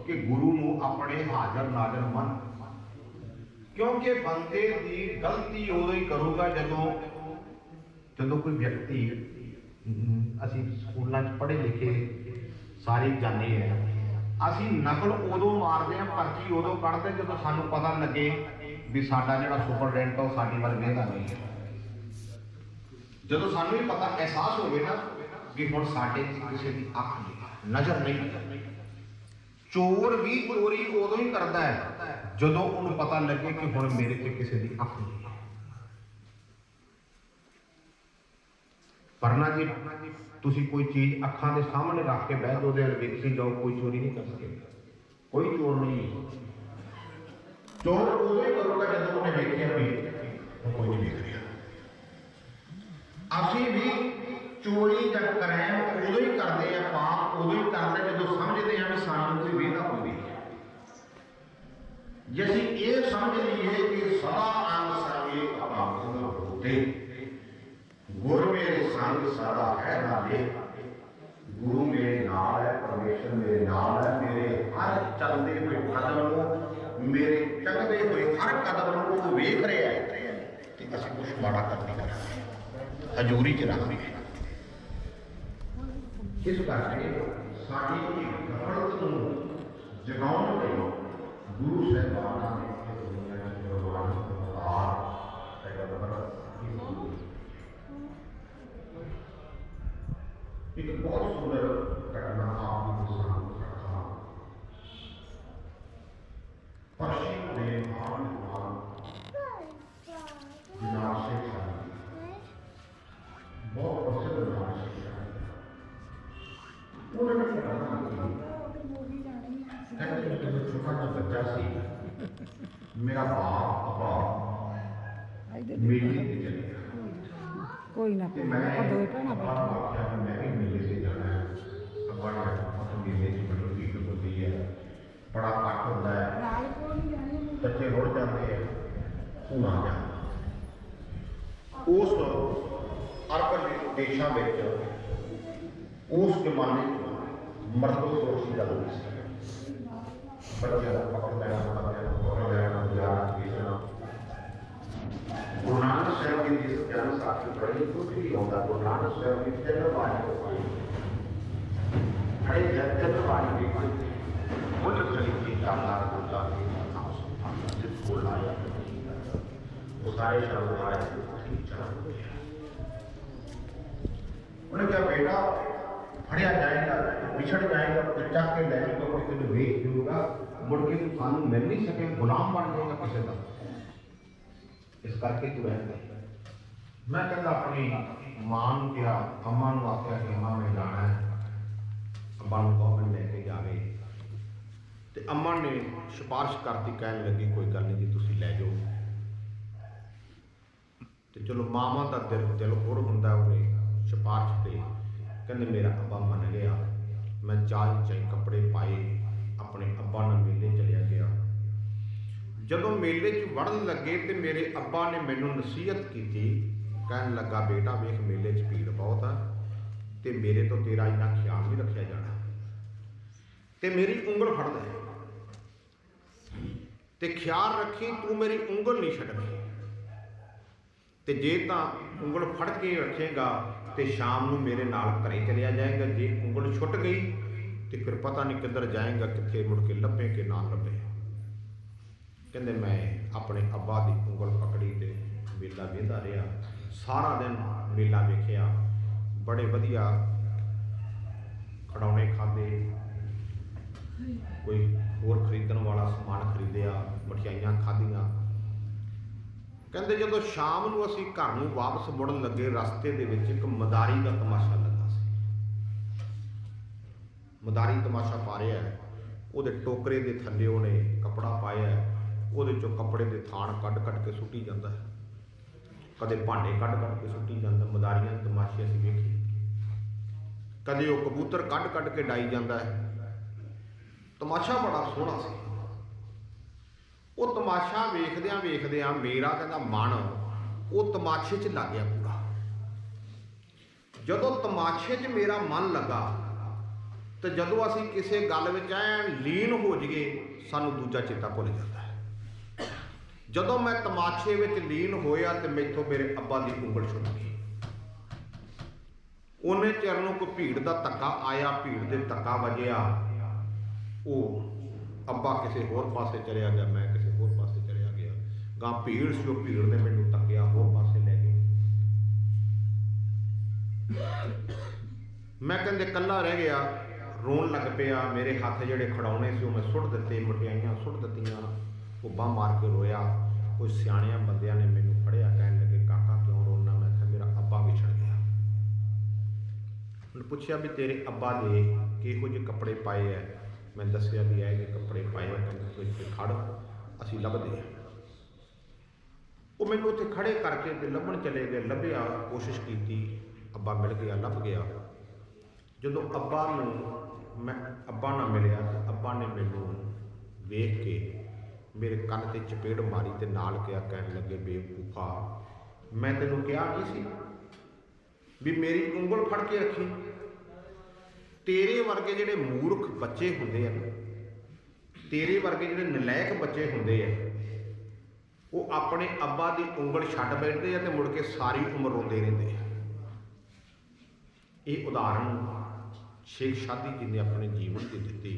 ਕਿ ਗੁਰੂ ਨੂੰ ਆਪਣੇ ਹਾਜ਼ਰ ਨਾਜ਼ਰ ਮੰਨ, ਕਿਉਂਕਿ ਬੰਦੇ ਦੀ ਗਲਤੀ ਉਦੋਂ ਹੀ ਕਰੂਗਾ ਜਦੋਂ ਕੋਈ ਵਿਅਕਤੀ, ਅਸੀਂ ਸਕੂਲਾਂ 'ਚ ਪੜ੍ਹੇ ਲਿਖੇ ਸਾਰੇ ਜਾਣੇ ਹੈ, ਅਸੀਂ ਨਕਲ ਉਦੋਂ ਮਾਰਦੇ ਹਾਂ, ਪਰਚੀ ਉਦੋਂ ਕੱਢਦੇ ਜਦੋਂ ਸਾਨੂੰ ਪਤਾ ਲੱਗੇ ਵੀ ਸਾਡਾ ਜਿਹੜਾ ਸੁਪਰਡੈਂਟ ਉਹ ਸਾਡੀ ਵੱਲ ਵੇਖਦਾ ਨਹੀਂ ਹੈ। ਜਦੋਂ ਸਾਨੂੰ ਇਹ ਪਤਾ ਅਹਿਸਾਸ ਹੋਵੇ ਨਾ ਕਿ ਹੁਣ ਸਾਡੇ ਕਿਸੇ ਦੀ ਅੱਖ ਨਹੀਂ, ਨਜ਼ਰ ਨਹੀਂ। ਚੋਰ ਵੀ ਚੋਰੀ ਉਦੋਂ ਹੀ ਕਰਦਾ ਹੈ ਜਦੋਂ ਉਹਨੂੰ ਪਤਾ ਲੱਗੇ ਕਿ ਹੁਣ ਮੇਰੇ ਤੇ ਕਿਸੇ ਦੀ ਅੱਖ ਨਹੀਂ। ਵਰਨਾ ਜੀ ਤੁਸੀਂ ਕੋਈ ਚੀਜ਼ ਅੱਖਾਂ ਦੇ ਸਾਹਮਣੇ ਰੱਖ ਕੇ ਬਹਿ ਜਾਓ, ਉਹਦੇ ਵੱਲ ਵੇਖੀ ਜਾਓ, ਕੋਈ ਚੋਰੀ ਨਹੀਂ ਕਰ ਸਕੇਗਾ, ਕੋਈ ਚੋਰ ਨਹੀਂ। ਚੋਰ ਉਦੋਂ ਹੀ ਕਰੂਗਾ ਜਦੋਂ ਉਹਨੇ ਵੇਖਿਆ ਵੀ ਕੋਈ ਨਹੀਂ ਵੇਖ ਰਿਹਾ। ਅਸੀਂ ਵੀ ਚੋਰੀ ਜਾਂ ਕਰੈਮ ਉਦੋਂ ਹੀ ਕਰਦੇ ਆ, ਪਾਪ ਉਦੋਂ ਹੀ ਕਰਦੇ ਜਦੋਂ ਸਮਝਦੇ ਹਾਂ ਵੀ ਸਾਨੂੰ ਕੋਈ ਵੇਖਦਾ ਹੋਵੇ। ਜੇ ਅਸੀਂ ਇਹ ਸਮਝ ਲਈਏ ਕਿ ਸਦਾ ਅੰਗ ਸਾਗੇ ਅਪਾਪਨ ਹੋਤੇ, ਗੁਰ ਮੇਰੇ ਸੰਗ ਸਦਾ ਹੈ ਨਾਲੇ, ਗੁਰੂ ਮੇਰੇ ਨਾਲ ਹੈ, ਪਰਮੇਸ਼ਰ ਮੇਰੇ ਨਾਲ ਹੈ, ਮੇਰੇ ਹਰ ਚੱਲਦੇ ਹੋਏ ਕਦਮ ਨੂੰ, ਮੇਰੇ ਚੱਲਦੇ ਹੋਏ ਹਰ ਕਦਮ ਨੂੰ ਉਹ ਵੇਖ ਰਿਹਾ ਹੈ ਤੇ ਅਸੀਂ ਕੁਛ ਮਾੜਾ ਕਰ ਨਹੀਂ ਕਰਾਂਗੇ, ਹਜ਼ੂਰੀ 'ਚ ਰਹਾਂਗੇ। ਇਸ ਕਰਕੇ ਸਾਡੀ ਗਫਲਤ ਨੂੰ ਜਗਾਉਣ ਲਈ ਗੁਰੂ ਸਾਹਿਬਾਨਾਂ ਨੇ ਇੱਕ ਬਹੁਤ ਸੁੰਦਰ ਘਟਨਾ ਆਪ ਨੂੰ ਸਾਹਮਣੇ ਰੱਖਾ। ਪਸ਼ਚਿਮ ਦੇ ਮਹਾਨ ਵਿਨਾਸ਼ ਬਹੁਤ ਪ੍ਰਸਿੱਧ ਵਿਨਾਸ਼ ਉਹਨਾਂ ਨੇ ਕਹਿੰਦੇ ਜਦੋਂ ਛੋਟਾ ਜਿਹਾ ਬੱਚਾ ਸੀ, ਮੇਰਾ ਬਾਪ ਮੇਲੇ ਤੇ ਚਲੇ ਗਿਆ। कोई ना ਤੇ ਮੈਂ ਦੋਵੇਂ ਭੈਣਾਂ ਆਖਿਆ ਮੈਂ ਵੀ ਮੇਲੇ ਤੇ ਜਾਣਾ ਹੈ। ਅੱਬਾ ਨੇ ਆਖਿਆ ਮੇਲੇ 'ਚ ਬੜੀ ਭੀੜ ਹੁੰਦੀ ਹੈ, ਬੜਾ ਇਕੱਠ ਹੁੰਦਾ ਹੈ, ਬੱਚੇ ਰੁੜ ਜਾਂਦੇ ਆ, ਧੂਣਾ ਜਾਂਦਾ। ਉਸ ਅਰਬ ਦੇਸ਼ਾਂ ਵਿੱਚ ਉਸ ਜ਼ਮਾਨੇ 'ਚ ਮਰਦੋਸ਼ੀ ਦਾ ਲੋਕ ਸੀ। ਬੱਚਿਆਂ ਦਾ ਪਕੜ ਲੈਣਾ, ਬੱਚਿਆਂ ਨੂੰ ਪਕੜ ਲੈਣਾ, ਗੁਜ਼ਾਰਾ ਵੇਚਣਾ। ਗੁਰੂ ਨਾਨਕ ਸਾਹਿਬ ਜੀ ਦੀ ਜਨਮ ਸਾਖੀ ਬੜੀ ਕੁਝ ਵੀ ਆਉਂਦਾ। ਗੁਰੂ ਨਾਨਕ ਸਾਹਿਬ ਜੀ ਜਨਮ ਬਾਣੀ ਅਰੇ ਜਨਮ ਬਾਣੀ ਦੇਖੋ, ਮੁੱਢ ਖਰੀਦੀ ਕਾਲਾ ਗੁਰਦਾ ਦੇ ਨਾਮ ਸੰਭਾਲ ਜਿਸ ਕੋਲ ਆਇਆ ਉਹ ਸਾਰੇ ਸ਼ਬਦ ਆਏ ਠੀਕ ਚੱਲ। ਉਹਨੇ ਕਿਹਾ ਬੇਟਾ ਫੜਿਆ ਜਾਏਗਾ, ਵਿਛੜ ਜਾਏਗਾ, ਤੇ ਚੱਕ ਕੇ ਲੈ ਜਾਊਗਾ, ਕੋਈ ਤੈਨੂੰ ਵੇਖ ਜੂਗਾ, ਮੁੜ ਕੇ ਤੂੰ ਸਾਨੂੰ ਮਿਲ ਨਹੀਂ ਸਕੇ, ਗੁਲਾਮ ਬਣ ਜਾਏਗਾ ਕਿਸੇ ਦਾ। ਇਸ ਕਰਕੇ ਤੂੰ ਰਹਿ ਗਿਆ। ਮੈਂ ਕਹਿੰਦਾ ਆਪਣੀ ਮਾਂ ਨੂੰ ਕਿਹਾ, ਅੰਮਾ ਨੂੰ ਆਖਿਆ ਕਿ ਅੰਮਾ ਮੈਂ ਜਾਣਾ ਹੈ, ਅੰਮਾ ਨੂੰ ਕਹੋ ਮੈਨੂੰ ਲੈ ਕੇ ਜਾਵੇ। ਤੇ ਅੰਮਾ ਨੇ ਸਿਫਾਰਿਸ਼ ਕਰਤੀ, ਕਹਿਣ ਲੱਗੀ ਕੋਈ ਗੱਲ ਨਹੀਂ ਜੀ ਤੁਸੀਂ ਲੈ ਜਾਓ। ਤੇ ਚਲੋ ਮਾਵਾਂ ਦਾ ਦਿਲ ਹੋਰ ਹੁੰਦਾ, ਉਹਨੇ ਸਿਫਾਰਿਸ਼ ਤੇ ਕਹਿੰਦੇ ਮੇਰਾ ਅੱਬਾ ਮੰਨ ਗਿਆ। ਮੈਂ ਚਾਈ ਕੱਪੜੇ ਪਾਏ, ਆਪਣੇ ਅੱਬਾ ਨਾਲ ਮੇਲੇ ਚਲਿਆ ਗਿਆ। ਜਦੋਂ ਮੇਲੇ 'ਚ ਵੜਨ ਲੱਗੇ ਤੇ ਮੇਰੇ ਅੱਬਾ ਨੇ ਮੈਨੂੰ ਨਸੀਹਤ ਕੀਤੀ, ਕਹਿਣ ਲੱਗਾ ਬੇਟਾ ਵੇਖ ਮੇਲੇ 'ਚ ਭੀੜ ਬਹੁਤ ਆ ਤੇ ਮੇਰੇ ਤੋਂ ਤੇਰਾ ਇੰਨਾ ਖਿਆਲ ਨਹੀਂ ਰੱਖਿਆ ਜਾਣਾ, ਤੇ ਮੇਰੀ ਉਂਗਲ ਫੜ ਲੈ ਤੇ ਖਿਆਲ ਰੱਖੀ, ਤੂੰ ਮੇਰੀ ਉਂਗਲ ਨਹੀਂ ਛੱਡਣੀ। ਤੇ ਜੇ ਤਾਂ ਉਂਗਲ ਫੜ ਕੇ ਰੱਖੇਗਾ ਤੇ ਸ਼ਾਮ ਨੂੰ ਮੇਰੇ ਨਾਲ ਘਰੇ ਚਲਿਆ ਜਾਏਗਾ। ਜੇ ਉਂਗਲ ਛੁੱਟ ਗਈ ਤੇ ਫਿਰ ਪਤਾ ਨਹੀਂ ਕਿੱਧਰ ਜਾਏਗਾ, ਕਿੱਥੇ ਮੁੜ ਕੇ ਲੱਭੇ ਕਿ ਨਾ ਲੱਭੇ। ਕਹਿੰਦੇ ਮੈਂ ਆਪਣੇ ਅੱਬਾ ਦੀ ਉਂਗਲ ਪਕੜੀ ਤੇ ਮੇਲਾ ਵੇਖਦਾ ਰਿਹਾ। ਸਾਰਾ ਦਿਨ ਮੇਲਾ ਵੇਖਿਆ, ਬੜੇ ਵਧੀਆ ਖਿਡੌਣੇ ਖਾਧੇ, ਕੋਈ ਹੋਰ ਖਰੀਦਣ ਵਾਲਾ ਸਮਾਨ ਖਰੀਦਿਆ, ਮਠਿਆਈਆਂ ਖਾਧੀਆਂ। ਕਹਿੰਦੇ ਜਦੋਂ ਸ਼ਾਮ ਨੂੰ ਅਸੀਂ ਘਰ ਨੂੰ ਵਾਪਸ ਮੁੜਨ ਲੱਗੇ, ਰਸਤੇ ਦੇ ਵਿੱਚ ਇੱਕ ਮਦਾਰੀ ਦਾ ਤਮਾਸ਼ਾ ਲੱਗਾ ਸੀ। ਮਦਾਰੀ ਤਮਾਸ਼ਾ ਪਾ ਰਿਹਾ, ਉਹਦੇ ਟੋਕਰੇ ਦੇ ਥੱਲੇ ਉਹਨੇ ਕੱਪੜਾ ਪਾਇਆ, ਉਹਦੇ ਚੋਂ ਕੱਪੜੇ ਦੇ ਥਾਣ ਕੱਢ ਕੇ ਸੁੱਟੀ ਜਾਂਦਾ ਹੈ, ਕਦੇ ਭਾਂਡੇ ਕੱਢ ਕੇ ਸੁੱਟੀ ਜਾਂਦਾ। ਮਦਾਰੀਆਂ ਦੇ ਤਮਾਸ਼ੇ ਅਸੀਂ ਵੇਖੇ। ਕਦੇ ਉਹ ਕਬੂਤਰ ਕੱਢ ਕੇ ਡਾਈ ਜਾਂਦਾ ਹੈ। ਤਮਾਸ਼ਾ ਬੜਾ ਸੋਹਣਾ ਸੀ। ਉਹ ਤਮਾਸ਼ਾ ਵੇਖਦਿਆਂ ਵੇਖਦਿਆਂ ਮੇਰਾ ਕਹਿੰਦਾ ਮਨ ਉਹ ਤਮਾਸ਼ੇ 'ਚ ਲੱਗ ਗਿਆ ਪੂਰਾ। ਜਦੋਂ ਤਮਾਸ਼ੇ 'ਚ ਮੇਰਾ ਮਨ ਲੱਗਾ ਤੇ ਜਦੋਂ ਅਸੀਂ ਕਿਸੇ ਗੱਲ ਵਿੱਚ ਐਨ ਲੀਨ ਹੋ ਜਾਈਏ ਸਾਨੂੰ ਦੂਜਾ ਚੇਤਾ ਭੁੱਲ ਜਾਂਦਾ ਹੈ। ਜਦੋਂ ਮੈਂ ਤਮਾਸ਼ੇ ਵਿੱਚ ਲੀਨ ਹੋਇਆ ਤੇ ਮੈਥੋਂ ਮੇਰੇ ਅੱਬਾ ਦੀ ਉਂਗਲ ਛੁੱਟ ਗਈ। ਉਹਨੇ ਚਿਰ ਨੂੰ ਕੋਈ ਭੀੜ ਦਾ ਧੱਕਾ ਆਇਆ, ਭੀੜ ਦੇ ਧੱਕਾ ਵੱਜਿਆ, ਉਹ ਅੱਬਾ ਕਿਸੇ ਹੋਰ ਪਾਸੇ ਚਲਿਆ ਗਿਆ, ਮੈਂ ਕਿਸੇ ਹੋਰ ਪਾਸੇ ਚਲਿਆ ਗਿਆ। ਗਾਂ ਭੀੜ ਸੀ, ਉਹ ਭੀੜ ਨੇ ਮੈਨੂੰ ਧੱਕਿਆ, ਹੋਰ ਪਾਸੇ ਲੈ ਗਏ। ਮੈਂ ਕਹਿੰਦੇ ਇਕੱਲਾ ਰਹਿ ਗਿਆ, ਰੋਣ ਲੱਗ ਪਿਆ। ਮੇਰੇ ਹੱਥ ਜਿਹੜੇ ਖੜਾਉਣੇ ਸੀ ਉਹ ਮੈਂ ਸੁੱਟ ਦਿੱਤੇ, ਮਠਿਆਈਆਂ ਸੁੱਟ ਦਿੱਤੀਆਂ। ਉਹ ਬਾਂਹ ਮਾਰ ਕੇ ਰੋਇਆ। ਕੋਈ ਸਿਆਣਿਆਂ ਬੰਦਿਆਂ ਨੇ ਮੈਨੂੰ ਫੜਿਆ, ਕਹਿਣ ਲੱਗੇ ਕਾਕਾ ਕਿਉਂ ਰੋਣਾ? ਮੈਂ ਕਿਹਾ ਮੇਰਾ ਅੱਬਾ ਵਿਛੜ ਗਿਆ। ਉਹਨੇ ਪੁੱਛਿਆ ਵੀ ਤੇਰੇ ਅੱਬਾ ਨੇ ਕਿਹੋ ਜਿਹੇ ਕੱਪੜੇ ਪਾਏ ਐ? ਮੈਂ ਦੱਸਿਆ ਵੀ ਇਹ ਜਿਹੇ ਕੱਪੜੇ ਪਾਏ ਆ। ਕਹਿੰਦੇ ਤੂੰ ਇੱਥੇ ਖੜ, ਅਸੀਂ ਲੱਭਦੇ ਹਾਂ। ਉਹ ਮੈਨੂੰ ਉੱਥੇ ਖੜੇ ਕਰਕੇ ਤੇ ਲੱਭਣ ਚਲੇ ਗਏ। ਲੱਭਿਆ, ਕੋਸ਼ਿਸ਼ ਕੀਤੀ, ਅੱਬਾ ਮਿਲ ਗਿਆ, ਲੱਭ ਗਿਆ। ਜਦੋਂ ਅੱਬਾ ਨਾਲ ਮਿਲਿਆ ਤੇ ਅੱਬਾ ਨੇ ਮੈਨੂੰ ਵੇਖ ਕੇ ਮੇਰੇ ਕੰਨ ਤੇ ਚਪੇੜ ਮਾਰੀ ਤੇ ਨਾਲ ਕਿਹਾ, ਕਹਿਣ ਲੱਗੇ ਬੇਵਕੂਫਾ, ਮੈਂ ਤੈਨੂੰ ਕਿਹਾ ਨਹੀਂ ਸੀ ਵੀ ਮੇਰੀ ਉਂਗਲ ਫੜ ਕੇ ਰੱਖੀ? ਤੇਰੇ ਵਰਗੇ ਜਿਹੜੇ ਮੂਰਖ ਬੱਚੇ ਹੁੰਦੇ ਆ, ਤੇਰੇ ਵਰਗੇ ਜਿਹੜੇ ਨਲਾਇਕ ਬੱਚੇ ਹੁੰਦੇ ਆ, ਉਹ ਆਪਣੇ ਅੱਬਾ ਦੀ ਉਂਗਲ ਛੱਡ ਬੈਠਦੇ ਆ ਤੇ ਮੁੜ ਕੇ ਸਾਰੀ ਉਮਰ ਰੋਂਦੇ ਰਹਿੰਦੇ ਆ। ਇਹ ਉਦਾਹਰਨ ਸ਼ੇਖ ਸ਼ਾਦੀ ਜੀ ਨੇ ਆਪਣੇ ਜੀਵਨ ਦੀ ਦਿੱਤੀ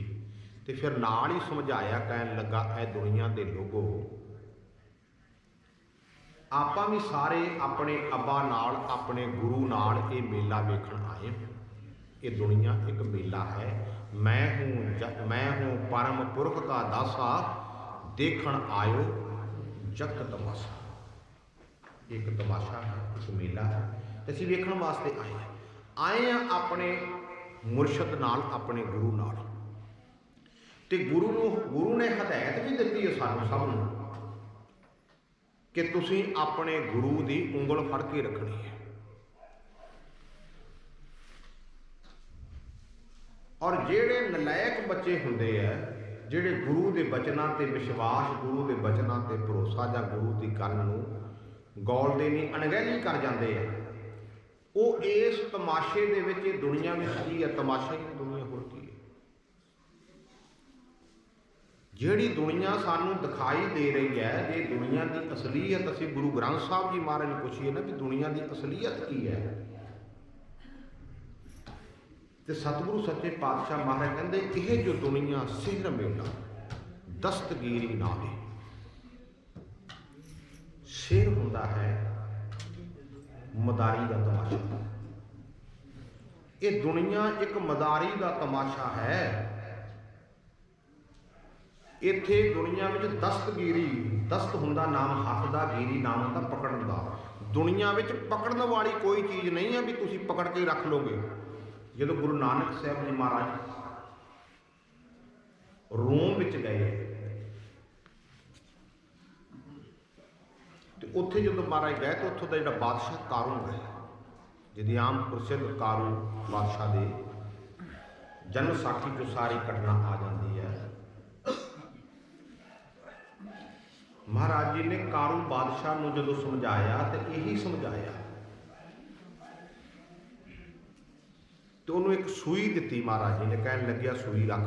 ਤੇ ਫਿਰ ਨਾਲ ਹੀ ਸਮਝਾਇਆ। ਕਹਿਣ ਲੱਗਾ ਇਹ ਦੁਨੀਆ ਦੇ ਲੋਗੋ, ਆਪਾਂ ਵੀ ਸਾਰੇ ਆਪਣੇ ਅੱਬਾ ਨਾਲ, ਆਪਣੇ ਗੁਰੂ ਨਾਲ ਇਹ ਮੇਲਾ ਵੇਖਣ ਆਏ। ਇਹ ਦੁਨੀਆ ਇੱਕ ਮੇਲਾ ਹੈ। ਮੈਂ ਹੂੰ ਪਰਮ ਪੁਰਖ ਦਾ ਦਾਸਾ, ਦੇਖਣ ਆਇਓ ਜਗਤ ਤਮਾਸ਼ਾ। ਇੱਕ ਤਮਾਸ਼ਾ ਹੈ, ਇੱਕ ਮੇਲਾ ਹੈ, ਅਸੀਂ ਵੇਖਣ ਵਾਸਤੇ ਆਏ ਹਾਂ ਆਪਣੇ ਮੁਰਸ਼ਦ ਨਾਲ, ਆਪਣੇ ਗੁਰੂ ਨਾਲ। ਤੇ ਗੁਰੂ ਨੇ ਹਦਾਇਤ ਵੀ ਦਿੱਤੀ ਹੈ ਸਾਨੂੰ ਸਭ ਨੂੰ ਕਿ ਤੁਸੀਂ ਆਪਣੇ ਗੁਰੂ ਦੀ ਉਂਗਲ ਫੜ ਕੇ ਰੱਖਣੀ ਹੈ। ਔਰ ਜਿਹੜੇ ਨਲਾਇਕ ਬੱਚੇ ਹੁੰਦੇ ਆ, ਜਿਹੜੇ ਗੁਰੂ ਦੇ ਬਚਨਾਂ ਤੇ ਵਿਸ਼ਵਾਸ, ਗੁਰੂ ਦੇ ਬਚਨਾਂ ਤੇ ਭਰੋਸਾ ਜਾਂ ਗੁਰੂ ਦੀ ਗੱਲ ਨੂੰ ਗੌਲਦੇ ਨਹੀਂ, ਅਣਗਹਿਲੀ ਕਰ ਜਾਂਦੇ ਆ, ਉਹ ਇਸ ਤਮਾਸ਼ੇ ਦੇ ਵਿੱਚ, ਇਹ ਦੁਨੀਆ ਵਿੱਚ ਕੀ ਹੈ? ਤਮਾਸ਼ਾ ਹੀ ਦੁਨੀਆ, ਹੋਰ ਕੀ ਹੈ? ਜਿਹੜੀ ਦੁਨੀਆ ਸਾਨੂੰ ਦਿਖਾਈ ਦੇ ਰਹੀ ਹੈ, ਜੇ ਦੁਨੀਆ ਦੀ ਅਸਲੀਅਤ ਅਸੀਂ ਗੁਰੂ ਗ੍ਰੰਥ ਸਾਹਿਬ ਜੀ ਮਹਾਰਾਜ ਨੂੰ ਪੁੱਛੀਏ ਨਾ ਵੀ ਦੁਨੀਆ ਦੀ ਅਸਲੀਅਤ ਕੀ ਹੈ, ਤੇ ਸਤਿਗੁਰੂ ਸੱਚੇ ਪਾਤਸ਼ਾਹ ਮਹਾਰਾਜ ਕਹਿੰਦੇ ਇਹ ਜੋ ਦੁਨੀਆ ਸਿਹਰ ਮੇਲਾ ਦਸਤਗੀਰੀ ਨਾਲੇ। ਸਿਹਰ ਹੁੰਦਾ ਹੈ ਮਦਾਰੀ ਦਾ ਤਮਾਸ਼ਾ। ਇਹ ਦੁਨੀਆ ਇੱਕ ਮਦਾਰੀ ਦਾ ਤਮਾਸ਼ਾ ਹੈ। ਇੱਥੇ ਦੁਨੀਆ ਵਿੱਚ ਦਸਤਗੀਰੀ, ਦਸਤ ਹੁੰਦਾ ਨਾਮ ਹੱਥ ਦਾ, ਗੀਰੀ ਨਾਮ ਹੁੰਦਾ ਪਕੜਨ ਦਾ। ਦੁਨੀਆ ਵਿੱਚ ਪਕੜਨ ਵਾਲੀ ਕੋਈ ਚੀਜ਼ ਨਹੀਂ ਹੈ ਵੀ ਤੁਸੀਂ ਪਕੜ ਕੇ ਰੱਖ ਲੋਗੇ। ਜਦੋਂ ਗੁਰੂ ਨਾਨਕ ਸਾਹਿਬ ਜੀ ਮਹਾਰਾਜ ਰੋਮ ਵਿੱਚ ਗਏ ਤੇ ਉੱਥੇ ਜਦੋਂ ਮਹਾਰਾਜ ਗਏ ਤਾਂ ਉੱਥੋਂ ਦਾ ਜਿਹੜਾ ਬਾਦਸ਼ਾਹ ਕਾਰੂ ਹੈ, ਜਿਹਦੀ ਆਮ ਪ੍ਰਸਿੱਧ ਕਾਰੂ ਬਾਦਸ਼ਾਹ ਦੇ ਜਨਮ ਸਾਖੀ ਜੋ ਸਾਰੀ ਘਟਨਾ ਆ ਜਾਂਦੀ ਹੈ। ਮਹਾਰਾਜ ਜੀ ਨੇ ਕਾਰੂ ਬਾਦਸ਼ਾਹ ਨੂੰ ਜਦੋਂ ਸਮਝਾਇਆ ਤੇ ਇਹੀ ਸਮਝਾਇਆ ਤੇ ਉਹਨੂੰ ਇੱਕ ਸੂਈ ਦਿੱਤੀ। ਮਹਾਰਾਜ ਜੀ ਨੇ ਕਹਿਣ ਲੱਗਿਆ ਸੂਈ ਰੱਖ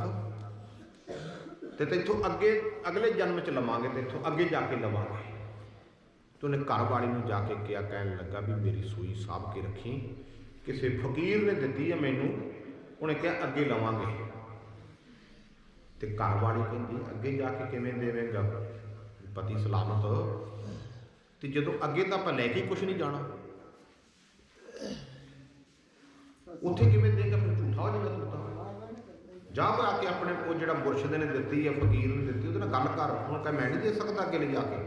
ਤੇ ਤੈਥੋਂ ਅਗਲੇ ਜਨਮ ਚ ਲਵਾਂਗੇ, ਤੈਥੋਂ ਅੱਗੇ ਜਾ ਕੇ ਲਵਾਂਗੇ। ਤੇ ਉਹਨੇ ਘਰ ਵਾਲੀ ਨੂੰ ਜਾ ਕੇ ਕਿਹਾ, ਕਹਿਣ ਲੱਗਾ ਵੀ ਮੇਰੀ ਸੂਈ ਸਾਂਭ ਕੇ ਰੱਖੀ, ਕਿਸੇ ਫਕੀਰ ਨੇ ਦਿੱਤੀ ਹੈ ਮੈਨੂੰ, ਉਹਨੇ ਕਿਹਾ ਅੱਗੇ ਲਵਾਂਗੇ। ਤੇ ਘਰ ਵਾਲੀ ਕਹਿੰਦੀ ਅੱਗੇ ਜਾ ਕੇ ਕਿਵੇਂ ਦੇਵੇਂਗਾ ਪਤੀ ਸਲਾਮਤ? ਤੇ ਜਦੋਂ ਅੱਗੇ ਤਾਂ ਆਪਾਂ ਲੈ ਕੇ ਕੁਛ ਨਹੀਂ ਜਾਣਾ, ਉੱਥੇ ਕਿਵੇਂ ਦੇਗਾ? ਫਿਰ ਝੂਠਾ ਹੋ ਜਾਏਗਾ ਤੂੰ ਤਾਂ। ਜਾ ਕੇ ਆ ਕੇ ਆਪਣੇ ਉਹ ਜਿਹੜਾ ਮੁਰਸ਼ਿਦ ਨੇ ਦਿੱਤੀ ਹੈ, ਫਕੀਰ ਨੇ ਦਿੱਤੀ, ਉਹਦੇ ਨਾਲ ਗੱਲ ਕਰ। ਹੁਣ ਕਹਿ ਮੈਂ ਨਹੀਂ ਦੇ ਸਕਦਾ ਅੱਗੇ ਲਿਜਾ ਕੇ।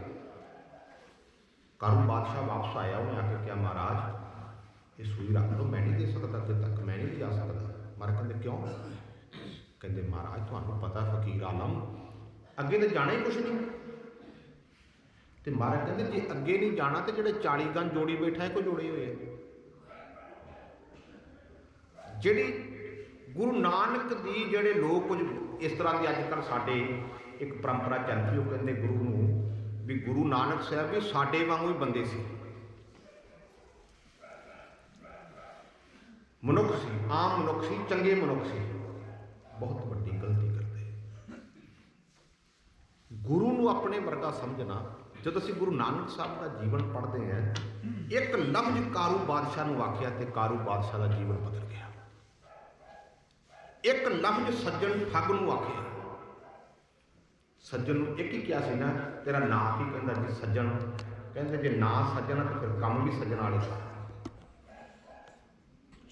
ਕਾਰੂ ਬਾਦਸ਼ਾਹ ਵਾਪਸ ਆਇਆ, ਉਹਨੇ ਆ ਕੇ ਕਿਹਾ ਮਹਾਰਾਜ ਇਹ ਸੂਈ ਰੱਖ ਲਓ, ਮੈਂ ਨਹੀਂ ਦੇ ਸਕਦਾ, ਅੱਗੇ ਤੱਕ ਮੈਂ ਨਹੀਂ ਲਿਜਾ ਸਕਦਾ। ਮਹਾਰਾਜ ਕਹਿੰਦੇ ਕਿਉਂ? ਕਹਿੰਦੇ ਮਹਾਰਾਜ ਤੁਹਾਨੂੰ ਪਤਾ ਫਕੀਰ ਆਲਮ ਅੱਗੇ ਤਾਂ ਜਾਣਾ ਹੀ ਕੁਛ ਨਹੀਂ। ਤੇ ਮਹਾਰਾਜ ਕਹਿੰਦੇ ਜੇ ਅੱਗੇ ਨਹੀਂ ਜਾਣਾ ਤੇ ਜਿਹੜੇ 40 ਗੰਜ ਜੋੜੀ ਬੈਠਾ ਹੈ, ਕੋਈ ਜੋੜੇ ਹੋਏ ਆ। ਜਿਹੜੀ ਗੁਰੂ ਨਾਨਕ ਦੀ ਜਿਹੜੇ ਲੋਕ ਕੁਝ ਇਸ ਤਰ੍ਹਾਂ ਦੇ ਅੱਜ ਕੱਲ੍ਹ ਸਾਡੇ एक परंपरा चलती, वो कहते गुरु नूं भी गुरु नानक साहब भी साडे वांगू ही बंदे सी, मनुख सी, आम मनुख सी, चंगे मनुख सी। बहुत वड्डी गलती करते गुरु नूं अपने वर्गा समझना। जब असीं गुरु नानक साहब का जीवन पढ़ते हैं, एक लफ्ज कारू बादशाह नूं आखिया ते कारू बादशाह का जीवन बदल गया। एक लफ्ज सज्जन ठग नूं आखिया, सज्जन नूं एक ही किया सी ना, तेरा नां की कहंदा जी सज्जन, कहंदे जे ना सज्जन तो फिर काम भी सज्जन वाले सा।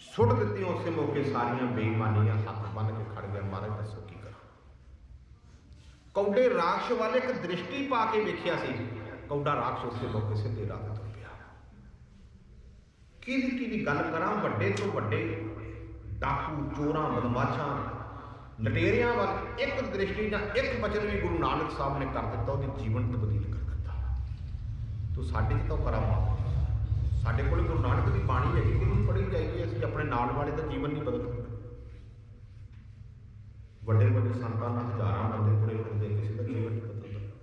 सुट दित्ती उस मौके सारियां बेईमानियां, हथ बन के खड़ गया, महाराज दसो की करा। कौडे राक्ष वाले एक दृष्टि पा के वेखिया सी, कौडा राक्ष उस मौके सीधे राह तुर पिया। की गल करा, वड्डे तो वड्डे डाकू, चोरां, बदमाशां, लटेरियां वाल एक दृष्टि या एक वचन भी गुरु नानक साहब ने कर दिता, वो जीवन तब्दील कर दिता। तो साडे तो करामात, साडे कोल गुरु नानक की बाणी है कि नहीं पढ़ी जाएगी, असीं अपने नाल वाले का जीवन नहीं बदल सकते। वड्डे वड्डे संतां नाल हज़ारां बंदे तुरे फिरदे, किसी का जीवन नहीं बदलता।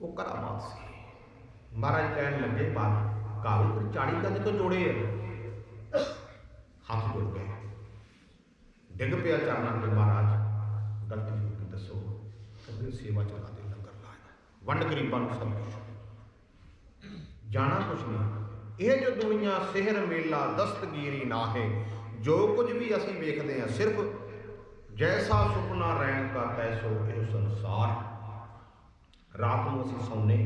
वो करामात सी। महाराज कहन लगे बात काबू 40 गज तो जोड़े है, हाथ जुड़ गए, डिग पिया चरणों के, महाराज गलती हो गई दसो। कहते सेवा चला दे, लंगर लाया, वंड गरीबां नूं सब कुछ, जाना कुछ नहीं। यह जो दुनिया सेहर मेला दस्तगीरी ना है, जो कुछ भी असीं वेखते हैं सिर्फ जैसा सुपना रैन का तैसो यह संसार। रात को असीं सौने,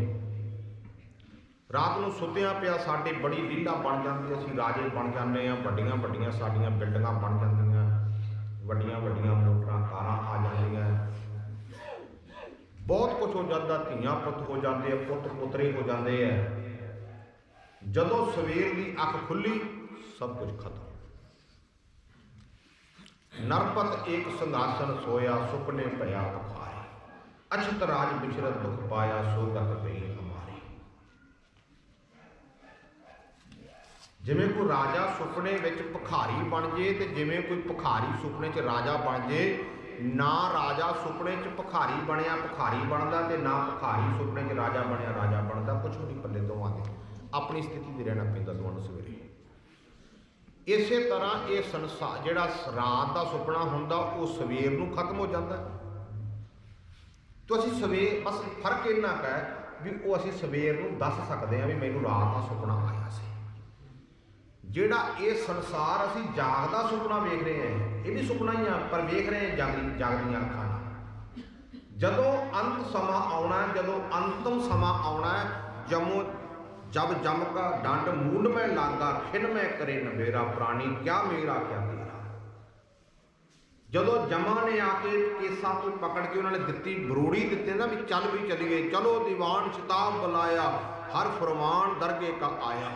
रात को सुत्या पिया साडे बड़ी लीला बन जाती, असीं राजे बन जाते हैं, वड्डियां वड्डियां साडियां बिल्डिंगां बन जांदियां, वड्डियां वड्डियां मोटरां कारां आ जांदियां, बहुत कुछ हो जाता, धीआं पुत हो जाते हैं, पुत पुतरे हो जाते हैं। जदों सवेर की अख खुली सब कुछ खत्म। नरपत एक संघासन सोया, सुपने भया पुखारे, अछत राज बिछरत दुख पाया, सोगत गई हमारी। जिवें कोई राजा सुपने विच भखारी बन जाए, तो जिवें कोई भखारी सुपने च राजा बन जाए, ना राजा सुपने च भखारी बनया भखारी बनता, तो ना भखारी सुपने च राजा बनया राजा बनता। कुछ भी नहीं पल्ले दोवां दे, अपनी स्थिति में रहना पैंदा दोवां नूं सवेरे। इसे तरह ये संसार जिहड़ा रात का सुपना हुंदा, वो सवेर नूं खत्म हो जाता। तो असीं सवेर बस फर्क इन्ना क है भी वो असीं सवेर नूं दस सकते हैं भी मैनूं रात का सुपना आया सी। जिहड़ा ये संसार असीं जागदा सुपना वेख रहे हैं, ये भी सुपना ही आ, पर वेख रहे हैं जागदियां अखां नाल। जदों अंत समा आउणा है, जदों अंतम समा आउणा है, जब जम का डंड मूंड में लागा, खिन में करे नबेरा, प्राणी क्या मेरा क्या तेरा। जदों जमा ने आके केसा को पकड़ के उन्होंने दित्ती बरूड़ी दिते ना भी चल भी चलिए, चलो दीवान शताब बुलाया, हर फरमान दरगे का आया।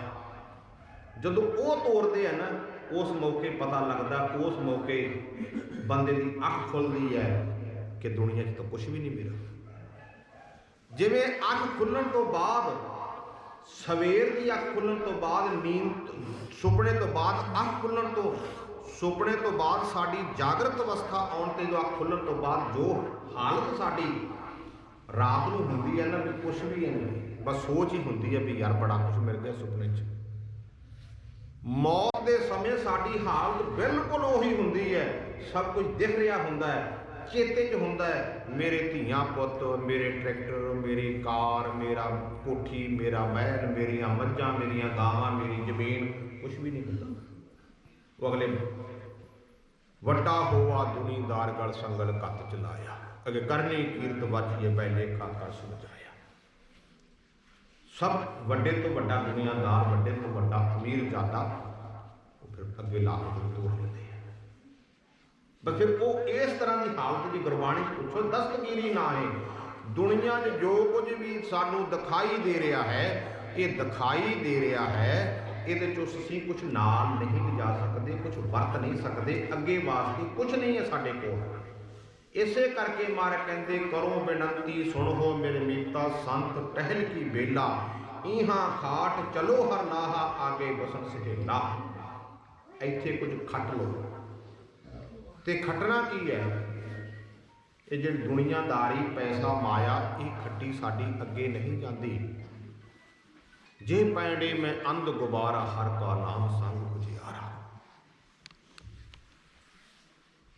जदों वो तोड़ते हैं ना, उस मौके पता लगता, उस मौके बंदे की अख खुलती है कि दुनिया च तो कुछ भी नहीं मेरा। जिवें अख खुलण तो बाद, सवेर की अख खुलण तो बाद, नींद सुपने तो बाद, अख खुलण तो सुपने तो बाद साड़ी जागृत अवस्था आउण ते, जो अख खुलण तो बाद जो हालत साड़ी रात नूं हुंदी है ना, भी कुछ भी नहीं, बस सोच ही हुंदी है भी यार बड़ा कुछ मिल गया सुपने च। मौत के समय साड़ी हालत बिल्कुल उही हुंदी है, सब कुछ दिख रहा हुंदा है, चेते च हुंदा है, मेरे धीआं पुत, मेरे ट्रैक्टर, मेरी कार, मेरा कोठी, मेरा महल, मेरिया मझां, मेरिया गावां, मेरी जमीन, कुछ भी नहीं हुंदा। वो अगले वड्डा होआ दुनीदार गल संगल कत चलाया, अगे करनी कीरत बचिए पहले खाकर समझाया। सब वड्डे तो वड्डा दुनियादार, वड्डे तो वड्डा अमीर जाता, फिर अगे ला के तोड़ लेते हैं। बस फिर वो इस तरह की हालत की गुरबाणी पूछो, दस्तगीरी ना है। दुनिया जो कुछ भी सानू दिखाई दे रहा है, ये दिखाई दे रहा है, ये असीं कुछ नाल नहीं लिजा सकते, कुछ वरत नहीं सकते, अगे वास्ते कुछ नहीं है साडे कोल। इसे करके महाराज कहते, करो बेनती सुनो मेरे मीता, संत टहल की बेला, इहां खाट चलो हर नाहा, आगे बसन सहेला। इत्थे कुछ खट लो, ते खटना की है, ਇਹ ਜਿਹੜੀ ਦੁਨੀਆਦਾਰੀ ਪੈਸਾ ਮਾਇਆ ਇਹ ਖੱਟੀ ਸਾਡੀ ਅੱਗੇ ਨਹੀਂ ਜਾਂਦੀ। ਜੇ ਪੈਂਡੇ ਮੈਂ ਅੰਧ ਗੁਬਾਰਾ ਹਰ ਕਾ ਨਾਮ ਸੰਗ ਉਜਿਆਰਾ।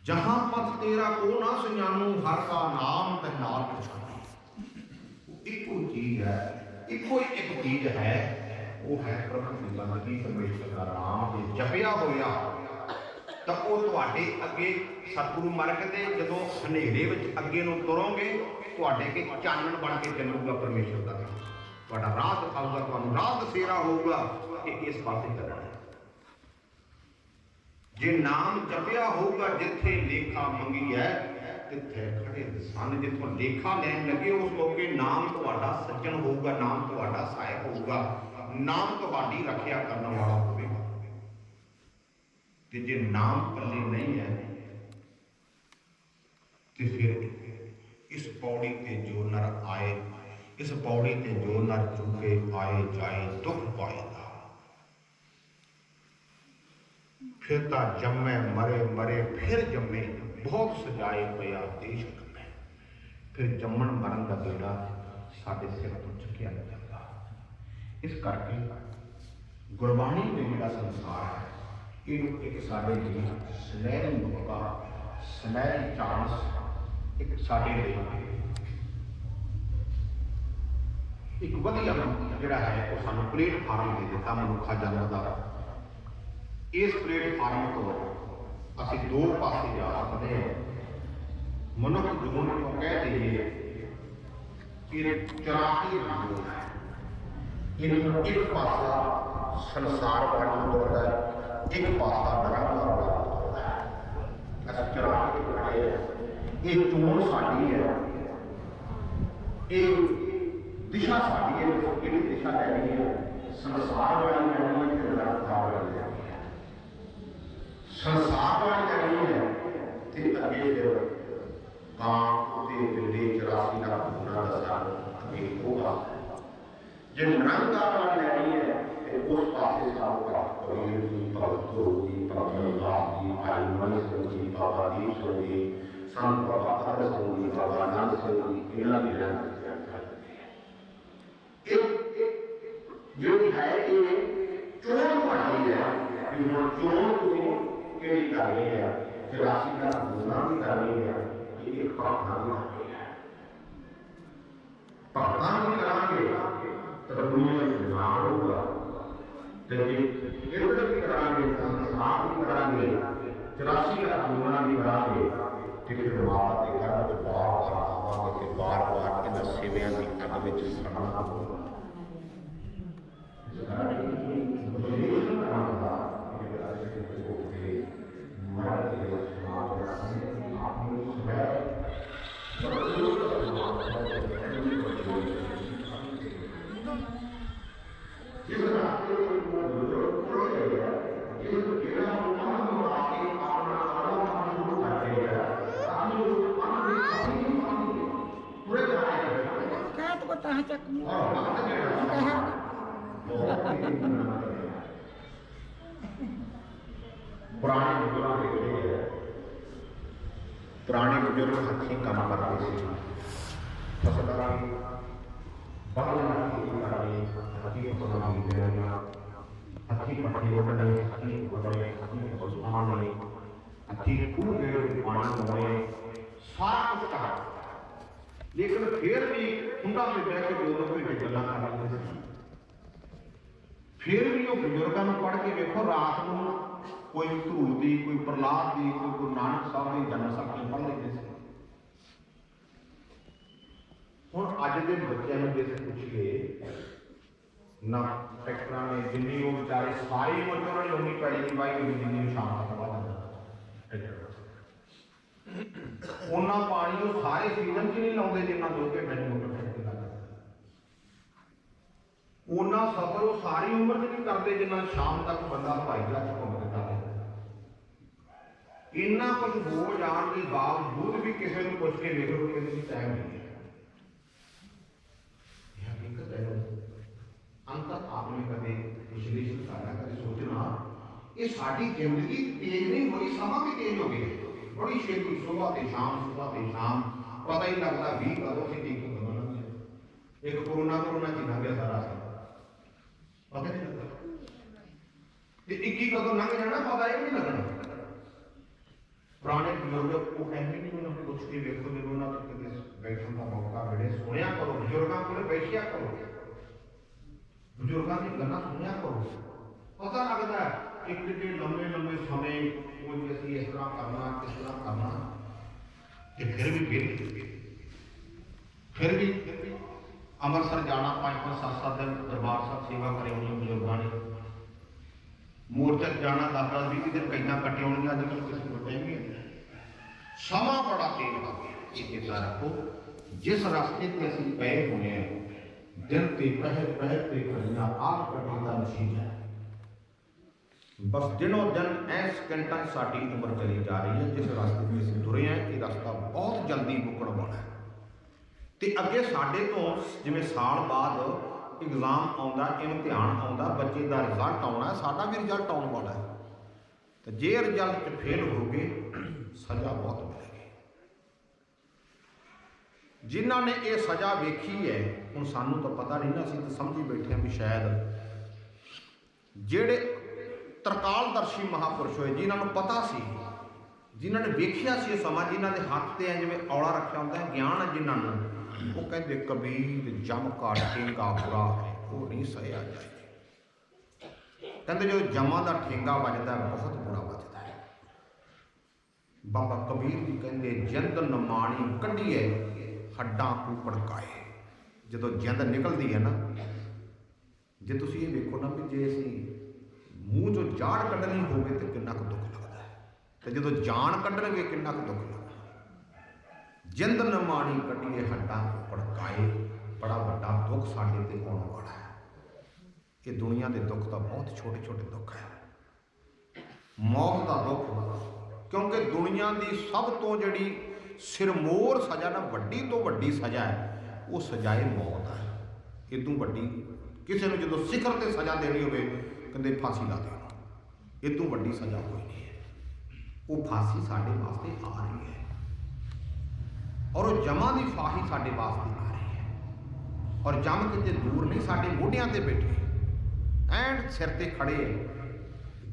ਜਹਾਂ ਪਥ ਤੇਰਾ ਕੋ ਨਾ ਸੁਜਾਨੂ ਹਰ ਕਾ ਨਾਮ ਤੇ ਨਾਲ ਪਛਾਨੂ। ਇੱਕੋ ਚੀਜ਼ ਹੈ, ਇੱਕੋ ਇੱਕ ਚੀਜ਼ ਹੈ, ਉਹ ਹੈ ਪ੍ਰਭੂ ਦੀ ਬੰਦਗੀ, ਪਰਮੇਸ਼ਰ ਦਾ ਨਾਮ। ਜੇ ਜਪਿਆ ਹੋਇਆ ਤਾਂ ਉਹ ਤੁਹਾਡੇ ਅੱਗੇ ਸਤਿਗੁਰੂ ਮਾਰਗ ਤੇ ਜਦੋਂ ਹਨੇਰੇ ਵਿੱਚ ਅੱਗੇ ਨੂੰ ਤੁਰੋਗੇ ਤੁਹਾਡੇ ਅੱਗੇ ਚਾਨਣ ਬਣ ਕੇ ਚੱਲੂਗਾ ਪਰਮੇਸ਼ਰ ਦਾ। ਤੁਹਾਡਾ ਰਾਹ ਦਿਖਾਊਗਾ, ਤੁਹਾਨੂੰ ਰਾਹ ਦਸੇਰਾ ਹੋਊਗਾ ਕਿ ਇਸ ਪਾਸੇ ਚੱਲਣਾ ਹੈ। ਜੇ ਨਾਮ ਜਪਿਆ ਹੋਊਗਾ ਜਿੱਥੇ ਲੇਖਾ ਮੰਗੀ ਹੈ ਤਿੱਥੇ ਖੜੇ ਸਨ। ਜਿੱਥੋਂ ਲੇਖਾ ਲੈਣ ਲੱਗੇ ਉਸ ਮੌਕੇ ਨਾਮ ਤੁਹਾਡਾ ਸੱਜਣ ਹੋਊਗਾ, ਨਾਮ ਤੁਹਾਡਾ ਸਹਾਇਕ ਹੋਊਗਾ, ਨਾਮ ਤੁਹਾਡੀ ਰੱਖਿਆ ਕਰਨ ਵਾਲਾ ਹੋਵੇਗਾ। ਤੇ ਜੇ ਨਾਮ ਪੱਲੇ ਨਹੀਂ ਹੈ ਤੇ ਫਿਰ ਇਸ ਪੌੜੀ ਤੇ ਜੋ ਨਰ ਆਏ, ਇਸ ਪੌੜੀ ਤੇ ਜੋ ਨਰ ਚੁੱਕੇ ਆਏ ਜਾਏ ਦੁੱਖ ਪਾਏਗਾ। ਫਿਰ ਤਾਂ ਜੰਮੇ ਮਰੇ ਮਰੇ ਫਿਰ ਜੰਮੇ, ਬਹੁਤ ਸਜਾਏ ਪਿਆ ਦੇਸ਼ ਕੰਮੇ। ਫਿਰ ਜੰਮਣ ਮਰਨ ਦਾ ਬੇੜਾ ਸਾਡੇ ਸਿਰ ਤੋਂ ਚੁੱਕਿਆ ਨਹੀਂ ਜਾਂਦਾ। ਇਸ ਕਰਕੇ ਗੁਰਬਾਣੀ ਦੇ ਜਿਹੜਾ ਸੰਸਾਰ ਹੈ ਇਹਨੂੰ ਇੱਕ ਸਾਡੇ ਲਈ ਸੁਨਹਿਰੀ ਮੌਕਾ, ਸੁਨਹਿਰੀ ਚਾਂਸ, ਇੱਕ ਸਾਡੇ ਲਈ ਇੱਕ ਵਧੀਆ ਜਿਹੜਾ ਹੈ ਉਹ ਸਾਨੂੰ ਪਲੇਟਫਾਰਮ ਦੇ ਦਿੱਤਾ ਮਨੁੱਖਾ ਜਨਮ ਦਾ। ਇਸ ਪਲੇਟਫਾਰਮ ਤੋਂ ਅਸੀਂ ਦੋ ਪਾਸੇ ਜਾ ਸਕਦੇ ਹਾਂ। ਮਨੁੱਖ ਜੀਵਨ ਨੂੰ ਕਹਿ ਦਈਏ ਕਿ 84 ਰੰਗ ਹੈ। ਇਹਨੂੰ ਇੱਕ ਪਾਸਾ ਸੰਸਾਰ ਵੱਲ ਤੁਰਦਾ ਹੈ, ਇੱਕ ਪਾਸਾ ਨਿਰੰਕਾਰ ਵੱਲ ਤੁਰਦਾ ਹੈ। ਅਸੀਂ 84 ਖੜੇ ਹਾਂ। ਇਹ ਚੋਣ ਸਾਡੀ ਹੈ, ਇਹ ਦਿਸ਼ਾ ਸਾਡੀ ਹੈ। ਕਿਹੜੀ ਦਿਸ਼ਾ ਲੈਣੀ ਹੈ? ਸੰਸਾਰ ਵਾਲੀ ਲੈਣੀ ਹੈ ਕਿ ਨਿਰੰਕਾਰ ਵਾਲੀ ਲੈਣੀ ਹੈ? ਸੰਸਾਰ ਵਾਲੀ ਲੈਣੀ ਹੈ ਤੇ ਅੱਗੇ ਫਿਰ ਕਾਂ ਤੇ ਬਿੱਲੇ 84 ਲੱਖ ਗੁਣਾ ਦਾ ਸਾਨੂੰ ਅੱਗੇ ਹੋਗਾ। ਜੇ ਨਿਰੰਕਾਰ ਵਾਲੀ ਲੈਣੀ ਹੈ ਤੇ ਉਸ ਪਾਸੇ ਸਾਨੂੰ ਕਬੀਰ ਜੀ, ਭਗਤ ਗੁਰੂ ਜੀ, ਭਗਤ ਰਵਿਦਾਸ ਜੀ, ਭਾਈ ਮਨੀ ਸਿੰਘ ਜੀ, ਬਾਬਾ ਦੀਪ ਸਿੰਘ ਜੀ, ਸੰਤ ਬਾਬਾ ਅਤਰ ਸਿੰਘ ਜੀ, ਬਾਬਾ ਆਨੰਦ ਸਿੰਘ ਜੀ, ਇਹਨਾਂ ਦੀ ਰਹਿਣ ਜਿਹੜੀ ਹੈ ਇਹ ਚੋਣ ਬਣਦੀ ਹੈ ਕਿ ਹੁਣ ਚੋਣ ਤੁਸੀਂ ਕਿਹੜੀ ਕਰਨੀ ਹੈ। 84 ਦਾ ਗੁਣਾ ਵੀ ਕਰਨੀ ਹੈ, ਇਹ ਇੱਕ ਭਗਤਾਂ ਦੀ ਕਰਨੀ ਹੈ। ਭਗਤਾਂ ਵੀ ਕਰਾਂਗੇ ਤਾਂ ਦੁਨੀਆ ਵਿੱਚ ਨਾਮ ਹੋਊਗਾ, ਤੇ ਜੇ ਇੱਧਰ ਵੀ ਕਰਾਂਗੇ ਤਾਂ ਸੰਸਾਰ ਵੀ ਕਰਾਂਗੇ, 84 ਦਾ ਗੁਣਾ ਵੀ ਕਰਾਂਗੇ ਤੇ ਫਿਰ ਮਾਂ ਦੇ ਘਰ ਵਿੱਚ ਬਾਰ-ਬਾਰ ਆਵਾਂਗੇ ਤੇ ਬਾਰ-ਬਾਰ ਇਹਨਾਂ ਸੇਵਿਆਂ ਦੀ ਅੱਗ ਵਿੱਚ ਸੜਨਾ ਹੋਊਗਾ। ਪੁਰਾਣੇ ਬਜ਼ੁਰਗ ਹੱਥੀਂ ਕੰਮ ਕਰਦੇ ਸੀ। ਫਸਲਾਂ ਦੀ ਬਾਹਰ खेती करनी, हथी फसलां बीजणियां, हथी पट्टे वढणे, हथी वढणे, हथी पशुआणे, हथी खूह दे विच पानी लाउने, सारा कुछ करना। लेकिन फिर भी हुंदा में बैठ के 2-2 घंटे गल्लां कर लैंदे सी। फिर भी वो बजुर्गों को पढ़ के देखो, रात को कोई धूल दी, कोई प्रहलाद दी, कोई गुरु नानक साहब की जन्म साखी पढ़ लेते थे। हुण अज के बच्चों में जैसे पूछिए ना, ट्रैक्टर ने जिन्नी वो बेचारे सारी उम्र उन्होंने उन्नी पैली नहीं पाई होगी जिन्नी शाम तक बाद उन्ना पानी वो सारे सीजन च नहीं लाते जिन्ना 2 घंटे मोटर साइकिल लगता। उन्ना सफर वो सारी उम्र च नहीं करते जिन्ना शाम तक बंदा हवाई जहाज घूम के करता। इन्ना कुछ हो जाने के बावजूद भी किसी को पूछ के देख लो कि टाइम नहीं है। अंत आपने कभी विश्लेषण करना, कभी सोचना ये साड़ी जिंदगी तेज नहीं हुई, समा भी तेज हो गई। बड़ी छेती सुबह से शाम, सुबह से शाम ਪਤਾ ਹੀ ਲੱਗਦਾ 20 ਕਦੋਂ ਸੀ 30 ਕਦੋਂ ਲੰਘ ਗਿਆ। ਇੱਕ ਕਰੋਨਾ ਚ ਲੰਘ ਗਿਆ ਸਾਰਾ ਸਾਲ, ਪਤਾ ਨਹੀਂ ਲੱਗਦਾ। ਤੇ 21 ਕਦੋਂ ਲੰਘ ਜਾਣਾ ਪਤਾ ਹੀ ਨਹੀਂ ਲੱਗਣਾ। ਪੁਰਾਣੇ ਬਜ਼ੁਰਗ ਉਹ ਕਹਿੰਦੇ ਨਹੀਂ, ਉਹਨਾਂ ਨੂੰ ਪੁੱਛ ਕੇ ਵੇਖੋ, ਜਦੋਂ ਉਹਨਾਂ ਤੋਂ ਕਿਤੇ ਬੈਠਣ ਦਾ ਮੌਕਾ ਮਿਲੇ ਸੁਣਿਆ ਕਰੋ, ਬਜ਼ੁਰਗਾਂ ਕੋਲ ਬੈਠਿਆ ਕਰੋ, ਬਜ਼ੁਰਗਾਂ ਦੀ ਗੱਲਾਂ ਸੁਣਿਆ ਕਰੋ, ਪਤਾ ਲੱਗਦਾ ਕਿ ਕਿਤੇ ਲੰਮੇ ਸਮੇਂ ਕੋਈ ਅਸੀਂ ਇਸ ਤਰ੍ਹਾਂ ਕਰਨਾ, ਕਿਸ ਤਰ੍ਹਾਂ ਕਰਨਾ, ਤੇ ਫਿਰ ਵੀ ਅੰਮ੍ਰਿਤਸਰ ਜਾਣਾ 5-5 7-7 ਦਿਨ ਦਰਬਾਰ ਸਾਹਿਬ ਸੇਵਾ ਕਰੀ ਹੋਣੀ ਬਜ਼ੁਰਗਾਂ ਨੇ, ਮੋਰਚੇ ਜਾਣਾ 10-10 20 ਦਿਨ ਕਈਆਂ ਕੱਟੇ ਹੋਣੀਆਂ। ਅੱਜ ਕੱਲ੍ਹ ਕਿਸੇ ਕੋਲ ਟਾਈਮ ਨਹੀਂ ਹੈ, ਸਮਾਂ ਬੜਾ ਤੇਜ਼ ਹੋ ਗਿਆ। ਇਹ ਚੇਤਾ ਰੱਖੋ, ਜਿਸ ਰਸਤੇ ਤੇ ਅਸੀਂ ਪਏ ਹੋਏ ਹਾਂ, ਦਿਨ ਤੇ ਪਹਿਰ ਤੇ ਘੜੀਆਂ ਆਪ ਕੱਢਣ ਦਾ ਨਸ਼ੀਬ ਹੈ। ਬਸ ਦਿਨੋਂ ਦਿਨ ਐ ਸਕਿੰਟਾਂ ਸਾਡੀ ਉਮਰ ਚਲੀ ਜਾ ਰਹੀ ਹੈ। ਜਿਸ ਰਸਤੇ ਤੇ ਅਸੀਂ ਤੁਰੇ ਹਾਂ, ਇਹ ਰਸਤਾ ਬਹੁਤ ਜਲਦੀ ਮੁੱਕਣ ਵਾਲਾ ਹੈ। ਤੇ ਅੱਗੇ ਸਾਡੇ ਤੋਂ ਜਿਵੇਂ ਸਾਲ ਬਾਅਦ ਇਗਜ਼ਾਮ ਆਉਂਦਾ, ਇਮਤਿਹਾਨ ਆਉਂਦਾ, ਬੱਚੇ ਦਾ ਰਿਜ਼ਲਟ ਆਉਣਾ, ਸਾਡਾ ਵੀ ਰਿਜ਼ਲਟ ਆਉਣ ਵਾਲਾ ਹੈ। ਤੇ ਜੇ ਰਿਜ਼ਲਟ 'ਚ ਫੇਲ ਹੋ ਗਏ, ਸਜ਼ਾ ਬਹੁਤ ਮਿਲੇਗੀ। ਜਿਨ੍ਹਾਂ ਨੇ ਇਹ ਸਜ਼ਾ ਵੇਖੀ ਹੈ, ਹੁਣ ਸਾਨੂੰ ਤਾਂ ਪਤਾ ਨਹੀਂ ਨਾ, ਅਸੀਂ ਤਾਂ ਸਮਝੀ ਬੈਠੇ ਹਾਂ ਵੀ ਸ਼ਾਇਦ ਜਿਹੜੇ ਤਰਕਾਲਦਰਸ਼ੀ ਮਹਾਂਪੁਰਸ਼ ਹੋਏ, ਜਿਨ੍ਹਾਂ ਨੂੰ ਪਤਾ ਸੀ, ਜਿਨ੍ਹਾਂ ਨੇ ਵੇਖਿਆ ਸੀ ਇਹ ਸਮਾਂ, ਜਿਨ੍ਹਾਂ ਦੇ ਹੱਥ ਤੇ ਜਿਵੇਂ ਔਲਾ ਰੱਖਿਆ ਹੁੰਦਾ ਹੈ, ਗਿਆਨ ਹੈ ਜਿਨ੍ਹਾਂ ਨੂੰ, ਉਹ ਕਹਿੰਦੇ ਕਬੀਰ ਜਮ ਕਾ ਠੇਂਗਾ ਬੁਰਾ ਹੈ, ਉਹ ਨਹੀਂ ਸਹਿਆ ਜਾਏ। ਕਹਿੰਦੇ ਜਦੋਂ ਜਮਾਂ ਦਾ ਠੇਂਗਾ ਵੱਜਦਾ ਬਹੁਤ ਬੁਰਾ ਵੱਜਦਾ ਹੈ। ਬਾਬਾ ਕਬੀਰ ਜੀ ਕਹਿੰਦੇ ਜਿੰਦ ਨਮਾਣੀ ਕੱਢੀਏ ਹੱਡਾਂ ਕੂ ਭੜਕਾਏ। ਜਦੋਂ ਜਿੰਦ ਨਿਕਲਦੀ ਹੈ ਨਾ, ਜੇ ਤੁਸੀਂ ਇਹ ਵੇਖੋ ਨਾ ਵੀ ਜੇ ਅਸੀਂ ਮੂੰਹ ਚੋਂ ਜਾੜ ਕੱਢਣੀ ਹੋਵੇ ਤੇ ਕਿੰਨਾ ਕੁ ਦੁੱਖ ਲੱਗਦਾ ਹੈ, ਤੇ ਜਦੋਂ ਜਾਨ ਕੱਢਣਗੇ ਕਿੰਨਾ ਕੁ ਦੁੱਖ ਲੱਗਦਾ। ਜਿੰਦ ਨਮਾਣੀ ਕੱਢੀਏ ਹੱਡਾਂ ਭੜਕਾਏ, ਬੜਾ ਵੱਡਾ ਦੁੱਖ ਸਾਡੇ ਤੇ ਆਉਣ ਵਾਲਾ ਹੈ। ਇਹ ਦੁਨੀਆ ਦੇ ਦੁੱਖ ਤਾਂ ਬਹੁਤ ਛੋਟੇ ਦੁੱਖ ਹੈ। ਮੌਤ ਦਾ ਦੁੱਖ, ਕਿਉਂਕਿ ਦੁਨੀਆ ਦੀ ਸਭ ਤੋਂ ਜਿਹੜੀ ਸਿਰਮੌਰ ਸਜ਼ਾ ਨਾ, ਵੱਡੀ ਤੋਂ ਵੱਡੀ ਸਜ਼ਾ ਹੈ, ਉਹ ਸਜ਼ਾਏ ਮੌਤ ਹੈ। ਇਹ ਤੋਂ ਵੱਡੀ ਕਿਸੇ ਨੂੰ ਜਦੋਂ ਸਿਖਰ ਤੇ ਸਜ਼ਾ ਦੇਣੀ ਹੋਵੇ, ਕਹਿੰਦੇ ਫਾਂਸੀ ਲਾ ਦਿਓ, ਇਹ ਤੋਂ ਵੱਡੀ ਸਜ਼ਾ ਕੋਈ ਨਹੀਂ ਹੈ। ਉਹ ਫਾਂਸੀ ਸਾਡੇ ਵਾਸਤੇ ਆ ਰਹੀ ਹੈ, ਔਰ ਉਹ ਜਮਾਂ ਦੀ ਫਾਹੀ ਸਾਡੇ ਵਾਸਤੇ ਆ ਰਹੀ ਹੈ। ਔਰ ਜਮ ਕਿਤੇ ਦੂਰ ਨਹੀਂ, ਸਾਡੇ ਮੋਢਿਆਂ ਤੇ ਬੈਠੇ, ਐਂਡ ਸਿਰ ਤੇ ਖੜੇ,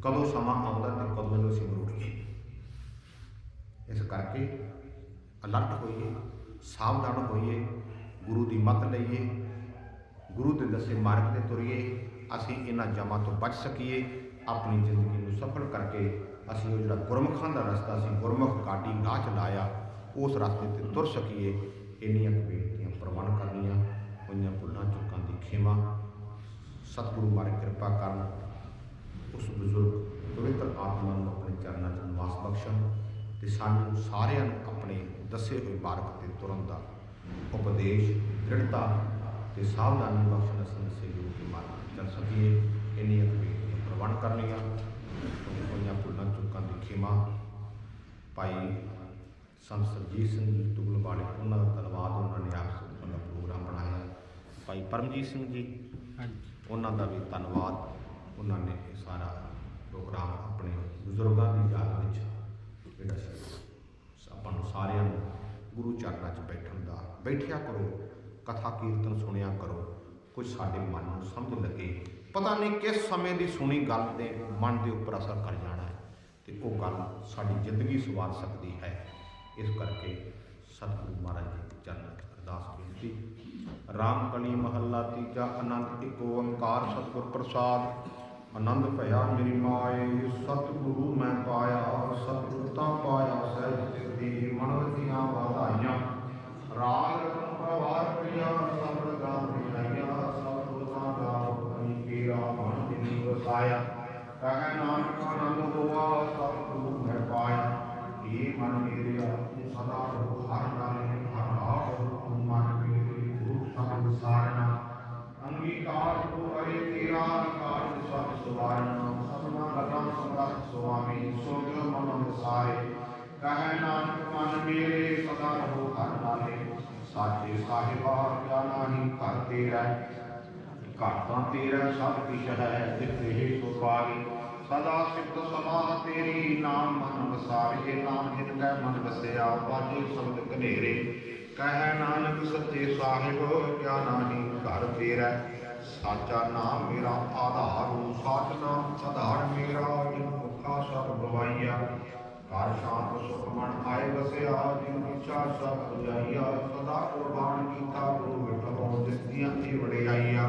ਕਦੋਂ ਸਮਾਂ ਆਉਂਦਾ ਤੇ ਕਦੋਂ ਨੂੰ ਅਸੀਂ ਮਰੋੜੀਏ। ਇਸ ਕਰਕੇ ਅਲਰਟ ਹੋਈਏ, ਸਾਵਧਾਨ ਹੋਈਏ, ਗੁਰੂ ਦੀ ਮੱਤ ਲਈਏ, ਗੁਰੂ ਦੇ ਦੱਸੇ ਮਾਰਗ ਤੇ ਤੁਰੀਏ। ਅਸੀਂ ਇਹਨਾਂ ਜਮਾਂ ਤੋਂ ਬਚ ਸਕੀਏ, ਆਪਣੀ ਜ਼ਿੰਦਗੀ ਨੂੰ ਸਫਲ ਕਰਕੇ ਅਸੀਂ ਉਹ ਜਿਹੜਾ ਗੁਰਮੁਖਾਂ ਦਾ ਰਸਤਾ ਸੀ, ਗੁਰਮੁਖ ਗਾਡੀ ਰਾਹ ਚਲਾਇਆ, ਉਸ ਰਸਤੇ ਤੇ ਤੁਰ ਸਕੀਏ। ਇੰਨੀਆਂ ਬੇਨਤੀਆਂ ਪ੍ਰਵਾਨ ਕਰਨੀਆਂ, ਹੋਈਆਂ ਭੁੱਲਾਂ ਚੁੱਕਾਂ ਦੀ ਖਿਮਾ। ਸਤਿਗੁਰੂ ਮਾਰੇ ਕਿਰਪਾ ਕਰਨ, ਉਸ ਬਜ਼ੁਰਗ ਪਵਿੱਤਰ ਆਤਮਾ ਨੂੰ ਆਪਣੇ ਚਰਨਾਂ 'ਚ ਨਿਵਾਸ ਬਖਸ਼ਣ, ਤੇ ਸਾਨੂੰ ਸਾਰਿਆਂ ਨੂੰ ਆਪਣੇ ਦੱਸੇ ਹੋਏ ਮਾਰਗ ਤੇ ਤੁਰਨ ਦਾ ਉਪਦੇਸ਼, ਦ੍ਰਿੜਤਾ ਤੇ ਸਾਵਧਾਨੀ ਬਖਸ਼ਣ। ਅਸੀਂ ਦੱਸੇ ਗੁਰੂ ਕੇ ਮਾਰਗ ਤੇ ਚੱਲ ਸਕੀਏ। ਇੰਨੀਆਂ ਬੇਨਤੀਆਂ ਪ੍ਰਵਾਨ ਕਰਨੀਆਂ, ਹੋਈਆਂ ਭੁੱਲਾਂ ਚੁੱਕਾਂ ਦੀ ਖਿਮਾ। ਭਾਈ ਸੰਤ ਸਰਜੀਤ ਸਿੰਘ ਜੀ ਤੁਗਲ ਵਾਲੇ, ਉਹਨਾਂ ਦਾ ਧੰਨਵਾਦ, ਉਹਨਾਂ ਨੇ ਆਪ ਸੁਖਮਨ ਦਾ ਪ੍ਰੋਗਰਾਮ ਬਣਾਇਆ। ਭਾਈ ਪਰਮਜੀਤ ਸਿੰਘ ਜੀ, ਉਹਨਾਂ ਦਾ ਵੀ ਧੰਨਵਾਦ, ਉਹਨਾਂ ਨੇ ਇਹ ਸਾਰਾ ਪ੍ਰੋਗਰਾਮ ਆਪਣੇ ਬਜ਼ੁਰਗਾਂ ਦੀ ਯਾਦ ਵਿੱਚ ਜਿਹੜਾ ਸੀ, ਆਪਾਂ ਨੂੰ ਸਾਰਿਆਂ ਨੂੰ ਗੁਰੂ ਚਰਨਾਂ 'ਚ ਬੈਠਣ ਦਾ, ਬੈਠਿਆ ਕਰੋ, ਕਥਾ ਕੀਰਤਨ ਸੁਣਿਆ ਕਰੋ, ਕੁਝ ਸਾਡੇ ਮਨ ਨੂੰ ਸਮਝ ਲੱਗੇ। ਪਤਾ ਨਹੀਂ ਕਿਸ ਸਮੇਂ ਦੀ ਸੁਣੀ ਗੱਲ ਦੇ ਮਨ ਦੇ ਉੱਪਰ ਅਸਰ ਕਰ ਜਾਣਾ ਹੈ, ਤੇ ਉਹ ਗੱਲ ਸਾਡੀ ਜ਼ਿੰਦਗੀ ਸਵਾਰ ਸਕਦੀ ਹੈ। ਇਸ ਕਰਕੇ ਸਤਿਗੁਰੂ ਮਹਾਰਾਜ ਜੀ ਦੇ ਚਰਨਾਂ 'ਚ ਅਰਦਾਸ ਬੇਨਤੀ। ਰਾਮ ਕਲੀ ਮਹੱਲਾ ਤੀਜਾ। ਆਨੰਦ ਇੱਕ ਓੰਕਾਰ ਸਤਿਗੁਰ ਪ੍ਰਸਾਦ। ਆਨੰਦ ਭਇਆ ਮੇਰੀ ਮਾਏ, ਸਤਿਗੁਰੂ ਮੈਂ ਪਾਇਆ, ਸਤਿਗੁਰ ਤਾਂ ਪਾਇਆ ਸਹਿਜ ਸਿੱਧੀ, ਮਨ ਦੀਆਂ ਵਧਾਈਆਂ। ਰਾਗ ਰਤਨ ਪਰਵਾਰ ਪ੍ਰਿਆ, ਸਬਰ ਗਾਨ ਵਿਆਈਆ, ਸਤਿਗੁਰ ਤਾਂ ਗਾਵ ਕਰੀ ਕੇਰਾ, ਮਨ ਜਿਨੀ ਵਸਾਇਆ। ਕਹਿ ਨਾਨਕ ਆਨੰਦ ਹੋਆ, ਸਤਿਗੁਰੂ ਮੈਂ ਪਾਇਆ। ਇਹ ਮਨ ਮੇਰਿਆ ਤੂੰ ਸਦਾ ਰਹੋ, ਹਰ ਨਾਲੇ ਹਰ ਰਾਹ ਤੂੰ ਮਨ ਮੇਰੇ, ਗੁਰੂ ਸੰਗ ਸਾਰਨਾ। ਅੰਗੀਕਾਰ ਤੂੰ ਅਰੇ ਤੇਰਾ, ਕਾਜ ਸਭ ਸਵਾਰਨਾ। ਸਭਨਾ ਲਗਾ ਸਮਰੱਥ ਸੁਆਮੀ, ਸੋਗ ਮਨ ਵਸਾਏ। ਕਹਿ ਨਾਨਕ ਮਨ ਮੇਰੇ, ਸਦਾ ਰਹੋ ਹਰ ਨਾਲੇ। ਸਾਚੇ ਸਾਹਿਬਾ ਕਿਆ ਨਾਹੀ ਘਰ ਤੇਰਾ, ਘਰ ਤਾਂ ਤੇਰਾ ਸਭ ਕਿਛ ਹੈ, ਜਿਥੇ ਸੋ ਪਾਈ। ਸਦਾ ਸਿਫਤ ਸਲਾਹ ਤੇਰੀ, ਨਾਮ ਮਨ ਵਸਾਰੇ। ਨਾਮ ਜਿਨ ਕੈ ਮਨ ਵਸਿਆ, ਬਾਝੇ ਸ਼ਬਦ ਕਨੇਰੇ। ਕਹਿ ਨਾਨਕ ਸੱਚੇ ਸਾਹਿਬ ਕਿਆ ਨਾਹੀ ਘਰ ਤੇਰਾ, ਸਾਚਾ ਨਾਮ ਮੇਰਾ ਆਧਾਰ, ਸਚ ਨਾਮ ਆਧਾਰ ਮੇਰਾ, ਜਿਨ ਭੁੱਖਾ ਸਭ ਗਵਾਈਆ, ਘਰ ਸ਼ਾਂਤ ਸੁਖ ਮਨ ਆਏ ਵਸਿਆ, ਜਿਨ ਇੱਛਾ ਸਭ ਪੁਜਾਈਆ, ਸਦਾ ਕੁਰਬਾਨ ਕੀਤਾ ਗੁਰੂ ਮਿਟੋ, ਜਿਸ ਦੀਆਂ ਇਹ ਵਡਿਆਈਆ।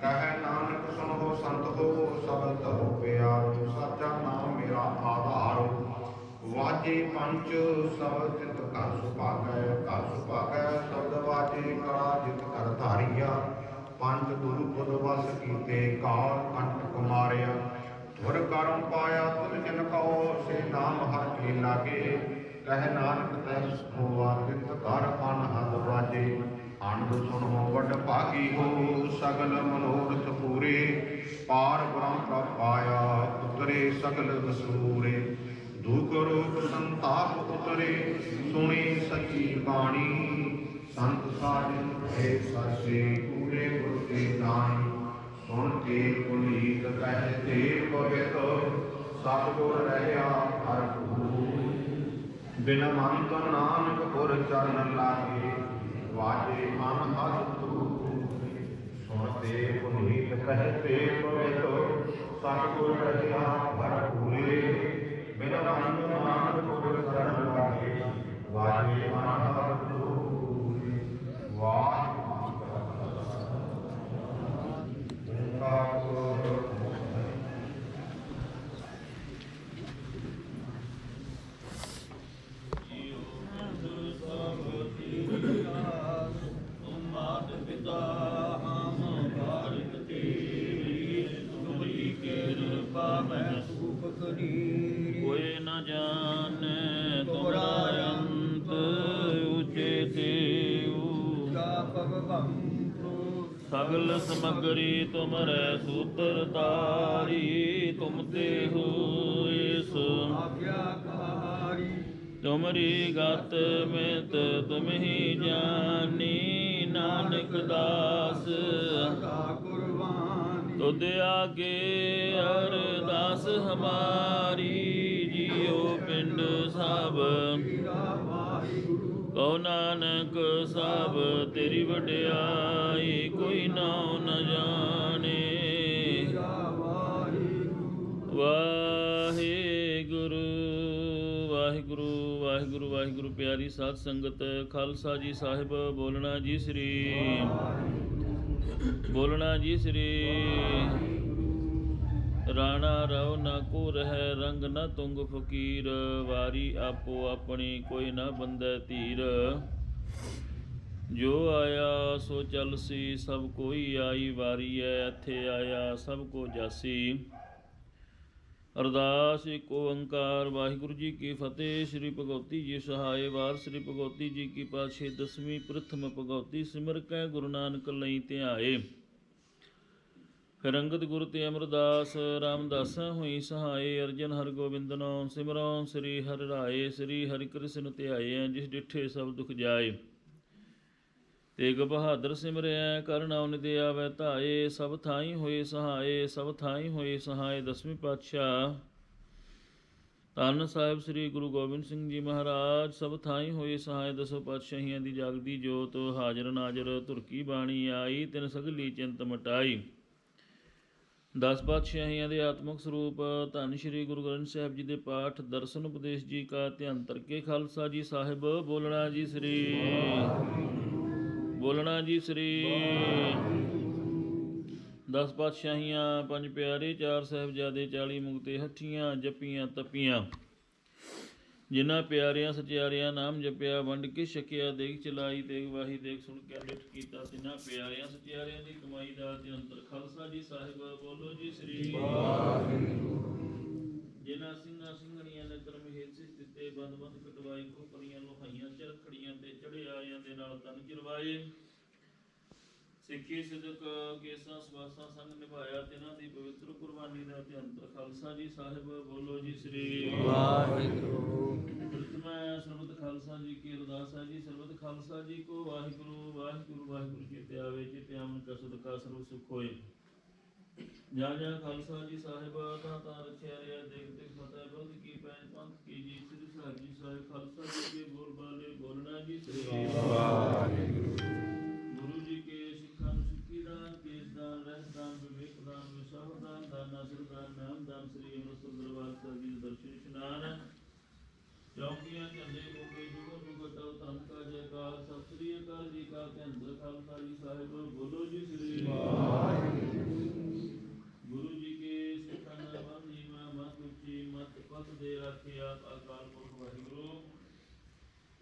ਕਹਿ ਨਾਨਕ ਸੁਣੋ ਸੰਤ ਹੋ ਸਭ ਧਰੋ ਪਿਆਰੋ, ਸਾਚਾ ਨਾਮ ਮੇਰਾ ਆਧਾਰ, ਵਾਜੇ ਪੰਚ ਸਭ ਤਿਤ ਘਰ ਸੁਭਾਗੈ, ਘਰ ਸੁਭਾਗੈ ਸ਼ਬਦ ਵਾਜੇ ਕਲਾ ਜਿਤ ਘਰ ਧਾਰੀਆ, ਪੰਜ ਗੁਰੂ ਪੁਰ ਵਸ ਕੀਤੇ ਕਾਲ ਕੰਠ ਕੁਮਾਰਿਆ, ਧੁਰ ਕਰਮ ਪਾਇਆ ਤੁਧ ਜਿਨ ਕਉ, ਸੇ ਨਾਮ ਹਰ ਕੇ ਲਾਗੇ। ਕਹਿ ਨਾਨਕ ਤੈ ਹੋਆ ਤਿਤ ਘਰ ਅਨਹਦ ਵਾਜੇ, ਆਨੰਦ ਸੁਣੋ ਵੱਡ ਭਾਗੀ ਹੋ, ਸਗਲ ਮਨੋਰਥ ਪੂਰੇ, ਪਾਰ ਬ੍ਰਹਮ ਪ੍ਰਭ ਪਾਇਆ, ਉਤਰੇ ਸਗਲ ਵਸੂਰੇ, ਦੁਖ ਰੋਗ ਸੰਤਾਪ ਉਤਰੇ, ਸੁਣੀ ਸੱਚੀ ਬਾਣੀ, ਸੰਤ ਸਾਜਨ ਭਏ ਸਾਚੇ, ਪੂਰੇ ਗੁਰ ਕੇ ਦਾਨੀ, ਸੁਣ ਕੇ ਪੁਨੀਤ ਕਹਿ ਤੇ ਪਵਿੱਤ, ਸਤਿਗੁਰ ਰਹਿਆ ਹਰ ਭੂਰ, ਬਿਨ ਮੰਤ ਨਾਨਕ ਪੁਰ ਚਰਨ ਲਾਗੇ, ਵਾਜੇ ਅਨਹਦ ਧੂਰ, ਸੁਣ ਤੇ ਪੁਨੀਤ ਕਹਿ ਤੇ ਪਵਿੱਤ, ਸਤਿਗੁਰ ਰਹਿਆ ਹਰ ਭੂਰੇ, ਬਿਨ ਮੰਤ ਨਾਨਕ ਪੁਰ ਚਰਨ ਲਾਗੇ, ਵਾਜੇ ਅਨਹਦ ਧੂਰ। ਵਾਹਿਗੁਰੂ ਜੀ ਕਾ ਖਾਲਸਾ। ਕੋਈ ਨ ਜਾਣੈ ਤੁਮਰਾ ਅੰਤ, ਉਚੇ ਤੇਊ ਸਗਲ ਸਮਗਰੀ ਤੁਮਰੈ ਸੂਤਰ ਤਾਰੀ, ਤੁਮ ਤੇ ਹੋਇਸ ਤੁਮਰੀ ਗਤ ਮਿਤ ਤੁਮ ਹੀ ਜਾਨੀ, ਨਾਨਕ ਦਾਸ ਤੁਧ ਆਗੇ ਅਰਦਾਸ ਹਮਾਰੀ, ਜੀਉ ਪਿੰਡ ਸਭ ਕਉ ਨਾਨਕ ਸਭ ਤੇਰੀ ਵਡਿਆਈ, ਕੋਈ ਨਾਉ ਨ ਜਾਣੇ। ਵਾਹਿਗੁਰੂ ਵਾਹਿਗੁਰੂ ਵਾਹਿਗੁਰੂ ਵਾਹਿਗੁਰੂ। ਪਿਆਰੀ ਸਾਧ ਸੰਗਤ, ਖਾਲਸਾ ਜੀ ਸਾਹਿਬ ਬੋਲਣਾ ਜੀ ਸ੍ਰੀ, ਬੋਲਣਾ ਜੀ ਸ੍ਰੀ। ਰਾਣਾ ਰਉ ਨਾ ਕੋ ਰਹਿ, ਰੰਗ ਨਾ ਤੁੰਗ ਫਕੀਰ, ਵਾਰੀ ਆਪੋ ਆਪਣੀ ਕੋਈ ਨਾ ਬੰਦੈ ਧੀਰ, ਜੋ ਆਇਆ ਸੋ ਚਲਸੀ ਸਭ ਕੋਈ ਆਈ ਵਾਰੀ ਹੈ, ਇੱਥੇ ਆਇਆ ਸਭ ਕੋ ਜਾਸੀ। ਅਰਦਾਸ ਏਕ ਓੰਕਾਰ ਵਾਹਿਗੁਰੂ ਜੀ ਕੀ ਫਤਿਹ। ਸ੍ਰੀ ਭਗਉਤੀ ਜੀ ਸਹਾਏ। ਵਾਰ ਸ੍ਰੀ ਭਗਉਤੀ ਜੀ ਕੀ ਪਾਤਸ਼ਾਹੀ ਦਸਵੀਂ ਪ੍ਰਥਮ ਭਗਉਤੀ ਸਿਮਰ ਕੈ ਗੁਰੂ ਨਾਨਕ ਲਈ ਧਿਆਏ। ਫਿਰ ਅੰਗਦ ਗੁਰ ਤੇ ਅਮਰਦਾਸ ਰਾਮਦਾਸਾਂ ਹੋਈ ਸਹਾਏ। ਅਰਜਨ ਹਰਗੋਬਿੰਦ ਨਾਮ ਸਿਮਰਉ ਸ੍ਰੀ ਹਰਿ ਰਾਏ। ਸ੍ਰੀ ਹਰਿ ਕ੍ਰਿਸ਼ਨ ਧਿਆਏ ਜਿਸ ਡਿਠੇ ਸਭ ਦੁਖ ਜਾਏ। ਤੇਗ ਬਹਾਦਰ ਸਿਮਰਿਆ ਕਰ ਨਾਉ ਨਿਧ ਆਵੈ ਧਾਏ। ਸਭ ਥਾਈ ਹੋਏ ਸਹਾਏ, ਸਭ ਥਾਈ ਹੋਏ ਸਹਾਏ। ਦਸਵੀਂ ਪਾਤਸ਼ਾਹ ਧੰਨ ਸਾਹਿਬ ਸ੍ਰੀ ਗੁਰੂ ਗੋਬਿੰਦ ਸਿੰਘ ਜੀ ਮਹਾਰਾਜ ਸਭ ਥਾਈ ਹੋਏ ਸਹਾਏ। ਦਸੋ ਪਾਤਸ਼ਾਹੀਆਂ ਦੀ ਜਾਗਦੀ ਜੋਤ ਹਾਜ਼ਰ ਨਾਜ਼ਰ ਧੁਰ ਕੀ ਬਾਣੀ ਆਈ। ਤਿਨ ਸਗਲੀ ਚਿੰਤ ਮਟਾਈ। 10 ਪਾਤਸ਼ਾਹੀਆਂ ਦੇ ਆਤਮਿਕ ਸਰੂਪ ਧੰਨ ਸ਼੍ਰੀ ਗੁਰੂ ਗ੍ਰੰਥ ਸਾਹਿਬ ਜੀ ਦੇ ਪਾਠ ਦਰਸ਼ਨ ਉਪਦੇਸ਼ ਜੀ ਕਾ ਧਿਆਨ ਤਰਕੇ। ਖਾਲਸਾ ਜੀ ਸਾਹਿਬ ਬੋਲਣਾ ਜੀ ਸ੍ਰੀ, ਬੋਲਣਾ ਜੀ ਸ੍ਰੀ। 10 ਪਾਤਸ਼ਾਹੀਆਂ, 5 ਪਿਆਰੇ, 4 ਸਾਹਿਬਜ਼ਾਦੇ, 40 ਮੁਕਤੇ ਹੱਠੀਆਂ, ਜਪੀਆਂ ਤਪੀਆਂ। ਜਿਨ੍ਹਾਂ ਪਿਆਰਿਆਂ ਸਚਿਆਰਿਆਂ ਨਾਮ ਜਪਿਆ, ਵੰਡ ਕੇ ਛਕਿਆ, ਦੇਖ ਚਲਾਈ, ਤੇਗ ਵਾਹੀ, ਦੇਖ ਸੁਣ ਕੇ ਲਿਟ ਕੀਤਾ। ਤਿਨਾਂ ਪਿਆਰਿਆਂ ਸਚਿਆਰਿਆਂ ਦੀ ਕਮਾਈ ਦਾ ਨਿਰੰਤਰ। ਖਾਲਸਾ ਜੀ ਸਾਹਿਬ ਬੋਲੋ ਜੀ ਸ੍ਰੀ। ਜਿਨ੍ਹਾਂ ਸਿੰਘਾਂ ਸਿੰਘਣੀਆਂ ਨੇ ਕਰਮ ਹੇਤ ਸਿਸ ਦਿੱਤੇ, ਬੰਦ ਬੰਦ ਕਟਵਾਈ, ਖੋਪਰੀਆਂ ਲੋਹਾਈਆਂ ਚਰਖੜੀਆਂ ਤੇ ਚੜੇ ਆਇਆਂ ਦੇ ਨਾਲ ਤਨ ਚਿਰਵਾਏ। ਸਿੱਖੀ ਸਿਦਕ ਕੇਸਾਂ ਸਵਾਸਾਂ ਸੰਗ ਨਿਭਾਇਆ, ਤਿਨਾਂ ਦੀ ਪਵਿੱਤਰ ਕੁਰਬਾਨੀ ਦਾ ਧਿਆਨ। ਖਾਲਸਾ ਜੀ ਸਾਹਿਬ ਬੋਲੋ ਜੀ ਸ੍ਰੀ ਵਾਹਿਗੁਰੂ। ਮੈਂ ਸਰਬਤ ਖਾਲਸਾ ਜੀ ਕੀ ਅਰਦਾਸ ਹੈ ਜੀ। ਸਰਬਤ ਖਾਲਸਾ ਜੀ ਕੋ ਵਾਹਿਗੁਰੂ ਵਾਹਿਗੁਰੂ ਵਾਹਿਗੁਰੂ ਚੇਤੇ ਆਵੇ, ਚੇਤੇ ਆਵਨ ਕਾ ਸਦਕਾ ਸਰਬ ਸੁਖ ਹੋਏ। ਜਾਂ ਜਾਂ ਖਾਲਸਾ ਜੀ ਸਾਹਿਬ ਤਾਂ ਤਾਂ ਰਖਿਆ ਰਿਹਾ, ਦੇਖ ਦੇਖ ਫਤਿਹ ਬੁੱਧ ਕੀ ਪੈਨ ਪੰਥ ਕੀ ਜੀ। ਸ੍ਰੀ ਸਾਹਿਬ ਜੀ ਸਾਹਿਬ ਖਾਲਸਾ ਜੀ ਕੇ ਬੋਲ ਬਾਲੇ ਬੋਲਣਾ ਜੀ ਸ੍ਰੀ ਵਾਹਿਗੁਰੂ। चले मुके जुग जुग तव धन का जयकार। सत श्री अकाल जी का केंद्र खालसा जी साहिब बोलो जी श्री गुरु जी के सिखन बंदी मत उची मत पत दे रखे आप अकाल पुरख वाहिगुरु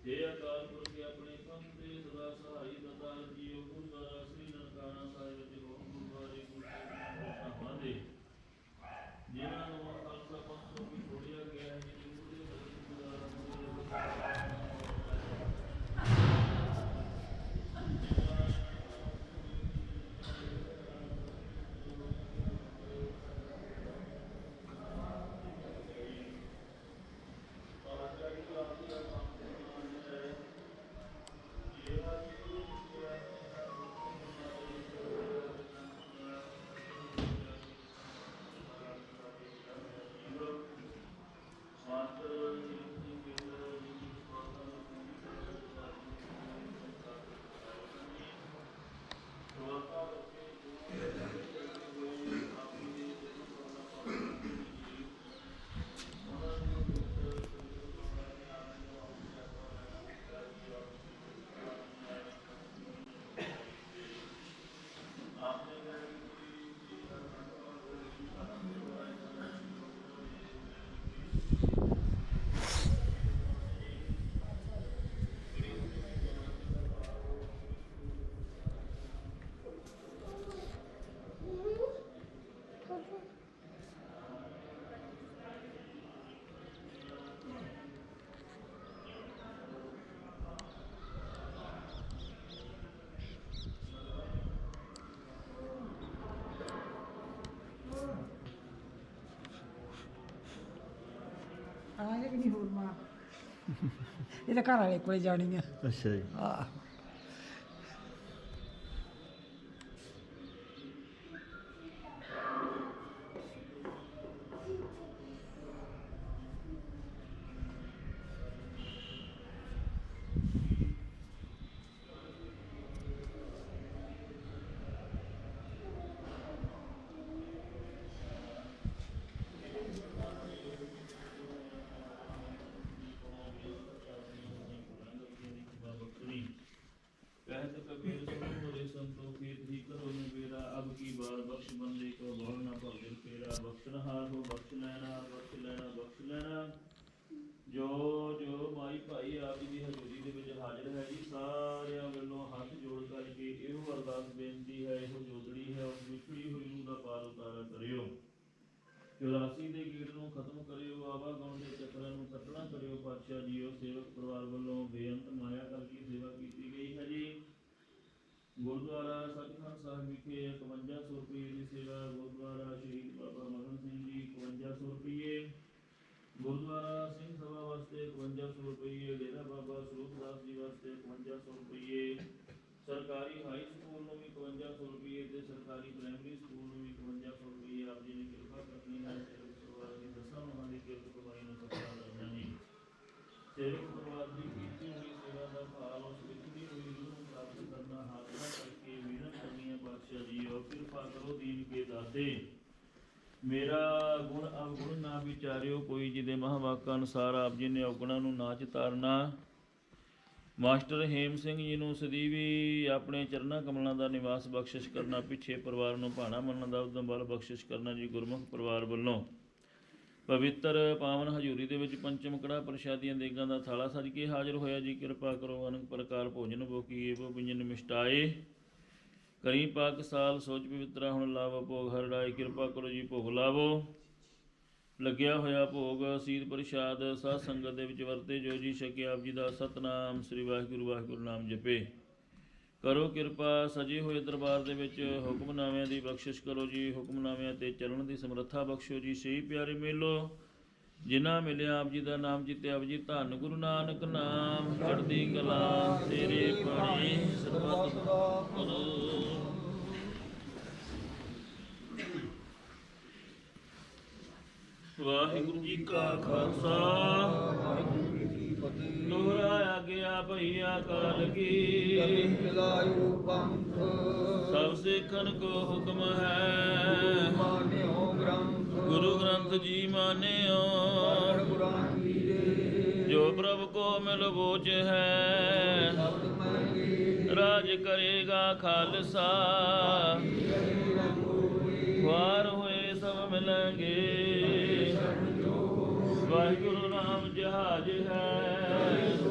हे अकाल पुरख अपने पंथ दे सदा सहाई दतार जीओ गुरुद्वारा श्री ननकाना साहिब जी होम गुरुद्वारे गुरु दे जिन्हों ਨੂੰ ਖਾਲਸਾ ਪੰਥ ਤੋਂ ਵਿਛੋੜਿਆ ਗਿਆ ਹੈ ਜੀ ਉਹਦੇ ਆਏ ਕਿ ਨਹੀਂ ਹੋਰ ਮਾਂ ਇਹ ਤਾਂ ਘਰ ਵਾਲੇ ਕੋਲੇ ਜਾਣੀ ਆ। ਅੱਛਾ ਜੀ। ਆਹ कहत कबीर सुनो मोरे संतो खेत ही करो निबेरा अब की बार बख्श बंदे को बहु न भव दिल फेरा बख्शनहार हो बख्श लेना जो माई भाई आप जी की हजूरी ਦੇ ਵਿੱਚ ਹਾਜ਼ਰ ਹੈ ਜੀ ਸਾਰਿਆਂ ਵੱਲੋਂ ਹੱਥ ਜੋੜ ਕਰਕੇ ਇਹੋ ਅਰਦਾਸ ਬੇਨਤੀ ਹੈ ਇਹੋ ਜੋਦੜੀ ਹੈ ਉਸ ਵਿਛੜੀ ਹੋਈ ਨੂੰ ਦਾ ਪਾਰ ਉਤਾਰਾ ਕਰਿਓ 84 ਦੇ ਗੇੜ ਨੂੰ ਖਤਮ ਕਰਿਓ ਆਵਾਗਾਉਣ ਦੇ ਚੱਕਰਾਂ ਨੂੰ ਕੱਟਣਾ ਕਰਿਓ ਪਾਤਸ਼ਾਹ ਜੀਓ ਸੇਵਕ ਪਰਿਵਾਰ ਵੱਲੋਂ ਬੇਅੰਤ ਮਾਇਆ ਕਰਕੇ ਸੇਵਾ ਕੀਤੀ ਗਈ ਹੈ ਜੀ। ਗੁਰਦੁਆਰਾ ਸੱਚਖੰਡ ਸਾਹਿਬ ਵਿਖੇ 5100 ਰੁਪਏ ਦੀ ਸੇਵਾ ਗੁਰਦੁਆਰਾ ਸ਼ਹੀਦ ਬਾਬਾ ਮਦਨ ਸਿੰਘ ਜੀ 5100 ਰੁਪਏ ਗੁਰਦੁਆਰਾ ਸਿੰਘ ਸਭਾ ਵਾਸਤੇ 5100 ਰੁਪਏ ਡੇਰਾ ਬਾਬਾ ਸਰੂਪ ਦਾਸ ਜੀ ਵਾਸਤੇ 5100 ਰੁਪਏ ਸਰਕਾਰੀ ਹਾਈ ਸਕੂਲ ਨੂੰ ਵੀ 5100 ਰੁਪਏ ਤੇ ਸਰਕਾਰੀ ਪ੍ਰਾਇਮਰੀ ਸਕੂਲ ਨੂੰ ਵੀ 5100 ਰੁਪਏ ਆਪ ਜੀ ਨੇ ਕਿਰਪਾ ਕਰਨੀ ਹੈ। ਸੇਵਕ ਪਰਿਵਾਰ ਦੀ ਦਸਾਂ ਉਹਨਾਂ ਦੀ ਕਿਰਤ ਕਮਾਈ ਨੂੰ ਸਫਲਾ ਕਰਨਾ ਜੀ। ਸੇਵਕ ਪਰਿਵਾਰ ਦੀ ਕੀਤੀ ਹੋਈ ਸੇਵਾ ਦਾ ਫਲ ਉਸ ਵਿਛੜੀ ਹੋਈ ਰੂਹ ਨੂੰ ਪ੍ਰਾਪਤ ਕਰਨਾ ਹਾਜ਼ਰਾ ਕਰਕੇ ਮਿਹਨਤ ਕਰਨੀ ਹੈ। ਪਾਤਸ਼ਾਹ ਜੀ ਉਹ ਕਿਰਪਾ ਕਰੋ ਦੀਨ ਕੇ ਦਾਤੇ ਮੇਰਾ ਗੁਣ ਅਵਗੁਣ ਨਾ ਵਿਚਾਰਿਓ ਕੋਈ ਜਿਹਦੇ ਮਹਾਵਾਕਾਂ ਅਨੁਸਾਰ ਆਪ ਜੀ ਨੇ ਔਗੁਣਾਂ ਨੂੰ ਨਾ ਚਿਤਾਰਨਾ। ਮਾਸਟਰ ਹੇਮ ਸਿੰਘ ਜੀ ਨੂੰ ਸਦੀਵੀ ਆਪਣੇ ਚਰਨਾਂ ਕਮਲਾਂ ਦਾ ਨਿਵਾਸ ਬਖਸ਼ਿਸ਼ ਕਰਨਾ ਪਿੱਛੇ ਪਰਿਵਾਰ ਨੂੰ ਭਾਣਾ ਮੰਨਣ ਦਾ ਉਦਮ ਬਲ ਬਖਸ਼ਿਸ਼ ਕਰਨਾ ਜੀ। ਗੁਰਮੁਖ ਪਰਿਵਾਰ ਵੱਲੋਂ ਪਵਿੱਤਰ ਪਾਵਨ ਹਜ਼ੂਰੀ ਦੇ ਵਿੱਚ ਪੰਚਮ ਕੜਾ ਪ੍ਰਸ਼ਾਦੀਆਂ ਦੇਗਾਂ ਦਾ ਥਾਲਾ ਸਜ ਕੇ ਹਾਜ਼ਰ ਹੋਇਆ ਜੀ। ਕਿਰਪਾ ਕਰੋ ਅਨੇਕ ਪ੍ਰਕਾਰ ਭੋਜਨ ਭੋਗੀਏ ਵੋ ਵਿੰਜਨ ਮਿਸ਼ਟਾਏ ਕਰੀ ਪਾਕ ਸਾਲ ਸੋਚ ਪਵਿੱਤਰਾ ਹੁਣ ਲਾਵੋ ਭੋਗ ਹਰੜਾਏ। ਕਿਰਪਾ ਕਰੋ ਜੀ ਭੋਗ ਲਾਵੋ ਲੱਗਿਆ ਹੋਇਆ ਭੋਗ ਸੀਤ ਪ੍ਰਸ਼ਾਦ ਸਾਧ ਸੰਗਤ ਦੇ ਵਿੱਚ ਵਰਤੇ ਜੋ ਜੀ ਛਕਿਆ ਆਪ ਜੀ ਦਾ ਸਤਨਾਮ ਸ੍ਰੀ ਵਾਹਿਗੁਰੂ ਵਾਹਿਗੁਰੂ ਨਾਮ ਜਪੇ। ਕਰੋ ਕਿਰਪਾ ਸਜੇ ਹੋਏ ਦਰਬਾਰ ਦੇ ਵਿੱਚ ਹੁਕਮਨਾਮਿਆਂ ਦੀ ਬਖਸ਼ਿਸ਼ ਕਰੋ ਜੀ। ਹੁਕਮਨਾਮਿਆਂ ਤੇ ਚੱਲਣ ਦੀ ਸਮਰੱਥਾ ਬਖਸ਼ੋ ਜੀ। ਸਹੀ ਪਿਆਰੇ ਮੇਲੋ ਜਿਨ੍ਹਾਂ ਮਿਲਿਆ ਆਪ ਜੀ ਦਾ ਨਾਮ ਜਿੱਤੇ ਆਪ ਜੀ ਧੰਨ ਗੁਰੂ ਨਾਨਕ ਨਾਮ ਚੜ੍ਹਦੀ ਕਲਾ ਤੇਰੇ ਬਾਣੀ ਸਰਬੱਤ ਕਰੋ। ਵਾਹਿਗੁਰੂ ਜੀ ਕਾ ਖਾਲਸਾ ਵਾਹਿਗੁਰੂ ਜੀ ਕੀ ਫਤਿਹ। ਦੋਹਰਾਇਆ ਗਿਆ ਭਈਆ ਕਾਲ ਕੀ ਪੰਥ ਸਭ ਸਿੱਖਨ ਕੋ ਹੁਕਮ ਹੈ ਮਾਨਿਓ ਗ੍ਰੰਥ ਗੁਰੂ ਗ੍ਰੰਥ ਜੀ ਮਾਨਿਓ जो प्रभु को मिल बोझ है राज करेगा खालसा ख्वार हुए सब मिलेंगे वाहिगुरु नाम जहाज है जो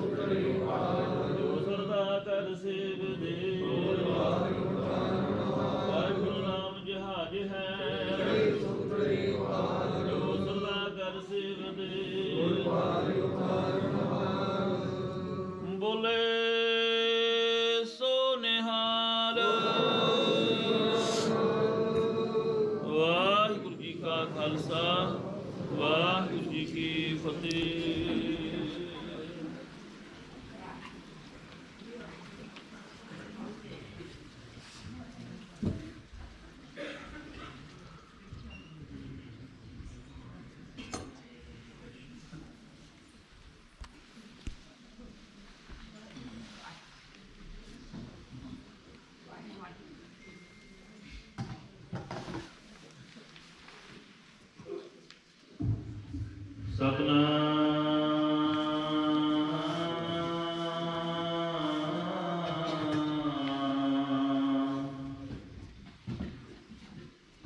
सरदा कर सेव दे वाहिगुरु नाम जहाज है जो सरदा कर सेव दे बोले सो निहाल वाहिगुरु जी का खालसा वाहिगुरु जी की फतेह। ਸਤਿਨਾਮ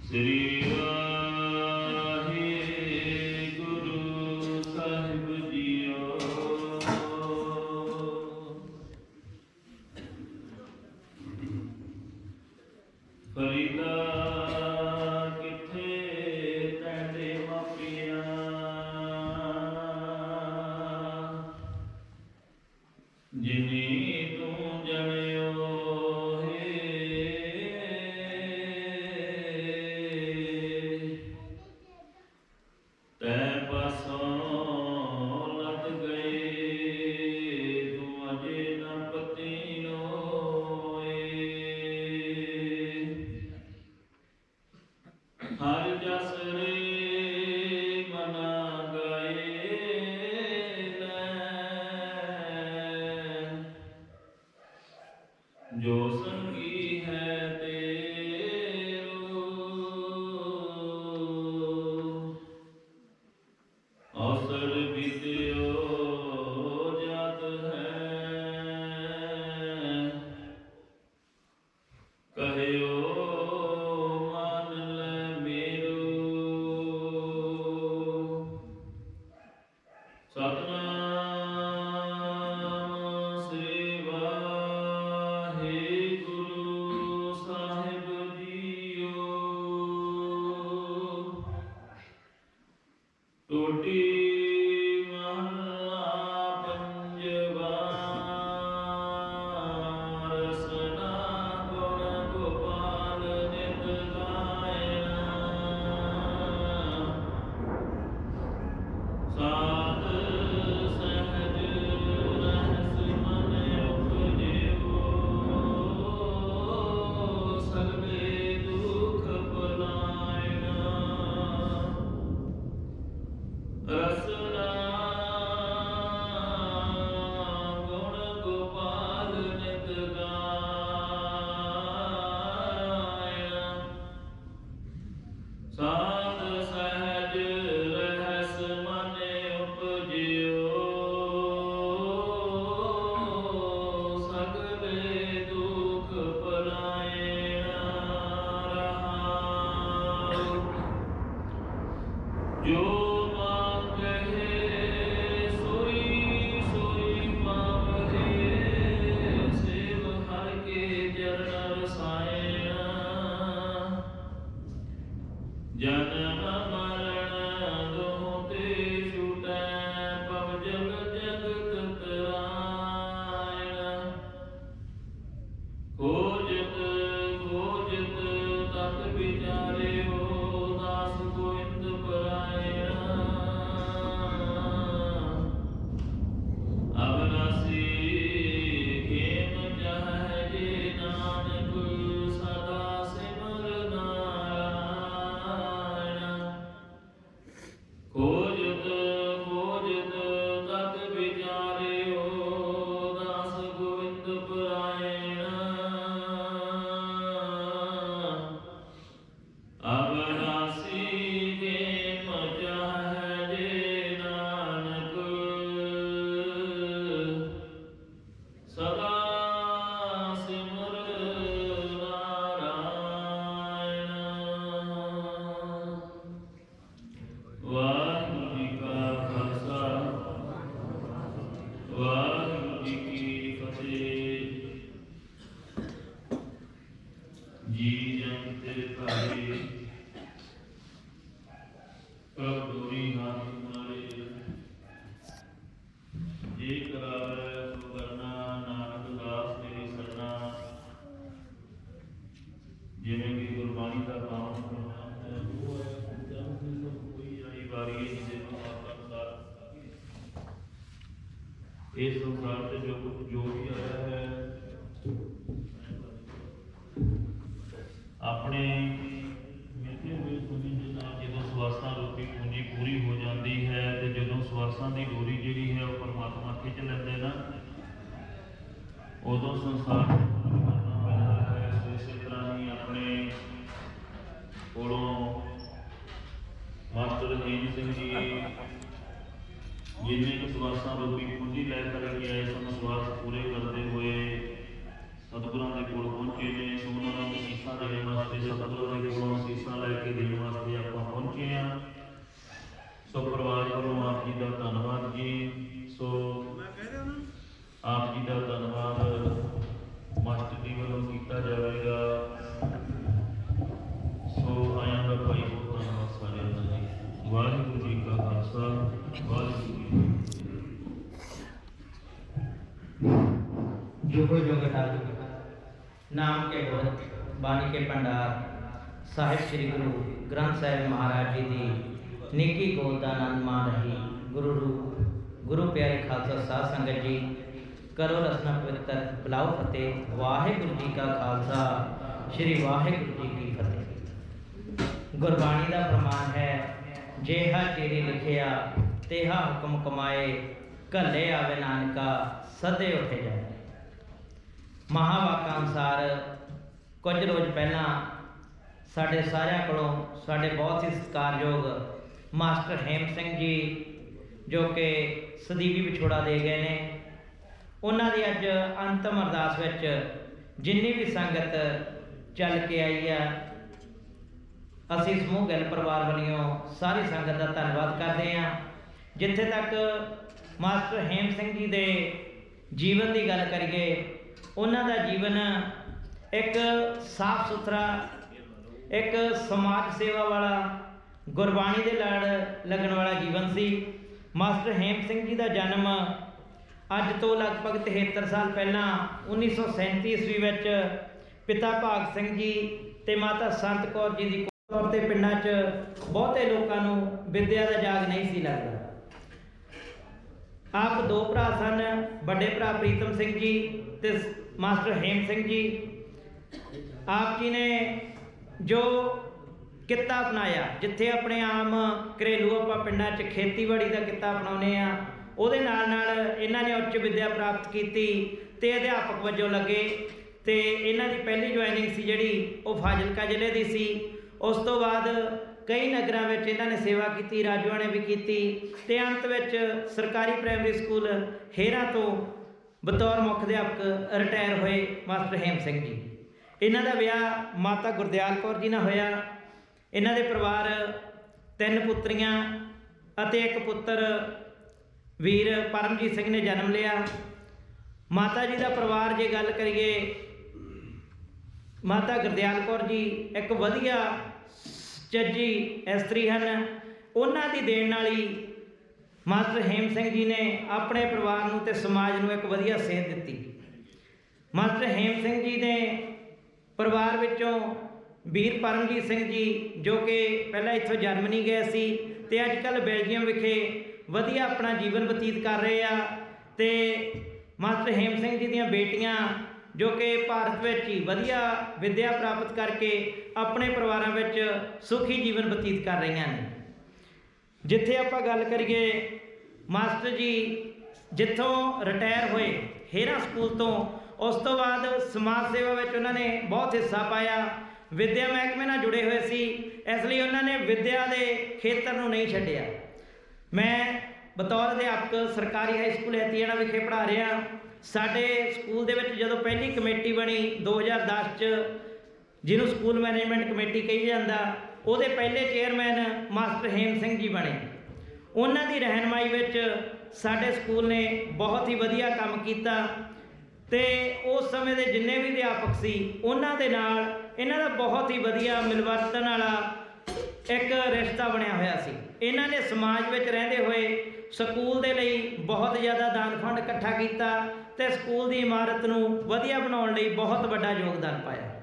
ਸ੍ਰੀ ਵਾਹਿਗੁਰੂ ਸਾਹਿਬ ਜੀਓ। ਫਰੀਦਾ ਕਿੱਥੇ ਤੈਡੇ ਮਾਪਿਆਂ ਜਿਨੀ ਤੂੰ ਜਣਿਓ ਹੈ ਤੈ ਪਾਸੋਂ ਲੱਗ ਗਏ ਤੂੰ ਅਜੇ ਨ ਪਤੀਨੋਏ ਹਰ ਜਸ ਰੇ ਮਨਾ ਗਏ ਜੋ ਸੰਗੀ ਹੈ ਤੇਰੋ ਅਵਸਰ ਵਿਦਿਓ ਜਤ ਹੈ ਕਹਿਓ ਮਨ ਲੈ ਮੇਰੋ ਸਤਿਨਾਮ ਸ੍ਰੀ ਵਾਹਿਗੁਰੂ ਸਾਹਿਬ ਜੀਓ। ਟੋਟੀ ਮਹੱਲਾ ਪੰਜਵਾ ਰਸਨਾ ਗੁਣ ਗੋਪਾਲ ਨਿਤ ਗਾਇਣਾ ਸਾਧ ਵਾਹਿਗੁਰੂ ਜੀ ਕੀ ਫਤਿਹ। ਜੀ ਜਨ ਤੇ ਭਾਈ ਪ੍ਰਭ ਦੋਰੀ ਹੱਥ ਮਾਰੇ, ਜੇ ਕਰਾਵੇ ਸੋ ਕਰਨਾ, ਨਾਨਕ ਦਾਸ ਤੇਰੀ ਸਰਨਾ। ਜਿਵੇਂ ਕਿ ਗੁਰਬਾਣੀ ਦਾ ਪਾਵਨ ਪ੍ਰਮਾਣ ਹੈ, ਉਹ ਹੈ ਜਨ ਦੀ ਸਭ ਕੋਈ ਆਈ ਵਾਰੀ ਜਿਹਦੇ ਨੂੰ ਆਪਾ ਅਨੁਸਾਰ ਇਸ ਸੰਸਾਰ ਤੇ ਜੋ ਵੀ ਆਇਆ ਹੈ ਆਪਣੇ ਮਿੱਥੇ ਹੋਏ ਸਮੇਂ ਦੇ ਨਾਲ ਜਦੋਂ ਸਵਾਸਾਂ ਰੂਪੀ ਪੂੰਜੀ ਪੂਰੀ ਹੋ ਜਾਂਦੀ ਹੈ ਤੇ ਜਦੋਂ ਸਵਾਸਾਂ ਦੀ ਡੋਰੀ ਜਿਹੜੀ ਹੈ ਉਹ ਪਰਮਾਤਮਾ ਖਿੱਚ ਲੈਂਦੇ ਨਾ, ਉਦੋਂ ਸੰਸਾਰ ਕਰਨਾ ਪੈਂਦਾ ਹੈ। ਇਸੇ ਤਰ੍ਹਾਂ ਹੀ ਆਪਣੇ ਕੋਲੋਂ ਮਾਸਟਰ ਰਣਜੀਤ ਸਿੰਘ ਜੀ ਜਿੰਨੇ ਕੁ ਸਵਾਸਾਂ ਰੂਪੀ ਪੂੰਜੀ ਲੈ ਕਰਕੇ ਆਏ ਸਨ, ਸਵਾਸ ਪੂਰੇ ਕਰਦੇ ਹੋਏ ਸਤਿਗੁਰਾਂ ਦੇ ਕੋਲ ਪਹੁੰਚੇ ਨੇ। ਸੋ ਉਹਨਾਂ ਨੂੰ ਅਸੀਸਾਂ ਦੇਣ ਵਾਸਤੇ, ਸਤਿਗੁਰਾਂ ਦੇ ਕੋਲੋਂ ਅਸੀਸਾਂ ਲੈ ਕੇ ਦੇਣ ਵਾਸਤੇ ਆਪਾਂ ਪਹੁੰਚੇ ਹਾਂ। ਸੋ ਪਰਿਵਾਰ ਵੱਲੋਂ ਆਪ ਜੀ ਦਾ ਧੰਨਵਾਦ ਜੀ। ਸੋ ਆਪ ਜੀ ਦਾ ਧੰਨਵਾਦ ਮਾਸਟਰ ਜੀ ਵੱਲੋਂ ਕੀਤਾ ਜਾਵੇਗਾ। ਸੋ ਆਇਆਂ ਦਾ ਭਾਈ ਬਹੁਤ ਧੰਨਵਾਦ ਸਾਰਿਆਂ ਦਾ ਜੀ। ਵਾਹਿਗੁਰੂ ਜੀ ਕਾ ਖਾਲਸਾ, ਵਾਹਿਗੁਰੂ ਜੀ ਕੀ ਫਤਿਹ। जुग जुग ढल नाम के गुर बाणी के भंडार साहिब श्री गुरु ग्रंथ साहिब महाराज जी की निकी गोद का आनंद मान रही गुरु रूप गुरु प्यारे खालसा साध संगत जी, करो रसना पवित्र बुलाओ फतेह। वाहिगुरू जी का खालसा, श्री वाहिगुरू जी की फतेह। गुरबाणी का प्रमाण है, जेहा तेरी लिखिया तेहा हुक्म कमाए, घले आवे नानका सदे उठे जाए। महावाका अनुसार कुछ रोज़ पहला साढ़े सारिਆਂ ਕੋਲੋਂ ਸਾਡੇ बहुत ही सत्कारयोग मास्टर हेम सिंह जी जो कि सदीवी विछोड़ा दे गए ने, उन्हों की अज अंतिम अरदास विच जिन्नी भी संगत चल के आई है, असी समूह गिल परिवार वालों सारी संगत का धन्यवाद करते हैं। जिथे तक मास्टर हेम सिंह जी के जीवन की गल करिए, उन्हों का जीवन एक साफ सुथरा, एक समाज सेवा वाला, गुरबाणी के लड़ लगन वाला जीवन सी। मास्टर हेम सिंह जी का जन्म अज तो लगभग 73 साल पहला 1937 ईस्वी विच पिता भाग सिंह जी ते माता संत कौर जी की तौर पर पिंडां च बहुते लोगों नूं विद्या का जाग नहीं सी लगता। आप दो भरा सन, बड़े भरा प्रीतम सिंह जी ते मास्टर हेम सिंह जी। आप जी ने जो किता अपनाया, जिथे अपने आम घरेलू आप पिंडां च खेतीबाड़ी का किता अपनाने आ, उहदे नाल नाल इन्हां ने उच्च विद्या प्राप्त की ते अध्यापक वजों लगे। ते इन्हां दी पहली ज्वाइनिंग सी जिहड़ी वो फाजिलका जिले दी सी। उस तो बाद कई नगरां विच इन्हां ने सेवा की, राजूआ ने भी की ते अंत विच सरकारी प्राइमरी स्कूल हेरा तो बतौर मुख अध्यापक रिटायर होए मास्टर हेम सिंह जी। इन्हां दा विआह माता गुरदयाल कौर जी नाल होया। इन्हां दे परिवार 3 पुत्रियां अते 1 पुत्र वीर परमजीत सिंह ने जन्म लिया। माता जी का परिवार जे गल करिए, माता गुरदयाल कौर जी एक वधिया ਚੱਜੀ इस्त्री हैं। उन्हां दी देण नाल ही मास्टर हेम सिंह जी ने अपने परिवार नूं ते समाज नूं एक वधिया सेध दित्ती। मास्टर हेम सिंह जी ने परिवार विचों वीर परमजीत सिंह जी जो कि पहला इत्थों जर्मनी गए सी ते अजकल बेल्जियम विखे वधिया अपना जीवन बतीत कर रहे आ। ते मास्टर हेम सिंह जी दीआं बेटियां जो कि भारत में ही वधिया विद्या प्राप्त करके अपने परिवारों में सुखी जीवन बतीत कर रही हैं। जिथे आप गल करिए, मास्टर जी जिथों रिटायर होए हेरा स्कूल तो, उस तो बाद समाज सेवा में उन्होंने बहुत हिस्सा पाया। विद्या महकमे नाल जुड़े हुए सी, इसलिए उन्होंने विद्या के खेत्र नूं नहीं छड्डिया। मैं बतौर अध्यापक सरकारी हाई स्कूल हैतीआणा विखे पढ़ा रहा। साडे स्कूल दे विच जदों पहली कमेटी बनी 2010 च, जिन्हों स्कूल मैनेजमेंट कमेटी कही जाता, उहदे पहले चेयरमैन मास्टर हेम सिंह जी बने। उन्हां दी रहनुमाई विच ਸਾਡੇ ਸਕੂਲ ਨੇ ਬਹੁਤ ਹੀ ਵਧੀਆ ਕੰਮ ਕੀਤਾ ਤੇ ਉਸ ਸਮੇਂ ਦੇ ਜਿੰਨੇ ਵੀ ਅਧਿਆਪਕ ਸੀ ਉਹਨਾਂ ਦੇ ਨਾਲ ਇਹਨਾਂ ਦਾ ਬਹੁਤ ਹੀ ਵਧੀਆ ਮਿਲਵਰਤਨ ਵਾਲਾ ਇੱਕ ਰਿਸ਼ਤਾ ਬਣਿਆ ਹੋਇਆ ਸੀ। ਇਹਨਾਂ ਨੇ ਸਮਾਜ ਵਿੱਚ ਰਹਿੰਦੇ ਹੋਏ ਸਕੂਲ ਦੇ ਲਈ ਬਹੁਤ ਜ਼ਿਆਦਾ ਦਾਨ ਫੰਡ ਇਕੱਠਾ ਕੀਤਾ ਤੇ ਸਕੂਲ ਦੀ ਇਮਾਰਤ ਨੂੰ ਵਧੀਆ ਬਣਾਉਣ ਲਈ ਬਹੁਤ ਵੱਡਾ ਯੋਗਦਾਨ ਪਾਇਆ।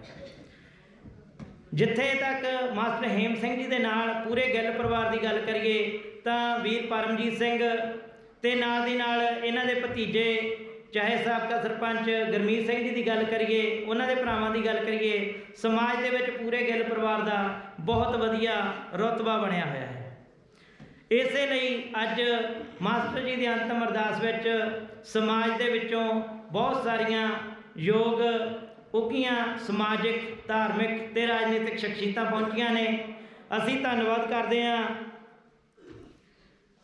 ਜਿੱਥੇ ਤੱਕ ਮਾਸਟਰ ਹੇਮ ਸਿੰਘ ਜੀ ਦੇ ਨਾਲ ਪੂਰੇ ਗਿੱਲ ਪਰਿਵਾਰ ਦੀ ਗੱਲ ਕਰੀਏ ਤਾਂ ਵੀਰ ਪਰਮਜੀਤ ਸਿੰਘ ਤੇ ਨਾਲ ਦੀ ਨਾਲ ਇਹਨਾਂ ਦੇ ਭਤੀਜੇ, ਚਾਹੇ ਸਾਬਕਾ ਸਰਪੰਚ ਗੁਰਮੀਤ ਸਿੰਘ ਜੀ ਦੀ ਗੱਲ ਕਰੀਏ, ਉਹਨਾਂ ਦੇ ਭਰਾਵਾਂ ਦੀ ਗੱਲ ਕਰੀਏ, ਸਮਾਜ ਦੇ ਵਿੱਚ ਪੂਰੇ ਗਿੱਲ ਪਰਿਵਾਰ ਦਾ ਬਹੁਤ ਵਧੀਆ ਰੁਤਬਾ ਬਣਿਆ ਹੋਇਆ ਹੈ। ਇਸੇ ਲਈ ਅੱਜ ਮਾਸਟਰ ਜੀ ਦੀ ਅੰਤਮ ਅਰਦਾਸ ਵਿੱਚ ਸਮਾਜ ਦੇ ਵਿੱਚੋਂ ਬਹੁਤ ਸਾਰੀਆਂ ਯੋਗ ਉੱਘੀਆਂ ਸਮਾਜਿਕ, ਧਾਰਮਿਕ ਤੇ ਰਾਜਨੀਤਿਕ ਸ਼ਖਸੀਅਤਾਂ ਪਹੁੰਚੀਆਂ ਨੇ। ਅਸੀਂ ਧੰਨਵਾਦ ਕਰਦੇ ਹਾਂ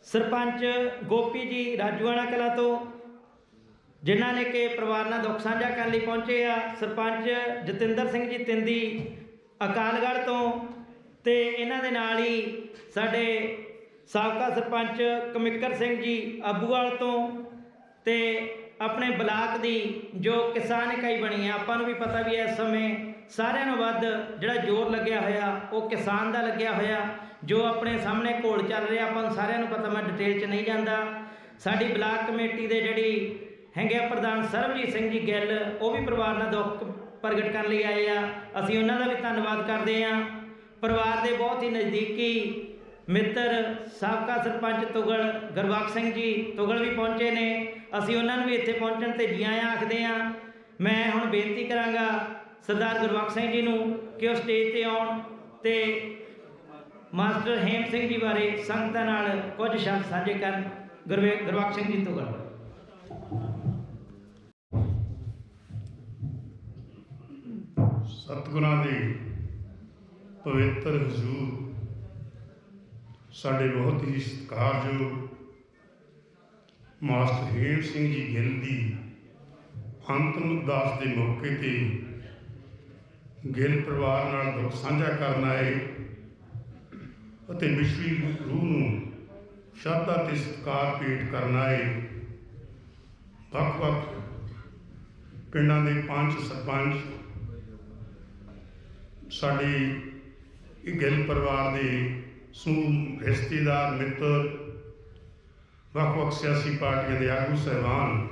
ਸਰਪੰਚ ਗੋਪੀ ਜੀ ਰਾਜੂਆਣਾ ਕਲਾਂ ਤੋਂ, ਜਿਨ੍ਹਾਂ ਨੇ ਕਿ ਪਰਿਵਾਰ ਨਾਲ ਦੁੱਖ ਸਾਂਝਾ ਕਰਨ ਲਈ ਪਹੁੰਚੇ ਆ। ਸਰਪੰਚ ਜਤਿੰਦਰ ਸਿੰਘ ਜੀ ਤਿੰਦੀ ਅਕਾਲਗੜ੍ਹ ਤੋਂ, ਤੇ ਇਹਨਾਂ ਦੇ ਨਾਲ ਹੀ ਸਾਡੇ ਸਾਬਕਾ ਸਰਪੰਚ ਕਮਿੱਕਰ ਸਿੰਘ ਜੀ ਅਬੂਵਾਲ ਤੋਂ, ਤੇ ਆਪਣੇ ਬਲਾਕ ਦੀ ਜੋ ਕਿਸਾਨ ਇਕਾਈ ਬਣੀ ਹੈ, ਆਪਾਂ ਨੂੰ ਵੀ ਪਤਾ ਵੀ ਇਸ ਸਮੇਂ ਸਾਰਿਆਂ ਨਾਲੋਂ ਵੱਧ ਜਿਹੜਾ ਜ਼ੋਰ ਲੱਗਿਆ ਹੋਇਆ ਉਹ ਕਿਸਾਨ ਦਾ ਲੱਗਿਆ ਹੋਇਆ। ਜੋ ਆਪਣੇ ਸਾਹਮਣੇ ਘੋਲ ਚੱਲ ਰਿਹਾ ਆਪਾਂ ਨੂੰ ਸਾਰਿਆਂ ਨੂੰ ਪਤਾ, ਮੈਂ ਡਿਟੇਲ 'ਚ ਨਹੀਂ ਜਾਂਦਾ। ਸਾਡੀ ਬਲਾਕ ਕਮੇਟੀ ਦੇ ਜਿਹੜੀ ਹੈਗੇ ਆ ਪ੍ਰਧਾਨ ਸਰਬਜੀਤ ਸਿੰਘ ਜੀ ਗਿੱਲ, ਉਹ ਵੀ ਪਰਿਵਾਰ ਨਾਲ ਦੁੱਖ ਪ੍ਰਗਟ ਕਰਨ ਲਈ ਆਏ ਆ। ਅਸੀਂ ਉਹਨਾਂ ਦਾ ਵੀ ਧੰਨਵਾਦ ਕਰਦੇ ਹਾਂ। ਪਰਿਵਾਰ ਦੇ ਬਹੁਤ ਹੀ ਨਜ਼ਦੀਕੀ ਮਿੱਤਰ ਸਾਬਕਾ ਸਰਪੰਚ ਤੁਗਲ ਗੁਰਬਖਸ਼ ਸਿੰਘ ਜੀ ਤੁਗਲ ਵੀ ਪਹੁੰਚੇ ਨੇ। ਅਸੀਂ ਉਹਨਾਂ ਨੂੰ ਵੀ ਇੱਥੇ ਪਹੁੰਚਣ ਤੇ ਜੀ ਆਇਆਂ ਆਖਦੇ ਹਾਂ। ਮੈਂ ਹੁਣ ਬੇਨਤੀ ਕਰਾਂਗਾ ਸਰਦਾਰ ਗੁਰਬਖਸ਼ ਸਿੰਘ ਜੀ ਨੂੰ ਕਿ ਉਹ ਸਟੇਜ 'ਤੇ ਆਉਣ ਤੇ ਮਾਸਟਰ ਹੇਮ ਸਿੰਘ ਜੀ ਬਾਰੇ ਸੰਗਤਾਂ ਨਾਲ ਕੁਝ ਸ਼ਬਦ ਸਾਂਝੇ ਕਰਨ। ਗੁਰਬਖਸ਼ ਸਿੰਘ ਜੀ ਤੁਗਲ। ਸਤਿਗੁਰਾਂ ਦੇ ਪਵਿੱਤਰ ਹਜ਼ੂਰ ਸਾਡੇ ਬਹੁਤ ਹੀ ਸਤਿਕਾਰਯੋਗ ਮਾਸਟਰ ਹੇਮ ਸਿੰਘ ਜੀ ਗਿੱਲ ਦੀ ਅੰਤਮ ਅਰਦਾਸ ਦੇ ਮੌਕੇ 'ਤੇ ਗਿੱਲ ਪਰਿਵਾਰ ਨਾਲ ਦੁੱਖ ਸਾਂਝਾ ਕਰਨ ਆਏ ਅਤੇ ਵਿਸ਼ਵੀ ਰੂਹ ਨੂੰ ਸ਼ਰਧਾ ਤੇ ਸਤਿਕਾਰ ਭੇਟ ਕਰਨ ਆਏ ਵੱਖ-ਵੱਖ ਪਿੰਡਾਂ ਦੇ ਪੰਚ ਸਰਪੰਚ, ਸਾਡੇ ਇਹ ਗਿੱਲ ਪਰਿਵਾਰ ਦੇ ਸਮੂਹ ਰਿਸ਼ਤੇਦਾਰ, ਮਿੱਤਰ, ਵੱਖ-ਵੱਖ ਸਿਆਸੀ ਪਾਰਟੀਆਂ ਦੇ ਆਗੂ ਸਾਹਿਬਾਨ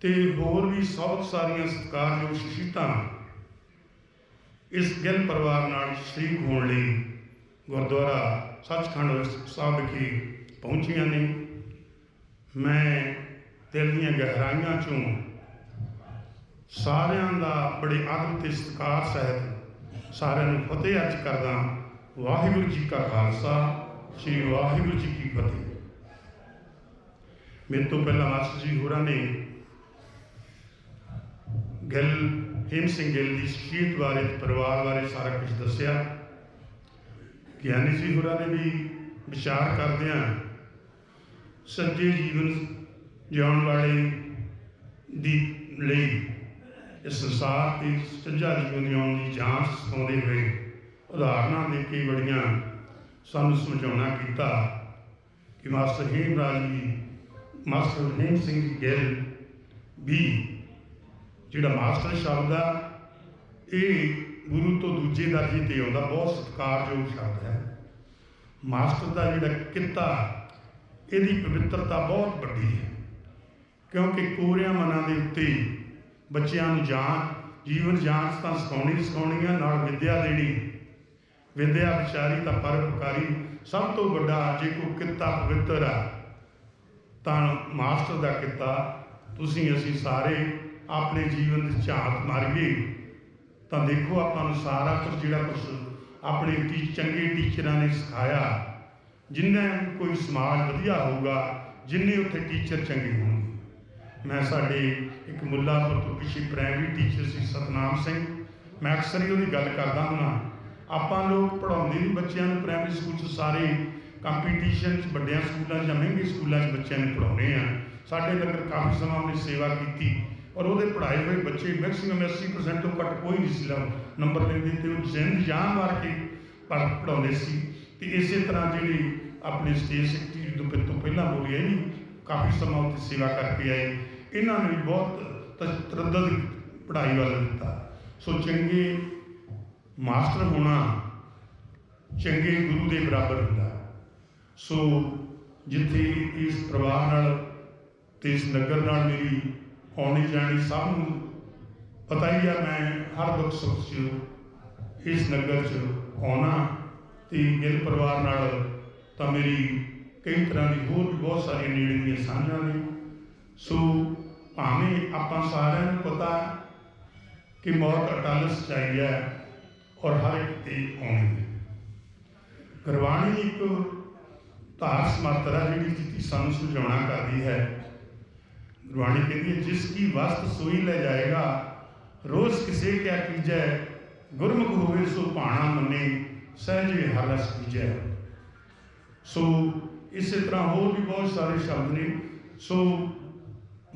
ਤੇ ਹੋਰ ਵੀ ਬਹੁਤ ਸਾਰੀਆਂ ਸਤਿਕਾਰਯੋਗ ਸ਼ਖਸੀਅਤਾਂ ਇਸ ਗਿੱਲ ਪਰਿਵਾਰ ਨਾਲ ਸ਼ਰੀਕ ਹੋਣ ਲਈ ਗੁਰਦੁਆਰਾ ਸੱਚਖੰਡ ਸਾਹਿਬ ਵਿਖੇ ਪਹੁੰਚੀਆਂ ਨੇ। ਮੈਂ ਦਿਲ ਦੀਆਂ ਗਹਿਰਾਈਆਂ 'ਚੋਂ ਸਾਰਿਆਂ ਦਾ ਬੜੇ ਆਦਰ ਤੇ ਸਤਿਕਾਰ ਸਹਿਤ ਸਾਰਿਆਂ ਨੂੰ ਫਤਿਹ ਅਰਜ਼ ਕਰਦਾ। ਵਾਹਿਗੁਰੂ ਜੀ ਕਾ ਖਾਲਸਾ, ਸ੍ਰੀ ਵਾਹਿਗੁਰੂ ਜੀ ਕੀ ਫਤਿਹ। ਮੇਰੇ ਤੋਂ ਪਹਿਲਾਂ ਮਾਸਟਰ ਜੀ ਹੋਰਾਂ ਨੇ ਗਿੱਲ ਹੇਮ ਸਿੰਘ ਗਿੱਲ ਦੀ ਸ਼ਖਸੀਅਤ ਬਾਰੇ, ਪਰਿਵਾਰ ਬਾਰੇ ਸਾਰਾ ਕੁਝ ਦੱਸਿਆ। ਗਿਆਨੀ ਜੀ ਹੋਰਾਂ ਨੇ ਵੀ ਵਿਚਾਰ ਕਰਦਿਆਂ ਸੱਚੇ ਜੀਵਨ ਜਿਉਣ ਵਾਲੇ ਦੀ ਲਈ ਇਸ ਸੰਸਾਰ 'ਤੇ ਸੱਚਾ ਜੀਵਨ ਜਿਉਣ ਦੀ ਜਾਂਚ ਸਿਖਾਉਂਦੇ ਹੋਏ ਉਦਾਹਰਨਾਂ ਦੇ ਕੇ ਬੜੀਆਂ ਸਾਨੂੰ ਸਮਝਾਉਣਾ ਕੀਤਾ ਕਿ ਮਾਸਟਰ ਹੇਮ ਸਿੰਘ ਗਿੱਲ ਵੀ ਜਿਹੜਾ ਮਾਸਟਰ ਸ਼ਬਦ ਆ ਇਹ ਗੁਰੂ ਤੋਂ ਦੂਜੇ ਦਰਜੇ 'ਤੇ ਆਉਂਦਾ, ਬਹੁਤ ਸਤਿਕਾਰਯੋਗ ਸ਼ਬਦ ਹੈ। ਮਾਸਟਰ ਦਾ ਜਿਹੜਾ ਕਿੱਤਾ, ਇਹਦੀ ਪਵਿੱਤਰਤਾ ਬਹੁਤ ਵੱਡੀ ਹੈ, ਕਿਉਂਕਿ ਕੋਰਿਆਂ ਮਨਾਂ ਦੇ ਉੱਤੇ ਬੱਚਿਆਂ ਨੂੰ ਜੀਵਨ ਜਾਂਚ ਤਾਂ ਸਿਖਾਉਣੀ ਆ, ਨਾਲ ਵਿੱਦਿਆ ਦੇਣੀ। ਵਿੱਦਿਆ ਵਿਚਾਰੀ ਤਾਂ ਪਰਉਪਕਾਰੀ। ਸਭ ਤੋਂ ਵੱਡਾ ਜੇ ਕੋਈ ਕਿੱਤਾ ਪਵਿੱਤਰ ਆ ਤਾਂ ਮਾਸਟਰ ਦਾ ਕਿੱਤਾ। ਤੁਸੀਂ ਅਸੀਂ ਸਾਰੇ ਆਪਣੇ ਜੀਵਨ ਦੀ ਝਾਤ ਮਾਰੀਏ ਤਾਂ ਦੇਖੋ ਆਪਾਂ ਨੂੰ ਸਾਰਾ ਕੁਝ ਜਿਹੜਾ ਕੁਝ ਆਪਣੇ ਚੰਗੇ ਟੀਚਰਾਂ ਨੇ ਸਿਖਾਇਆ, ਜਿੰਨਾ ਕੋਈ ਸਮਾਜ ਵਧੀਆ ਹੋਊਗਾ ਜਿੰਨੇ ਉੱਥੇ ਟੀਚਰ ਚੰਗੇ ਹੋਣਗੇ। ਮੈਂ ਸਾਡੇ ਇੱਕ ਮੁੱਲਾਪੁਰ ਤੋਂ ਪਿੱਛੇ ਪ੍ਰਾਇਮਰੀ ਟੀਚਰ ਸੀ ਸਤਨਾਮ ਸਿੰਘ, ਮੈਂ ਅਕਸਰ ਹੀ ਉਹਦੀ ਗੱਲ ਕਰਦਾ ਹੁੰਦਾ। ਆਪਾਂ ਲੋਕ ਪੜ੍ਹਾਉਂਦੇ ਵੀ ਬੱਚਿਆਂ ਨੂੰ ਪ੍ਰਾਇਮਰੀ ਸਕੂਲ 'ਚ ਸਾਰੇ ਕੰਪੀਟੀਸ਼ਨ 'ਚ, ਵੱਡਿਆਂ ਸਕੂਲਾਂ 'ਚ ਜਾਂ ਮਹਿੰਗੇ ਸਕੂਲਾਂ 'ਚ ਬੱਚਿਆਂ ਨੂੰ ਪੜ੍ਹਾਉਂਦੇ ਆ। ਸਾਡੇ ਲੰਗਰ ਕਾਫੀ ਸਮਾਂ ਉਹਨੇ ਸੇਵਾ ਕੀਤੀ ਔਰ ਉਹਦੇ ਪੜ੍ਹਾਏ ਹੋਏ ਬੱਚੇ ਮੈਕਸੀਮਮ 80% ਤੋਂ ਘੱਟ ਕੋਈ ਨਹੀਂ ਸੀ ਨੰਬਰ ਲੈਂਦੇ, ਅਤੇ ਉਹ ਜਾਨ ਮਾਰ ਕੇ ਪੜ੍ਹਾਉਂਦੇ ਸੀ। ਅਤੇ ਇਸੇ ਤਰ੍ਹਾਂ ਜਿਹੜੀ ਆਪਣੇ ਸਟੇਜ ਸੈਕਟਰੀ ਤੋਂ ਪਹਿਲਾਂ ਬੋਲੀ ਹੈ ਜੀ, ਕਾਫੀ ਸਮਾਂ ਉੱਥੇ ਸੇਵਾ ਕਰਕੇ ਆਏ। ਇਹਨਾਂ ਨੇ ਵੀ ਬਹੁਤ ਤਰੱਦਦ ਪੜ੍ਹਾਈ ਵੱਲ ਦਿੱਤਾ। ਸੋ ਚੰਗੇ ਮਾਸਟਰ ਹੋਣਾ ਚੰਗੇ ਗੁਰੂ ਦੇ ਬਰਾਬਰ ਹੁੰਦਾ। ਸੋ ਜਿੱਥੇ ਇਸ ਪਰਿਵਾਰ ਨਾਲ ਤੇ ਇਸ ਨਗਰ ਨਾਲ ਮੇਰੀ ਆਉਣੀ ਜਾਣੀ ਸਭ ਨੂੰ ਪਤਾ ਹੀ ਆ, ਮੈਂ ਹਰ ਦੁੱਖ ਸੁੱਖ 'ਚ ਇਸ ਨਗਰ 'ਚ ਆਉਣਾ। ਤੇ ਗਿੱਲ ਪਰਿਵਾਰ ਨਾਲ ਤਾਂ ਮੇਰੀ ਕਈ ਤਰ੍ਹਾਂ ਦੀ ਹੋਰ ਵੀ ਬਹੁਤ ਸਾਰੀਆਂ ਨੇੜੇ ਦੀਆਂ ਸਾਂਝਾਂ ਨੇ। ਸੋ ਭਾਵੇਂ ਆਪਾਂ ਸਾਰਿਆਂ ਨੂੰ ਪਤਾ ਕਿ ਮੌਤ ਅਟਲ ਸੱਚਾਈ ਹੈ ਔਰ ਹਰ ਇੱਕ 'ਤੇ ਆਉਣੀ ਹੈ। ਗੁਰਬਾਣੀ ਇੱਕ ਧਾਰ ਸਮੱਤਰ ਹੈ ਜਿਹੜੀ ਸਾਨੂੰ ਸਮਝਾਉਣਾ ਕਰਦੀ ਹੈ। ਗੁਰਬਾਣੀ ਕਹਿੰਦੀ ਹੈ, ਜਿਸ ਕੀ ਵਸਤ ਸੋਈ ਲੈ ਜਾਏਗਾ, ਰੋਜ਼ ਕਿਸੇ ਕਿਆ ਕੀਜੈ, ਗੁਰਮੁਖ ਹੋਵੇ ਸੋ ਭਾਣਾ ਮੰਨੇ, ਸਹਿਜੇ ਹਰ ਰਸ ਕੀਜੈ। ਸੋ ਇਸੇ ਤਰ੍ਹਾਂ ਹੋਰ ਵੀ ਬਹੁਤ ਸਾਰੇ ਸ਼ਬਦ ਨੇ। ਸੋ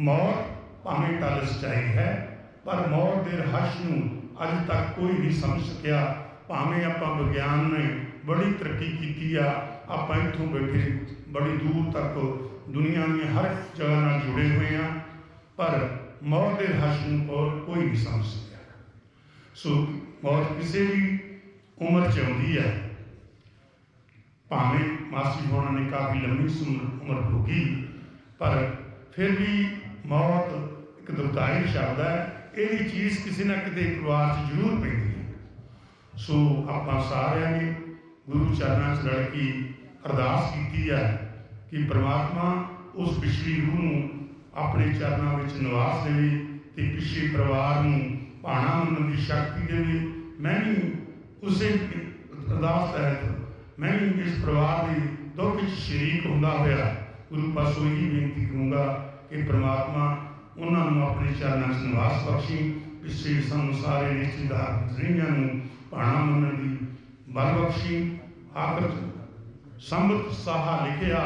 ਮੌਤ ਭਾਵੇਂ ਟਲ ਸੱਚਾਈ ਹੈ, ਪਰ ਮੌਤ ਦੇ ਰਹੱਸ ਨੂੰ ਅੱਜ ਤੱਕ ਕੋਈ ਨਹੀਂ ਸਮਝ ਸਕਿਆ। ਭਾਵੇਂ ਆਪਾਂ ਵਿਗਿਆਨ ਨੇ ਬੜੀ ਤਰੱਕੀ ਕੀਤੀ ਆ, ਆਪਾਂ ਇੱਥੋਂ ਬੈਠੇ ਬੜੀ ਦੂਰ ਤੱਕ ਦੁਨੀਆ ਦੀਆਂ ਹਰ ਜਗ੍ਹਾ ਨਾਲ ਜੁੜੇ ਹੋਏ ਹਾਂ, ਪਰ ਮੌਤ ਦੇ ਰਹੱਸ ਨੂੰ ਕੋਈ ਨਹੀਂ ਸਮਝ ਸਕਿਆ। ਸੋ ਮੌਤ ਕਿਸੇ ਵੀ ਉਮਰ 'ਚ ਆਉਂਦੀ ਹੈ। ਭਾਵੇਂ ਮਾਸਟਰ ਹੋਣਾ ਨੇ ਕਾਫੀ ਲੰਮੀ ਉਮਰ ਭੋਗੀ, ਪਰ ਫਿਰ ਵੀ ਮੌਤ ਇੱਕ ਦੁਖਦਾਈ ਸ਼ਬਦ ਹੈ। ਇਹਦੀ ਚੀਜ਼ ਕਿਸੇ ਨਾ ਕਿਤੇ ਪਰਿਵਾਰ 'ਚ ਜ਼ਰੂਰ ਪੈਂਦੀ ਹੈ। ਸੋ ਆਪਾਂ ਸਾਰਿਆਂ ਨੇ ਗੁਰੂ ਚਰਨਾਂ 'ਚ ਰਲ ਕੇ ਅਰਦਾਸ ਕੀਤੀ ਹੈ ਕਿ ਪ੍ਰਮਾਤਮਾ ਉਸ ਪਿਛਲੀ ਰੂਹ ਨੂੰ ਆਪਣੇ ਚਰਨਾਂ ਵਿੱਚ ਨਿਵਾਸ ਦੇਵੇ ਤੇ ਪਿਛਲੇ ਪਰਿਵਾਰ ਨੂੰ ਭਾਣਾ ਮੰਨਣ ਦੀ ਸ਼ਕਤੀ ਦੇਵੇ। ਮੈਂ ਵੀ ਉਸੇ ਅਰਦਾਸ ਤਹਿਤ ਮੈਂ ਵੀ ਇਸ ਪਰਿਵਾਰ ਦੇ ਦੁੱਖ ਵਿੱਚ ਸ਼ਰੀਕ ਹੁੰਦਾ ਹੋਇਆ ਗੁਰੂ ਪਾਸੋਂ ਇਹੀ ਬੇਨਤੀ ਕਰੂੰਗਾ ਕਿ ਪ੍ਰਮਾਤਮਾ ਉਹਨਾਂ ਨੂੰ ਆਪਣੇ ਚਰਨਾਂ 'ਚ ਨਿਵਾਸ ਬਖਸ਼ੀ। ਪਿਛਲੇ ਸਾਨੂੰ ਸਾਰੇ ਰਿਸ਼ਤੇਦਾਰ ਜ਼ਰੀਆਂ ਨੂੰ ਭਾਣਾ ਮੰਨਣ ਦੀ ਬਲ ਬਖਸ਼ੀ। ਆਖਰ ਸੰਬਤ ਸਾਹਾ ਲਿਖਿਆ,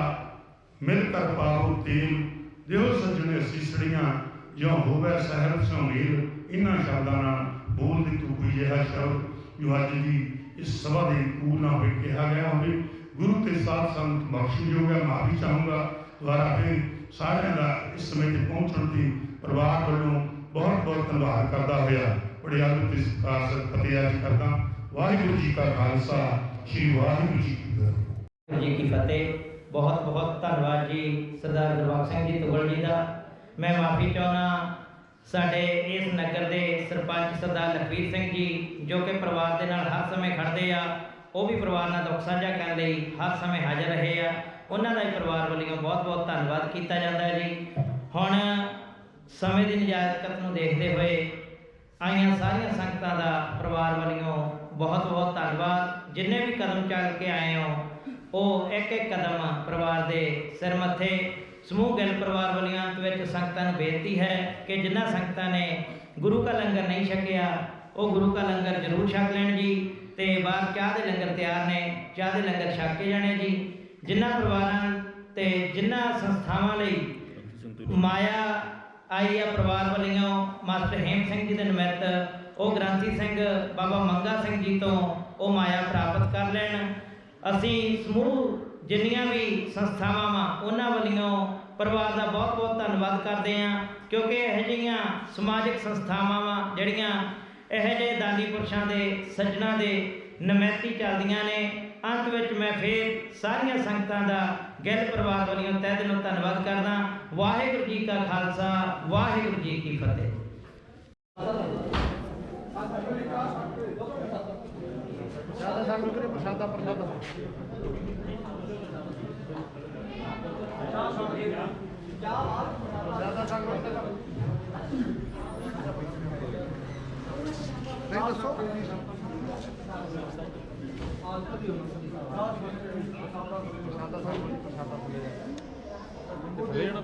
ਮਿਲ ਕਰ ਪਾਵੋ ਤੇਲ, ਦਿਓ ਸੱਜਣੇ ਸੀਸੜੀਆਂ, ਜਿਉਂ ਹੋਵੇ ਸਹਿਬ ਸਿਉ ਮੇਲ। ਇਹਨਾਂ ਸ਼ਬਦਾਂ ਨਾਲ ਬੋਲਦੀ ਤੂੰ ਕੋਈ ਅਜਿਹਾ ਸ਼ਬਦ ਜੋ ਅੱਜ ਦੀ ਇਸ ਸਭਾ ਦੇ ਪੂਰ ਨਾ ਹੋਏ ਕਿਹਾ ਗਿਆ ਹੋਵੇ। ਗੁਰੂ ਤੇ ਸਾਧ ਸੰਗਤ ਬਖਸ਼ਣਯੋਗ ਹੈ। ਮਾਫੀ ਚਾਹੂੰਗਾ ਦੁਬਾਰਾ ਫਿਰ ਸਾਰਿਆਂ ਦਾ ਇਸ ਸਮੇਂ 'ਤੇ ਪਹੁੰਚਣ ਦੀ ਪਰਿਵਾਰ ਵੱਲੋਂ ਬਹੁਤ ਬਹੁਤ ਧੰਨਵਾਦ ਕਰਦਾ ਹੋਇਆ ਬੜੇ ਆਦਰ ਤੇ ਸਤਿਕਾਰ ਸਹਿਤ ਫਤਿਹ ਅਰਜ਼ ਕਰਦਾ। ਵਾਹਿਗੁਰੂ ਜੀ ਕਾ ਖਾਲਸਾ, ਸ਼੍ਰੀ ਵਾਹਿਗੁਰੂ ਜੀ ਕੀ ਫਤਿਹ। ਵਾਹਿਗੁਰੂ ਜੀ ਕੀ ਫਤਿਹ। ਬਹੁਤ ਬਹੁਤ ਧੰਨਵਾਦ ਜੀ ਸਰਦਾਰ ਗੁਰਬਖਸ਼ ਸਿੰਘ ਜੀ ਤੁਗਲ ਜੀ ਦਾ। ਮੈਂ ਮਾਫੀ ਚਾਹੁੰਦਾ ਸਾਡੇ ਇਸ ਨਗਰ ਦੇ ਸਰਪੰਚ ਸਰਦਾਰ ਲਖਵੀਰ ਸਿੰਘ ਜੀ, ਜੋ ਕਿ ਪਰਿਵਾਰ ਦੇ ਨਾਲ ਹਰ ਸਮੇਂ ਖੜ੍ਹਦੇ ਆ। ਉਹ ਵੀ ਪਰਿਵਾਰ ਨਾਲ ਦੁੱਖ ਸਾਂਝਾ ਕਰਨ ਲਈ ਹਰ ਸਮੇਂ ਹਾਜ਼ਰ ਰਹੇ ਆ। ਉਹਨਾਂ ਦਾ ਹੀ ਪਰਿਵਾਰ ਵੱਲੋਂ ਬਹੁਤ ਬਹੁਤ ਧੰਨਵਾਦ ਕੀਤਾ ਜਾਂਦਾ ਹੈ ਜੀ। ਹੁਣ ਸਮੇਂ ਦੀ ਨਜ਼ਾਕਤ ਨੂੰ ਦੇਖਦੇ ਹੋਏ ਆਈਆਂ ਸਾਰੀਆਂ ਸੰਗਤਾਂ ਦਾ ਪਰਿਵਾਰ ਵੱਲੋਂ ਬਹੁਤ ਬਹੁਤ ਧੰਨਵਾਦ। ਜਿੰਨੇ ਵੀ ਕਦਮ ਚੱਲ ਕੇ ਆਏ ਹੋ ਉਹ ਇੱਕ ਇੱਕ ਕਦਮ ਪਰਿਵਾਰ ਦੇ ਸਿਰ ਮੱਥੇ। ਸਮੂਹ ਗਿੱਲ ਪਰਿਵਾਰ ਵੱਲੋਂ ਅੰਤ ਵਿੱਚ ਸੰਗਤਾਂ ਨੂੰ ਬੇਨਤੀ ਹੈ ਕਿ ਜਿਨ੍ਹਾਂ ਸੰਗਤਾਂ ਨੇ ਗੁਰੂ ਕਾ ਲੰਗਰ ਨਹੀਂ ਛਕਿਆ ਉਹ ਗੁਰੂ ਕਾ ਲੰਗਰ ਜ਼ਰੂਰ ਛਕ ਲੈਣ ਜੀ। ਤੇ ਬਾਹਰ ਚਾਹ ਦੇ ਲੰਗਰ ਤਿਆਰ ਨੇ, ਚਾਹ ਦੇ ਲੰਗਰ ਛਕ ਕੇ ਜਾਣੇ ਜੀ। ਜਿਨ੍ਹਾਂ ਪਰਿਵਾਰਾਂ ਤੇ ਜਿਨ੍ਹਾਂ ਸੰਸਥਾਵਾਂ ਲਈ ਮਾਇਆ ਆਈ ਆ ਪਰਿਵਾਰ ਵੱਲੋਂ, ਮਾਸਟਰ ਹੇਮ ਸਿੰਘ ਜੀ ਦੇ ਨਿਮਿਤ ਉਹ ਗ੍ਰੰਥੀ ਸਿੰਘ ਬਾਬਾ ਮੰਗਾ ਸਿੰਘ ਜੀ ਤੋਂ ਉਹ ਮਾਇਆ ਪ੍ਰਾਪਤ ਕਰ ਲੈਣ। ਅਸੀਂ ਸਮੂਹ ਜਿੰਨੀਆਂ ਵੀ ਸੰਸਥਾਵਾਂ ਵਾ ਉਹਨਾਂ ਵੱਲੋਂ ਪਰਿਵਾਰ ਦਾ ਬਹੁਤ ਬਹੁਤ ਧੰਨਵਾਦ ਕਰਦੇ ਹਾਂ, ਕਿਉਂਕਿ ਇਹੋ ਜਿਹੀਆਂ ਸਮਾਜਿਕ ਸੰਸਥਾਵਾਂ ਵਾ ਜਿਹੜੀਆਂ ਇਹੋ ਜਿਹੇ ਦਾਨੀ ਪੁਰਸ਼ਾਂ ਦੇ ਸੱਜਣਾ ਦੇ ਨਮੈਤੀ ਚੱਲਦੀਆਂ ਨੇ। ਅੰਤ ਵਿੱਚ ਮੈਂ ਫੇਰ ਸਾਰੀਆਂ ਸੰਗਤਾਂ ਦਾ ਗਿੱਲ ਪਰਿਵਾਰ ਵੱਲੋਂ ਤਹਿ ਦਿਲੋਂ ਧੰਨਵਾਦ ਕਰਦਾ। ਵਾਹਿਗੁਰੂ ਜੀ ਕਾ ਖਾਲਸਾ, ਵਾਹਿਗੁਰੂ ਜੀ ਕੀ ਫਤਿਹ।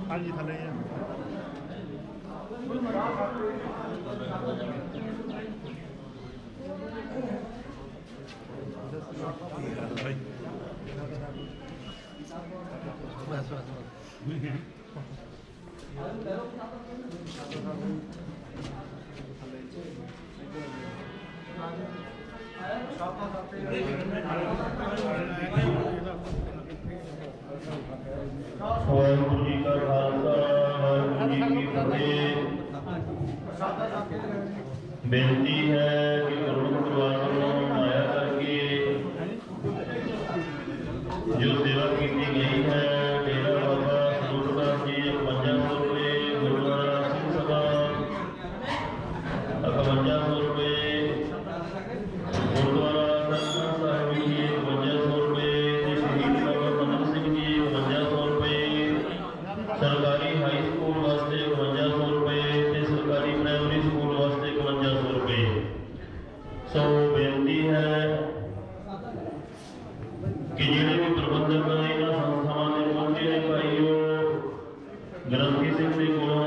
ਹਾਂਜੀ ਥੱਲੇ ਵਾਹਿਗੁਰੂ ਜੀ ਕਾ ਖਾਲਸਾ ਵਾਹਿਗੁਰੂ ਜੀ ਕੀ ਫਤਿਹ। ਬੇਨਤੀ ਹੈ ਕਿ ਗੁਰੂ ਪਰਿਵਾਰ ਨੂੰ ਮਾਇਆ ਕਰਕੇ ਜੋ ਸੇਵਾ ਕੀਤੀ ਗਈ ਹੈ, ਡੇਰਾ ਬਾਬਾ ਸਰੂਪਦਾਸ ਜੀ 5500 ਰੁਪਏ, ਗੁਰਦੁਆਰਾ ਸਿੰਘ ਸਭਾ 5500 ਰੁਪਏ, ਗੁਰਦੁਆਰਾ ਸਤਿਗੁਰੂ ਸਾਹਿਬ ਜੀ 5500 ਰੁਪਏ ਤੇ ਸ਼ਹੀਦ ਬਾਬਾ ਮਨਨ ਸਿੰਘ ਜੀ 5500 ਰੁਪਏ, ਸਰਕਾਰੀ ਹਾਈ ਸਕੂਲ ਵਾਸਤੇ 5500 ਰੁਪਏ ਤੇ ਸਰਕਾਰੀ ਪ੍ਰਾਇਮਰੀ ਸਕੂਲ ਵਾਸਤੇ 5500 ਰੁਪਏ। ਸੋ ਬੇਨਤੀ ਹੈ ਕਿ ਜਿਹੜੇ ਵੀ ਪ੍ਰਬੰਧਕ ਇਹਨਾਂ ਸੰਸਥਾਵਾਂ ਦੇ ਪਹੁੰਚੇ ਨੇ ਭਾਈਓ, ਗ੍ਰੰਥੀ ਸਿੰਘ ਦੇ ਕੋਲੋਂ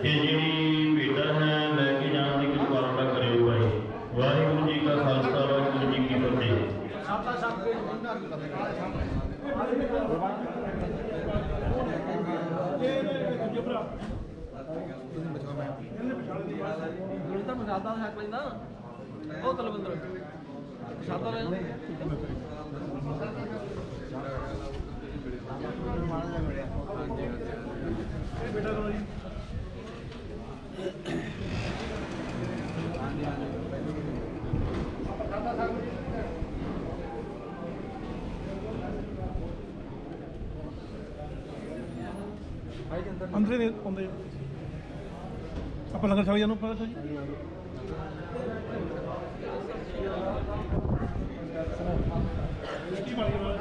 ਇਹ ਜਿਹੜੀ ਭੇਟਾ ਹੈ ਲੈ ਕੇ ਜਾਣ ਦੀ ਕਿਰਪਾਲਤਾ ਕਰਿਓ ਭਾਈ। ਵਾਹਿਗੁਰੂ ਜੀ ਕਾ ਖਾਲਸਾ ਵਾਹਿਗੁਰੂ ਜੀ ਕੀ ਫਤਿਹ। ਅੰਦਰ ਹੀ ਆਉਂਦੇ ਆਪਾਂ ਲੰਗਰ ਛਕ ਜਾਨੂੰ ਪਤਾ ਜੀ। ਕੀ ਬਣ ਗਿਆ